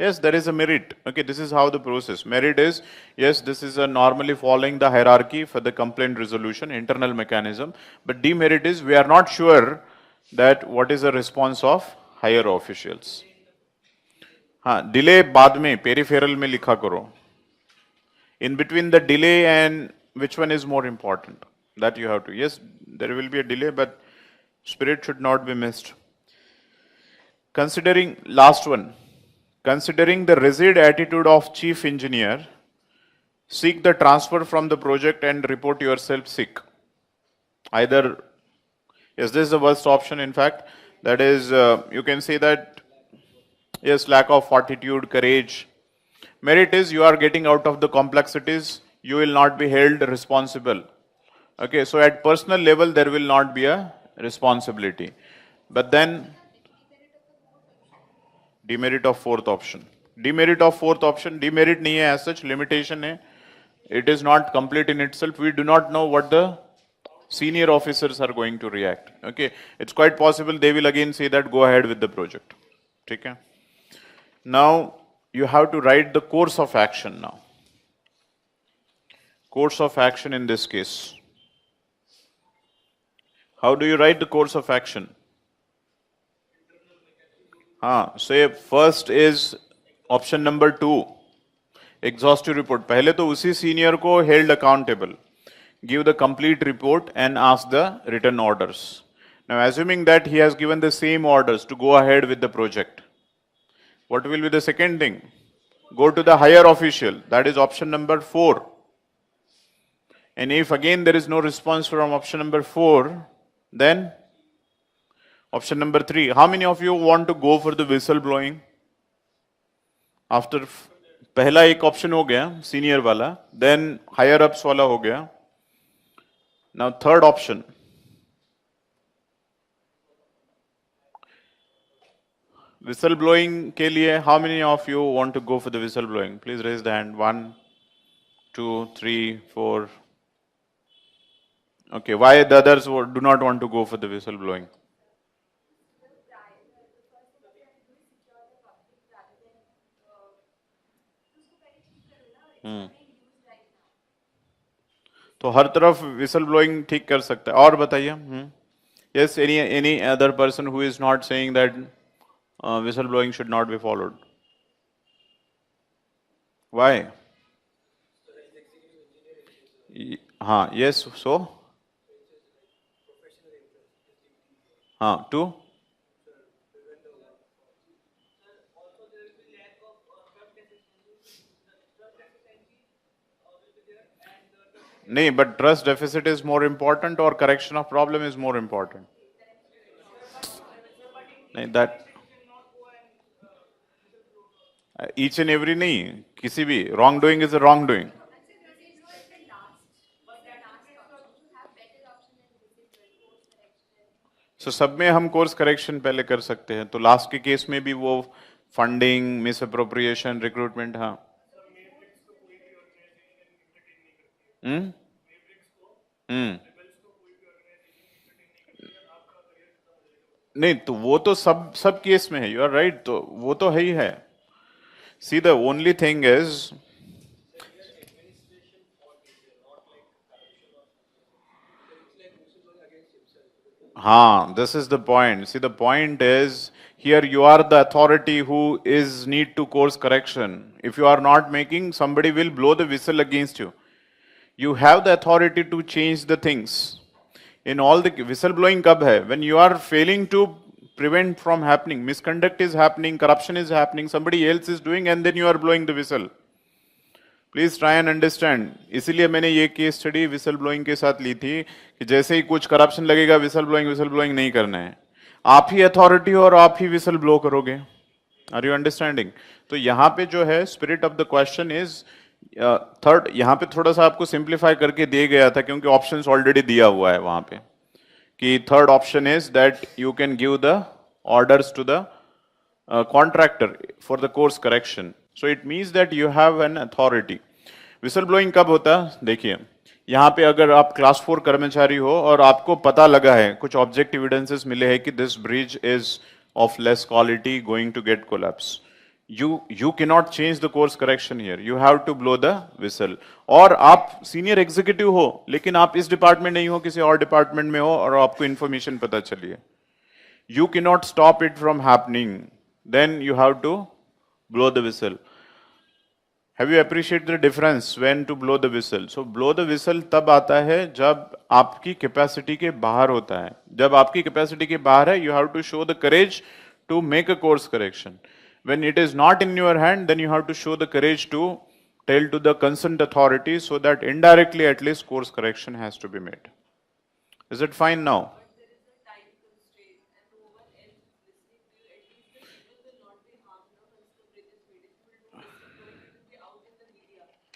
Yes, there is a merit. Okay, this is how the process. Merit is, yes, this is a normally following the hierarchy for the complaint resolution, internal mechanism. But demerit is, we are not sure that what is the response of higher officials. हाँ, delay बाद में peripheral में लिखा करो. In between the delay and which one is more important? That you have to. Yes, there will be a delay, but spirit should not be missed. Considering last one, considering the rigid attitude of chief engineer, seek the transfer from the project and report yourself sick. Either, yes, this is the worst option. In fact, that is, you can say that. Yes, lack of fortitude, courage. Merit is you are getting out of the complexities, you will not be held responsible. Okay, so at personal level there will not be a responsibility. But then, demerit of fourth option. Demerit of fourth option, demerit nahi hai as such, limitation hai. It is not complete in itself. We do not know what the senior officers are going to react. Okay, it's quite possible they will again say that go ahead with the project. Okay. Now, you have to write the course of action now. Course of action in this case. How do you write the course of action? Say first is option number 2. Exhaustive report. पहले तो उसी senior को held accountable. Give the complete report and ask the written orders. Now, assuming that he has given the same orders to go ahead with the project. What will be the second thing? Go to the higher official. That is option number 4. And if again there is no response from option number 4, then option number 3. How many of you want to go for the whistleblowing? After पहला एक option हो गया, senior वाला, then higher ups वाला हो गया. Now third option. Whistleblowing के लिए, how many of you want to go for the whistleblowing? Please raise the hand. 1, 2, 3, 4. Okay, why the others do not want to go for the whistleblowing? तो हर तरफ whistleblowing ठीक कर सकता है. और बताइए. Yes, any other person who is not saying that whistleblowing should not be followed? Why? Yes, so? Two? No, but trust deficit is more important or correction of problem is more important? That each and every नहीं, किसी भी wrong doing is a wrong doing. So सब में हम course correction पहले कर सकते हैं, तो लास्ट के केस में भी वो फंडिंग, मिस अप्रोप्रिएशन, रिक्रूटमेंट, हाँ। हम्म हम्म नहीं, तो वो तो सब सब केस में है, यू आर राइट, तो वो तो है ही है। See the only thing is, हाँ, this is the point. See, the point is here you are the authority who is need to course correction. If you are not making, somebody will blow the whistle against you. You have the authority to change the things. In all the whistle blowing कब है? When you are failing to prevent from happening, misconduct is happening, corruption is happening, somebody else is doing, and then you are blowing the whistle. Please try and understand. इसीलिए मैंने ये case study whistle blowing के साथ ली थी कि जैसे ही कुछ corruption लगेगा, विसल ब्लोइंग नहीं करना है। आप ही अथॉरिटी हो और आप ही विसल ब्लो करोगे। Are you understanding? तो यहाँ पे जो है spirit of the question is third, यहाँ पे थोड़ा सा आपको सिंप्लीफाई करके दिया गया था क्योंकि ऑप्शंस ऑलरेडी दिया हुआ है वहां पे कि third option is that you can give the orders to the contractor for the course correction. So it means that you have an authority. Whistle blowing कब होता है? देखिए, यहाँ पे अगर आप क्लास 4 कर्मचारी हो और आपको पता लगा है, कुछ ऑब्जेक्टिव एविडेंसेस मिले हैं कि this bridge is of less quality, going to get collapse, you cannot change the course correction here, you have to blow the whistle। और आप सीनियर एग्जीक्यूटिव हो लेकिन आप इस डिपार्टमेंट नहीं हो, किसी और डिपार्टमेंट में हो और आपको इंफॉर्मेशन पता चली है, you cannot stop it from happening, then you have to blow the whistle। Have you appreciated the difference when to blow the whistle? So blow the whistle तब आता है जब आपकी कैपेसिटी के बाहर होता है। जब आपकी कैपेसिटी के बाहर है, you have to show the courage to make a course correction। When it is not in your hand, then you have to show the courage to tell to the concerned authority so that indirectly at least course correction has to be made। Is it fine now?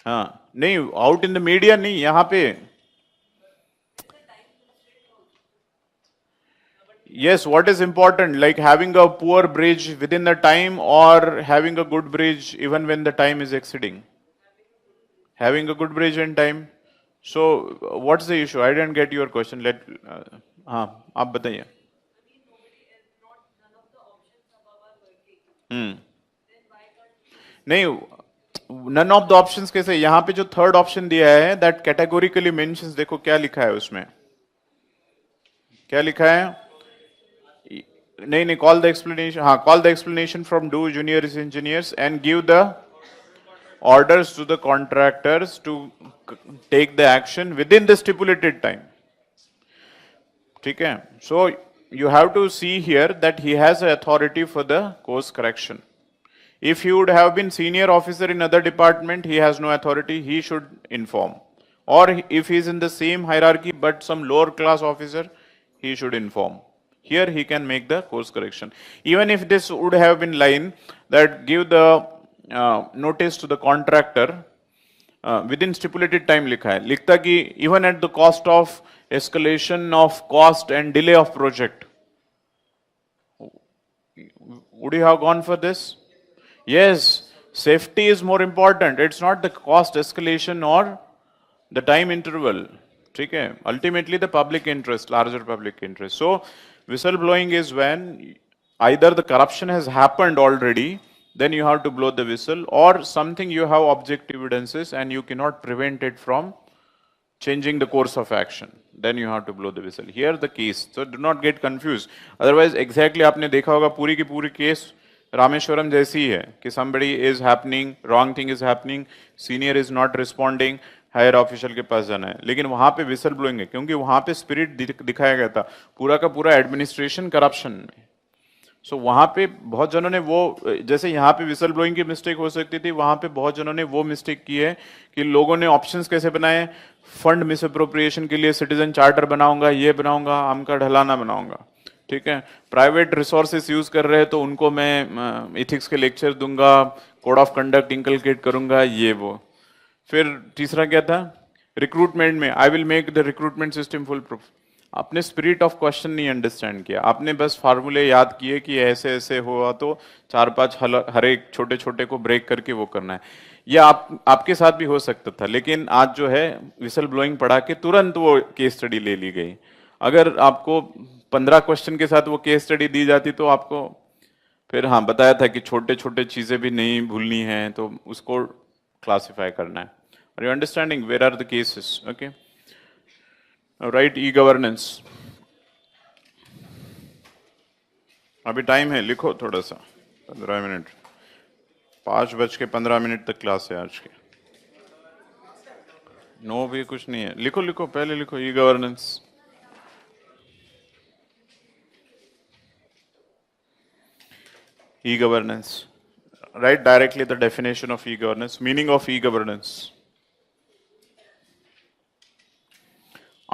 हाँ, नहीं, out in the media नहीं, यहाँ पे yes, what is important, like having a poor bridge within the time or having a good bridge even when the time is exceeding? Having a good bridge in time। So what's the issue? I didn't get your question। हाँ, आप बताइए। नहीं, none of the options कैसे? यहाँ पे जो third option दिया है दैट कैटेगोरिकली मेंशंस, देखो क्या लिखा है उसमें, क्या लिखा है? नहीं, कॉल द एक्सप्लेनेशन, हाँ, call the explanation from do junior engineers and give the orders to the contractors to take the action within the stipulated time। ठीक है? So you have to see here that he has authority for the course correction। If he would have been senior officer in other department, he has no authority, he should inform। Or if he is in the same hierarchy but some lower class officer, he should inform। Here he can make the course correction। Even if this would have been line that give the notice to the contractor within stipulated time, लिखा है, लिखता कि even at the cost of escalation of cost and delay of project, would you have gone for this? Yes, safety is more important, it's not the cost escalation or the time interval। ठीक है? Ultimately the public interest, larger public interest। So whistleblowing is when either the corruption has happened already, then you have to blow the whistle, or something you have objective evidences and you cannot prevent it from changing the course of action, then you have to blow the whistle। Here the case, so do not get confused, otherwise exactly आपने देखा होगा पूरी की पूरी case Rameswaram जैसी है कि somebody is happening, wrong thing is happening, senior is not responding, higher official के पास जाना है, लेकिन वहां पे विसल ब्लोइंग है क्योंकि वहां पे स्पिरिट दिखाया गया था पूरा का पूरा एडमिनिस्ट्रेशन करप्शन में। सो वहां पे बहुत जनों ने वो, जैसे यहाँ पे विसल ब्लोइंग की मिस्टेक हो सकती थी, वहां पे बहुत जनों ने वो मिस्टेक की है कि लोगों ने ऑप्शंस कैसे बनाए, फंड मिस अप्रोप्रिएशन के लिए सिटीजन चार्टर बनाऊंगा, ये बनाऊंगा, आम का ढलाना बनाऊंगा। ठीक है, प्राइवेट रिसोर्सेस यूज कर रहे हैं तो उनको मैं इथिक्स के लेक्चर दूंगा, कोड ऑफ कंडक्ट इंकलकेट करूंगा, ये वो। फिर तीसरा क्या था, रिक्रूटमेंट में I will make the recruitment system full proof. आपने स्पिरिट ऑफ क्वेश्चन नहीं अंडरस्टैंड किया, आपने बस फार्मूले याद किए कि ऐसे ऐसे हुआ तो चार पांच हर एक छोटे छोटे को ब्रेक करके वो करना है। ये आपके साथ भी हो सकता था, लेकिन आज जो है विसल ब्लोइंग पढ़ा के तुरंत वो केस स्टडी ले ली गई। अगर आपको 15 क्वेश्चन के साथ वो केस स्टडी दी जाती तो आपको फिर हाँ बताया था कि छोटे छोटे चीजें भी नहीं भूलनी है, तो उसको क्लासिफाई करना है। Are you understanding where are the cases? Okay, right, e governance. अभी टाइम है, लिखो थोड़ा सा, 15 मिनट, 5:15 तक क्लास है आज की। नो भी कुछ नहीं है, लिखो लिखो, पहले लिखो e governance. E-governance. Write directly the definition of e-governance. Meaning of e-governance.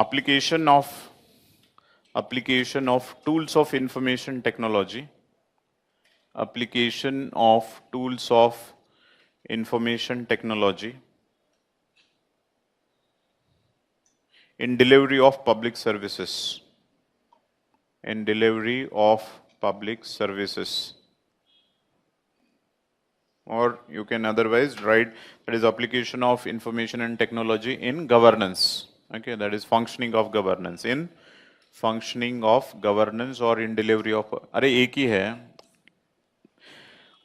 Application of tools of information technology. Application of tools of information technology in delivery of public services. In delivery of public services. Or you can otherwise write that is application of information and technology in governance. Okay, that is functioning of governance, in functioning of governance or in delivery of, अरे एक ही है,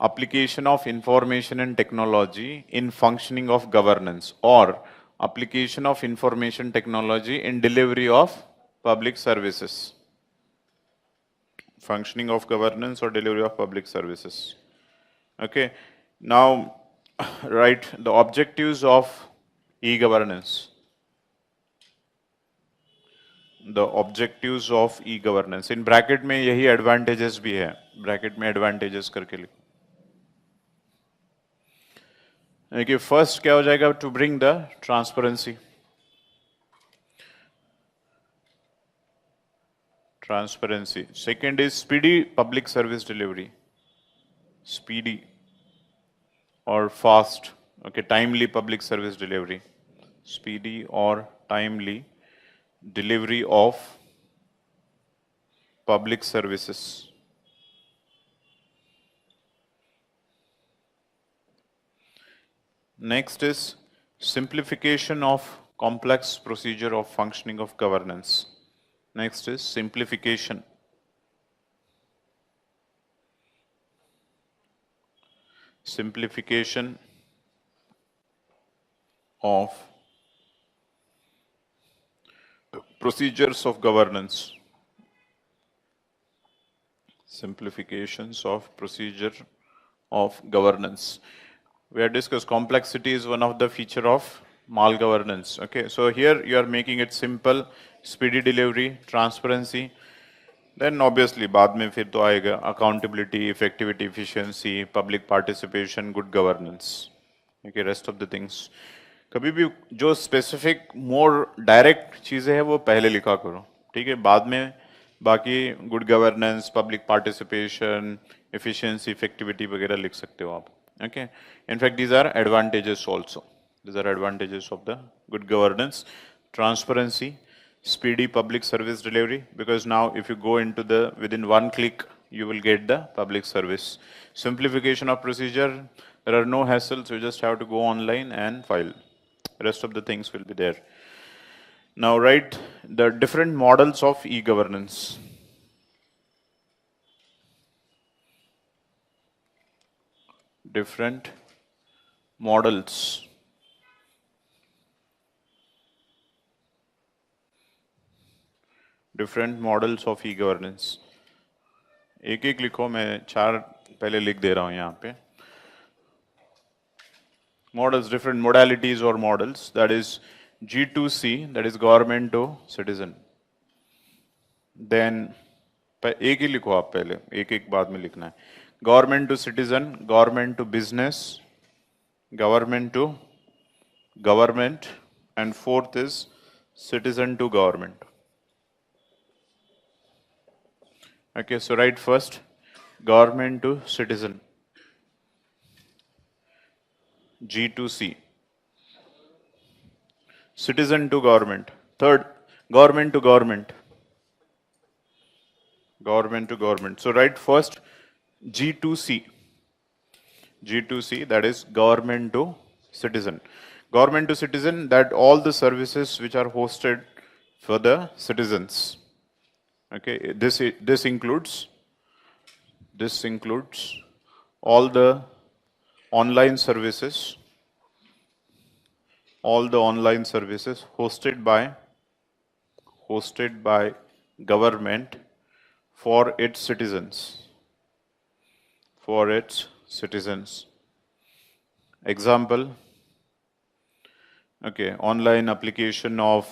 application of information and technology in functioning of governance or application of information technology in delivery of public services. Functioning of governance or delivery of public services. Okay, now write the objectives of e-governance. The objectives of e-governance. In bracket में यही advantages भी है, bracket में advantages करके लिखो। देखिए first क्या हो जाएगा, to bring the transparency. Transparency. Second is speedy public service delivery. Speedy or fast, okay, timely public service delivery. Speedy or timely delivery of public services. Next is simplification of complex procedure of functioning of governance. Next is simplification. Simplification of procedures of governance. Simplifications of procedure of governance. We have discussed complexity is one of the feature of malgovernance. Okay, so here you are making it simple, speedy delivery, transparency. Then obviously बाद में फिर तो आएगा accountability, effectivity, efficiency, public participation, good governance. Okay, rest of the things. कभी भी जो specific more direct चीजें हैं वो पहले लिखा करो, ठीक है? बाद में बाकी good governance, public participation, efficiency, effectivity वगैरह लिख सकते हो आप. Okay. In fact, these are advantages also. These are advantages of the good governance, transparency, speedy public service delivery, because now if you go into the within one click you will get the public service. Simplification of procedure, there are no hassles, you just have to go online and file. Rest of the things will be there. Now write the different models of e-governance. Different models. Different models of e-governance. एक एक लिखो, मैं 4 पहले लिख दे रहा हूं यहाँ पे. Models, different modalities or models. That is G2C, that is government to citizen. Then एक ही लिखो आप पहले, एक एक बाद में लिखना है. Government to citizen, government to business, government to government, and fourth is citizen to government. Okay, so write first government to citizen, G2C. Citizen to government. Third, government to government. Government to government. So write first G2C. G2C, that is government to citizen. Government to citizen, that all the services which are hosted for the citizens. Okay, this includes all the online services, all the online services hosted by government for its citizens, for its citizens. Example, okay, online application of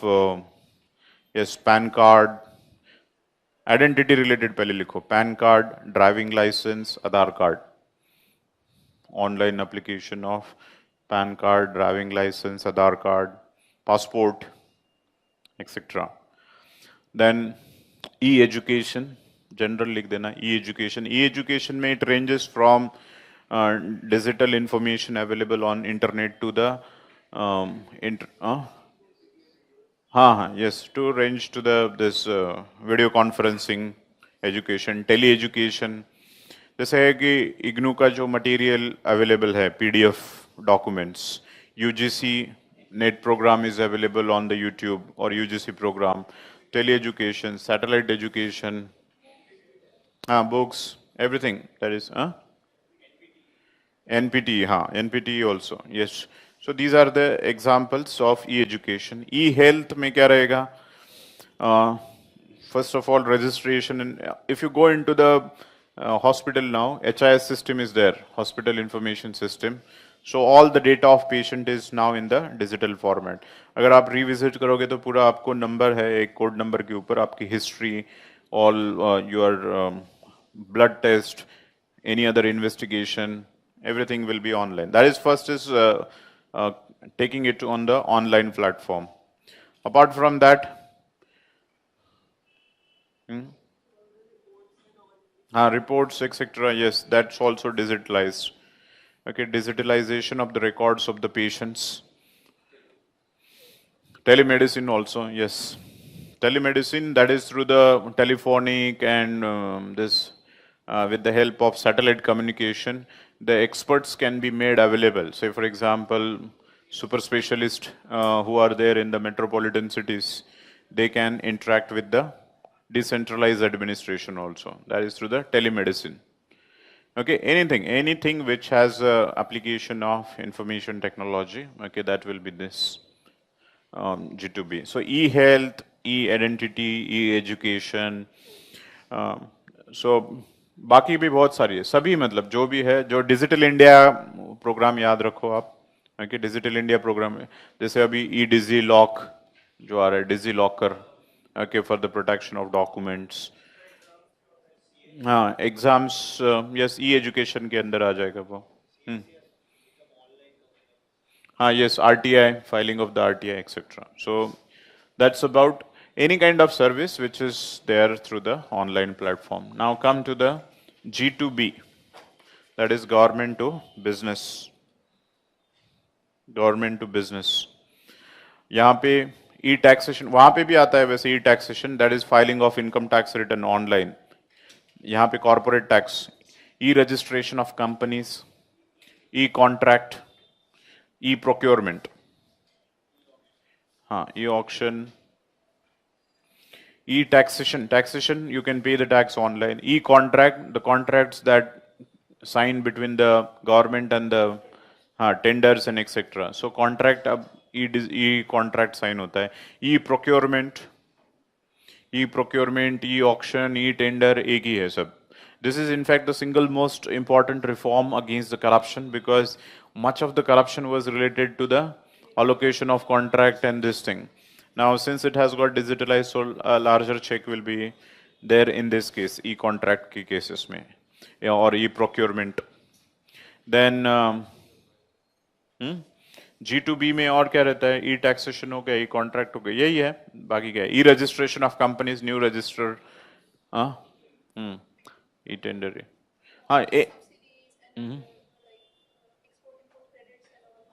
yes, PAN card, identity related पहले लिखो, PAN card, driving licence, Aadhaar card, online application of PAN card, driving licence, Aadhaar card, passport, etcetera. Then e education, general लिख देना, e education. E education में it ranges from digital information available on internet to the हाँ, yes, to range to this video conferencing education, tele education. जैसे है कि इग्नू का जो material available है, PDF documents, UGC net program is available on the YouTube और UGC program, tele education, satellite education, हाँ, books, everything that is NPTE, हाँ, NPTE also, yes. So these are the examples of e-education. E-health में क्या रहेगा? First of all, registration. And if you go into the hospital now, HIS system is there, hospital information system. So all the data of patient is now in the digital format. अगर आप revisit करोगे तो पूरा आपको number है, एक code number के ऊपर आपकी history, all your blood test, any other investigation, everything will be online. That is first is taking it on the online platform. Apart from that, reports, etc. Yes, that's also digitalized. Okay, digitalization of the records of the patients. Telemedicine also, yes. Telemedicine, that is through the telephonic and this with the help of satellite communication, the experts can be made available. Say, for example, super specialists who are there in the metropolitan cities, they can interact with the decentralized administration also. That is through the telemedicine. Okay, anything which has application of information technology, okay, that will be this G2B. So e-health, e-identity, e-education. So बाकी भी बहुत सारी है, सभी मतलब जो भी है, जो डिजिटल इंडिया प्रोग्राम याद रखो आप, ओके, डिजिटल इंडिया प्रोग्राम है, जैसे अभी ई डिजी लॉक जो आ रहा है, DigiLocker, okay, for the protection of documents. हाँ, एग्जाम्स, यस, ई एजुकेशन के अंदर आ जाएगा वो. हाँ, yes, RTI, filing of the RTI, etcetera. So that's about any kind of service which is there through the online platform. Now come to the G2B, that is government to business. Government to business. यहाँ पे e-taxation, वहाँ पे भी आता है वैसे e-taxation, that is filing of income tax return online. यहाँ पे corporate tax, e-registration of companies, e-contract, e-procurement, हाँ, e-auction, taxation, you can pay the tax online. E-contract, the contracts that sign between the government and the tenders and etc. So contract अब e-contract sign होता है. E-procurement, e-auction, e-tender एक ही है सब. This is in fact the single most important reform against the corruption, because much of the corruption was related to the allocation of contract and this thing. Now, since it has got digitalized, so a larger check will be there in this case, e-contract की cases में, or e-procurement. Then G2B में और क्या रहता है? E-taxation हो गया, e-contract हो गया, यही है. बाकी क्या है? E-registration of companies, new register, e tender, हाँ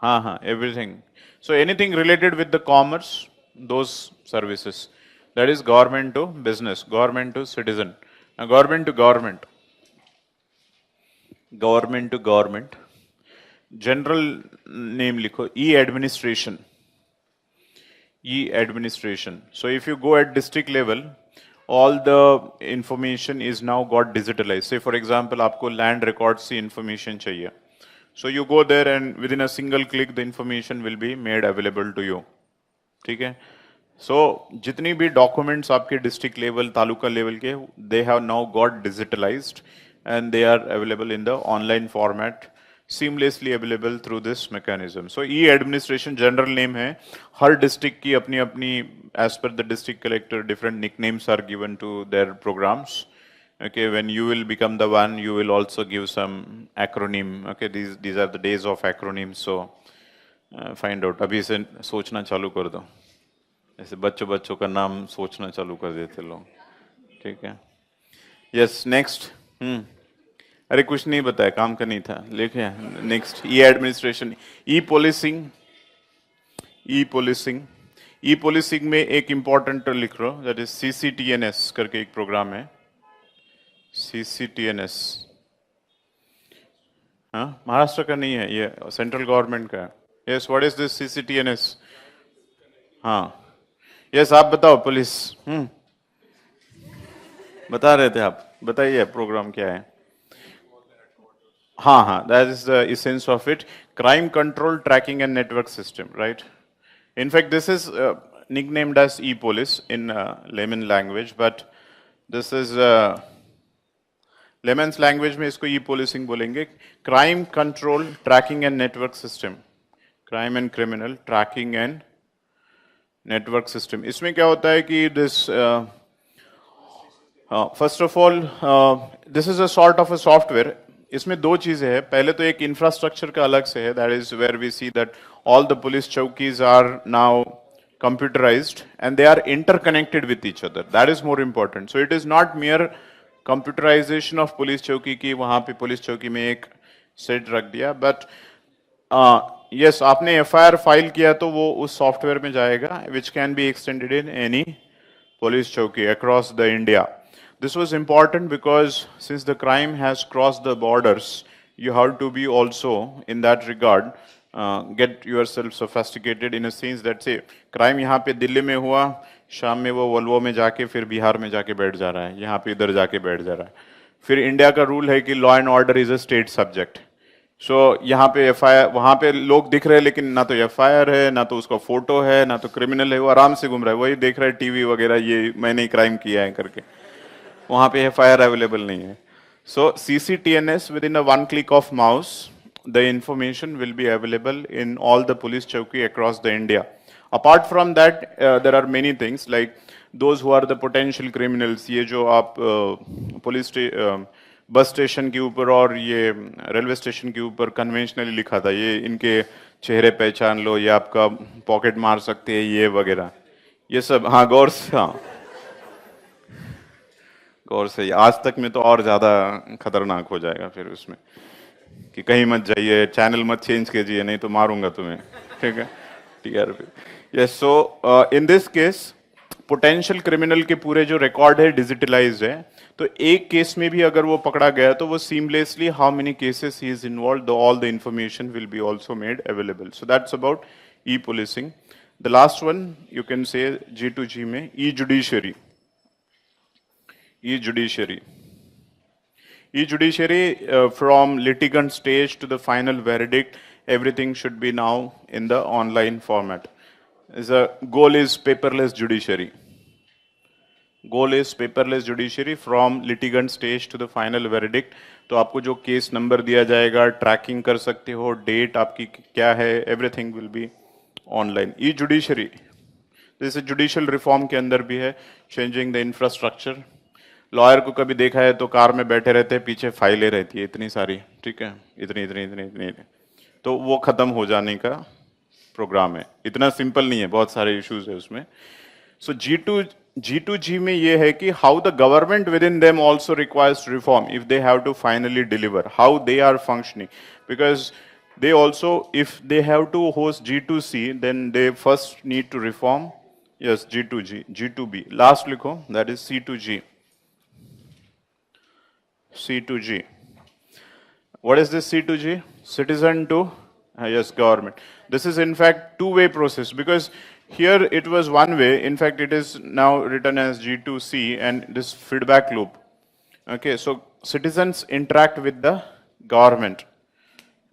हाँ हाँ, everything. So anything related with the commerce, those services, that is government to business, government to citizen, government to government, government to government. General name लिखो, e-administration, e-administration. So if you go at district level, all the information is now got digitalized. Say for example, आपको land records से information चाहिए. So you go there and within a single click the information will be made available to you. ठीक है? So जितनी भी documents आपके district level, taluka level के, they have now got digitalized and they are available in the online format, seamlessly available through this mechanism. So e-administration general name है. हर district की अपनी अपनी, as per the district collector, different nicknames are given to their programs. Okay, when you will become the one, you will also give some acronym. Okay, these are the days of acronyms. So find out. अभी से सोचना चालू कर दो. ऐसे बच्चों बच्चों का नाम सोचना चालू कर देते लोग. ठीक है. Yes, next. अरे कुछ नहीं बताया, काम का नहीं था, लिखे. नेक्स्ट, ई एडमिनिस्ट्रेशन, ई पोलिसिंग. ई पोलिसिंग, ई पोलिसिंग में एक इंपॉर्टेंट लिख रहा हूं, दैट इज सीसीटीएनएस करके एक प्रोग्राम है. सीसीटीएनएस, हाँ, महाराष्ट्र का नहीं है, ये सेंट्रल गवर्नमेंट का है. Yes, what is this CCTNS? हाँ, यस, आप बताओ पुलिस. बता रहे थे आप, बताइए प्रोग्राम क्या है. हाँ हाँ, that is the essence of it. Crime control, tracking and network system, right? In fact, this is nicknamed as e-police in layman language, but this is layman's language में इसको e-policing बोलेंगे. Crime control, tracking and network system. Crime and criminal tracking and network system. इसमें क्या होता है कि this first of all, this is a sort of a software. इसमें दो चीजें हैं. पहले तो एक इंफ्रास्ट्रक्चर का अलग से है, that is where we see that all the police chowkis are now computerized and they are interconnected with each other. That is more important. So it is not mere computerization of police चौकी की वहां पे police चौकी में एक set रख दिया, but yes, आपने एफआईआर फाइल किया तो वो उस सॉफ्टवेयर में जाएगा, which can be extended in any police chowki across the India. This was important because since the crime has crossed the borders, you have to be also in that regard get yourself sophisticated in a sense that say crime यहाँ पे दिल्ली में हुआ, शाम में वो Volvo में जाके फिर बिहार में जाके बैठ जा रहा है, यहाँ पे इधर जाके बैठ जा रहा है. फिर इंडिया का रूल है कि law and order is a state subject. So यहाँ पे एफआईआर, वहां पे लोग दिख रहे हैं लेकिन ना तो एफआईआर है, ना तो उसका फोटो है, ना तो क्रिमिनल है, वो आराम से घूम रहा है, वही देख रहा है टीवी वगैरह, ये मैंने ही क्राइम किया है करके. वहां पे एफआईआर अवेलेबल नहीं है. So CCTNS within a one click of mouse, the information will be available in all the police chowki across the India. Apart from that, there are many things like those who are the potential criminals. ये जो आप police bus station के ऊपर और ये railway station के ऊपर conventionally लिखा था, ये इनके चेहरे पहचान लो, ये आपका पॉकेट मार सकते हैं, ये वगैरह, ये सब. हाँ, गौर से, हाँ गौर से. आज तक में तो और ज्यादा खतरनाक हो जाएगा फिर उसमें कि कहीं मत जाइए, चैनल मत चेंज कीजिए, नहीं तो मारूंगा तुम्हें. ठीक है, TRP. Yes, so in this case potential criminal के पूरे जो रिकॉर्ड है डिजिटलाइज्ड है. तो एक केस में भी अगर वो पकड़ा गया तो वो seamlessly how many cases he is involved, all the information will be also made available. So that's about e policing. The last one you can say G2G में e judiciary. E judiciary, e-judiciary, from litigant stage to the final verdict, everything should be now in the online format. The goal is paperless judiciary. Goal is paperless judiciary from litigant stage to the final verdict. तो आपको जो case number दिया जाएगा, trekking कर सकते हो, date आपकी क्या है, everything will be online. E-judiciary, जैसे जुडिशियल रिफॉर्म के अंदर भी है, changing the infrastructure. लॉयर को कभी देखा है तो कार में बैठे रहते हैं, पीछे फाइलें रहती है इतनी सारी, ठीक है, इतनी इतनी इतनी इतनी, तो वो खत्म हो जाने का प्रोग्राम है. इतना सिंपल नहीं है, बहुत सारे इश्यूज है उसमें. सो G2G में ये है कि how the government within them also requires reform if they have to finally deliver, how they are functioning. Because they also, if they have to host G2C, then they first need to reform. Yes, G2G, G2B. Last लिखो, that is C2G. C2G. What is this C2G? Citizen to, yes, government. This is in fact two-way process because here it was one way. In fact, it is now written as G2C and this feedback loop. Okay, so citizens interact with the government.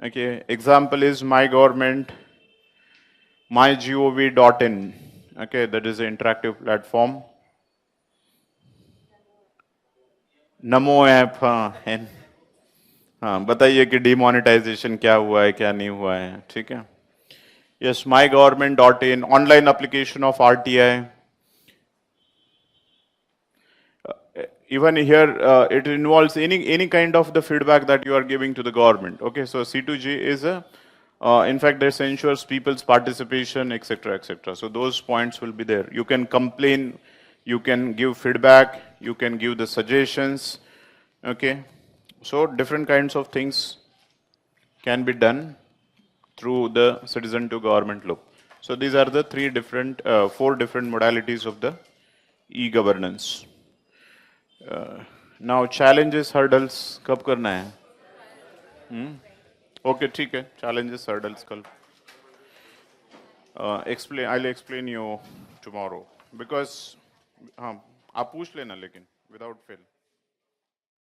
Okay, example is my government, mygov.in. Okay, that is an interactive platform. Namo app, हाँ, हाँ बताइए कि demonetisation क्या हुआ है क्या नहीं हुआ है ठीक है yes my government dot in online application of RTI even here it involves any kind of the feedback that you are giving to the government. Okay, so C2G is a in fact this ensures people's participation, etc., etc. So those points will be there. You can complain, you can give feedback, you can give the suggestions. Okay, so different kinds of things can be done through the citizen to government loop. So these are the four different modalities of the e-governance. Now challenges hurdles कब करना है okay ठीक है challenges hurdles कल explain I will explain you tomorrow because हाँ आप पूछ लेना लेकिन विदाउट फेल